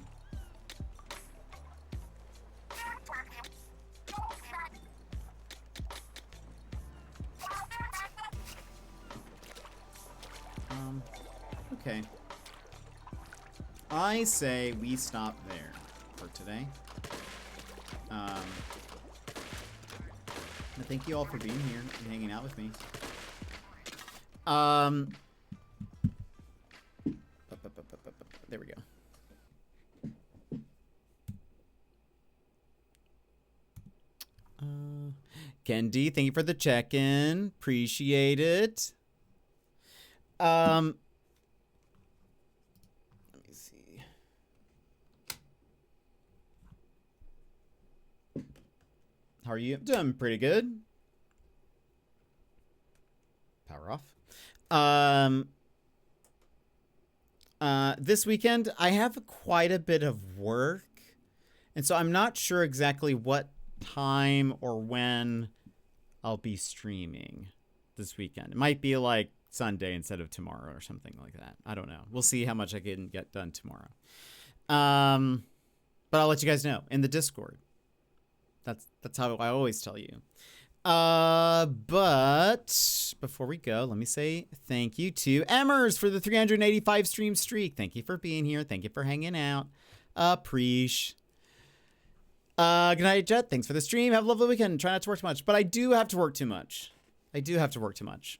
Okay. I say we stop there for today. Thank you all for being here and hanging out with me. There we go. Kendi, thank you for the check-in. Appreciate it. Let me see. How are you? Doing pretty good. Power off. This weekend, I have quite a bit of work. And so I'm not sure exactly what time or when I'll be streaming this weekend. It might be like Sunday instead of tomorrow or something like that. I don't know. We'll see how much I can get done tomorrow. But I'll let you guys know in the Discord. That's how I always tell you. But before we go, let me say thank you to Emmers for the 385 stream streak. Thank you for being here. Thank you for hanging out. Appreciate. Good night, Jet. Thanks for the stream. Have a lovely weekend. Try not to work too much. But I do have to work too much.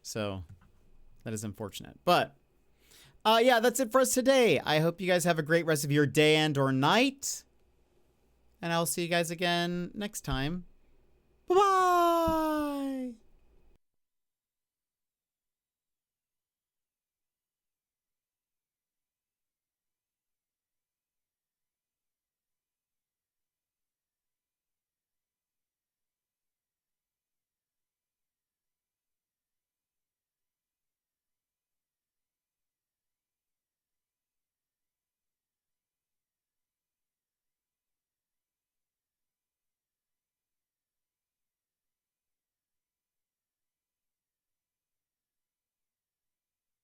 So that is unfortunate. But yeah, that's it for us today. I hope you guys have a great rest of your day and or night. And I'll see you guys again next time. Bye-bye.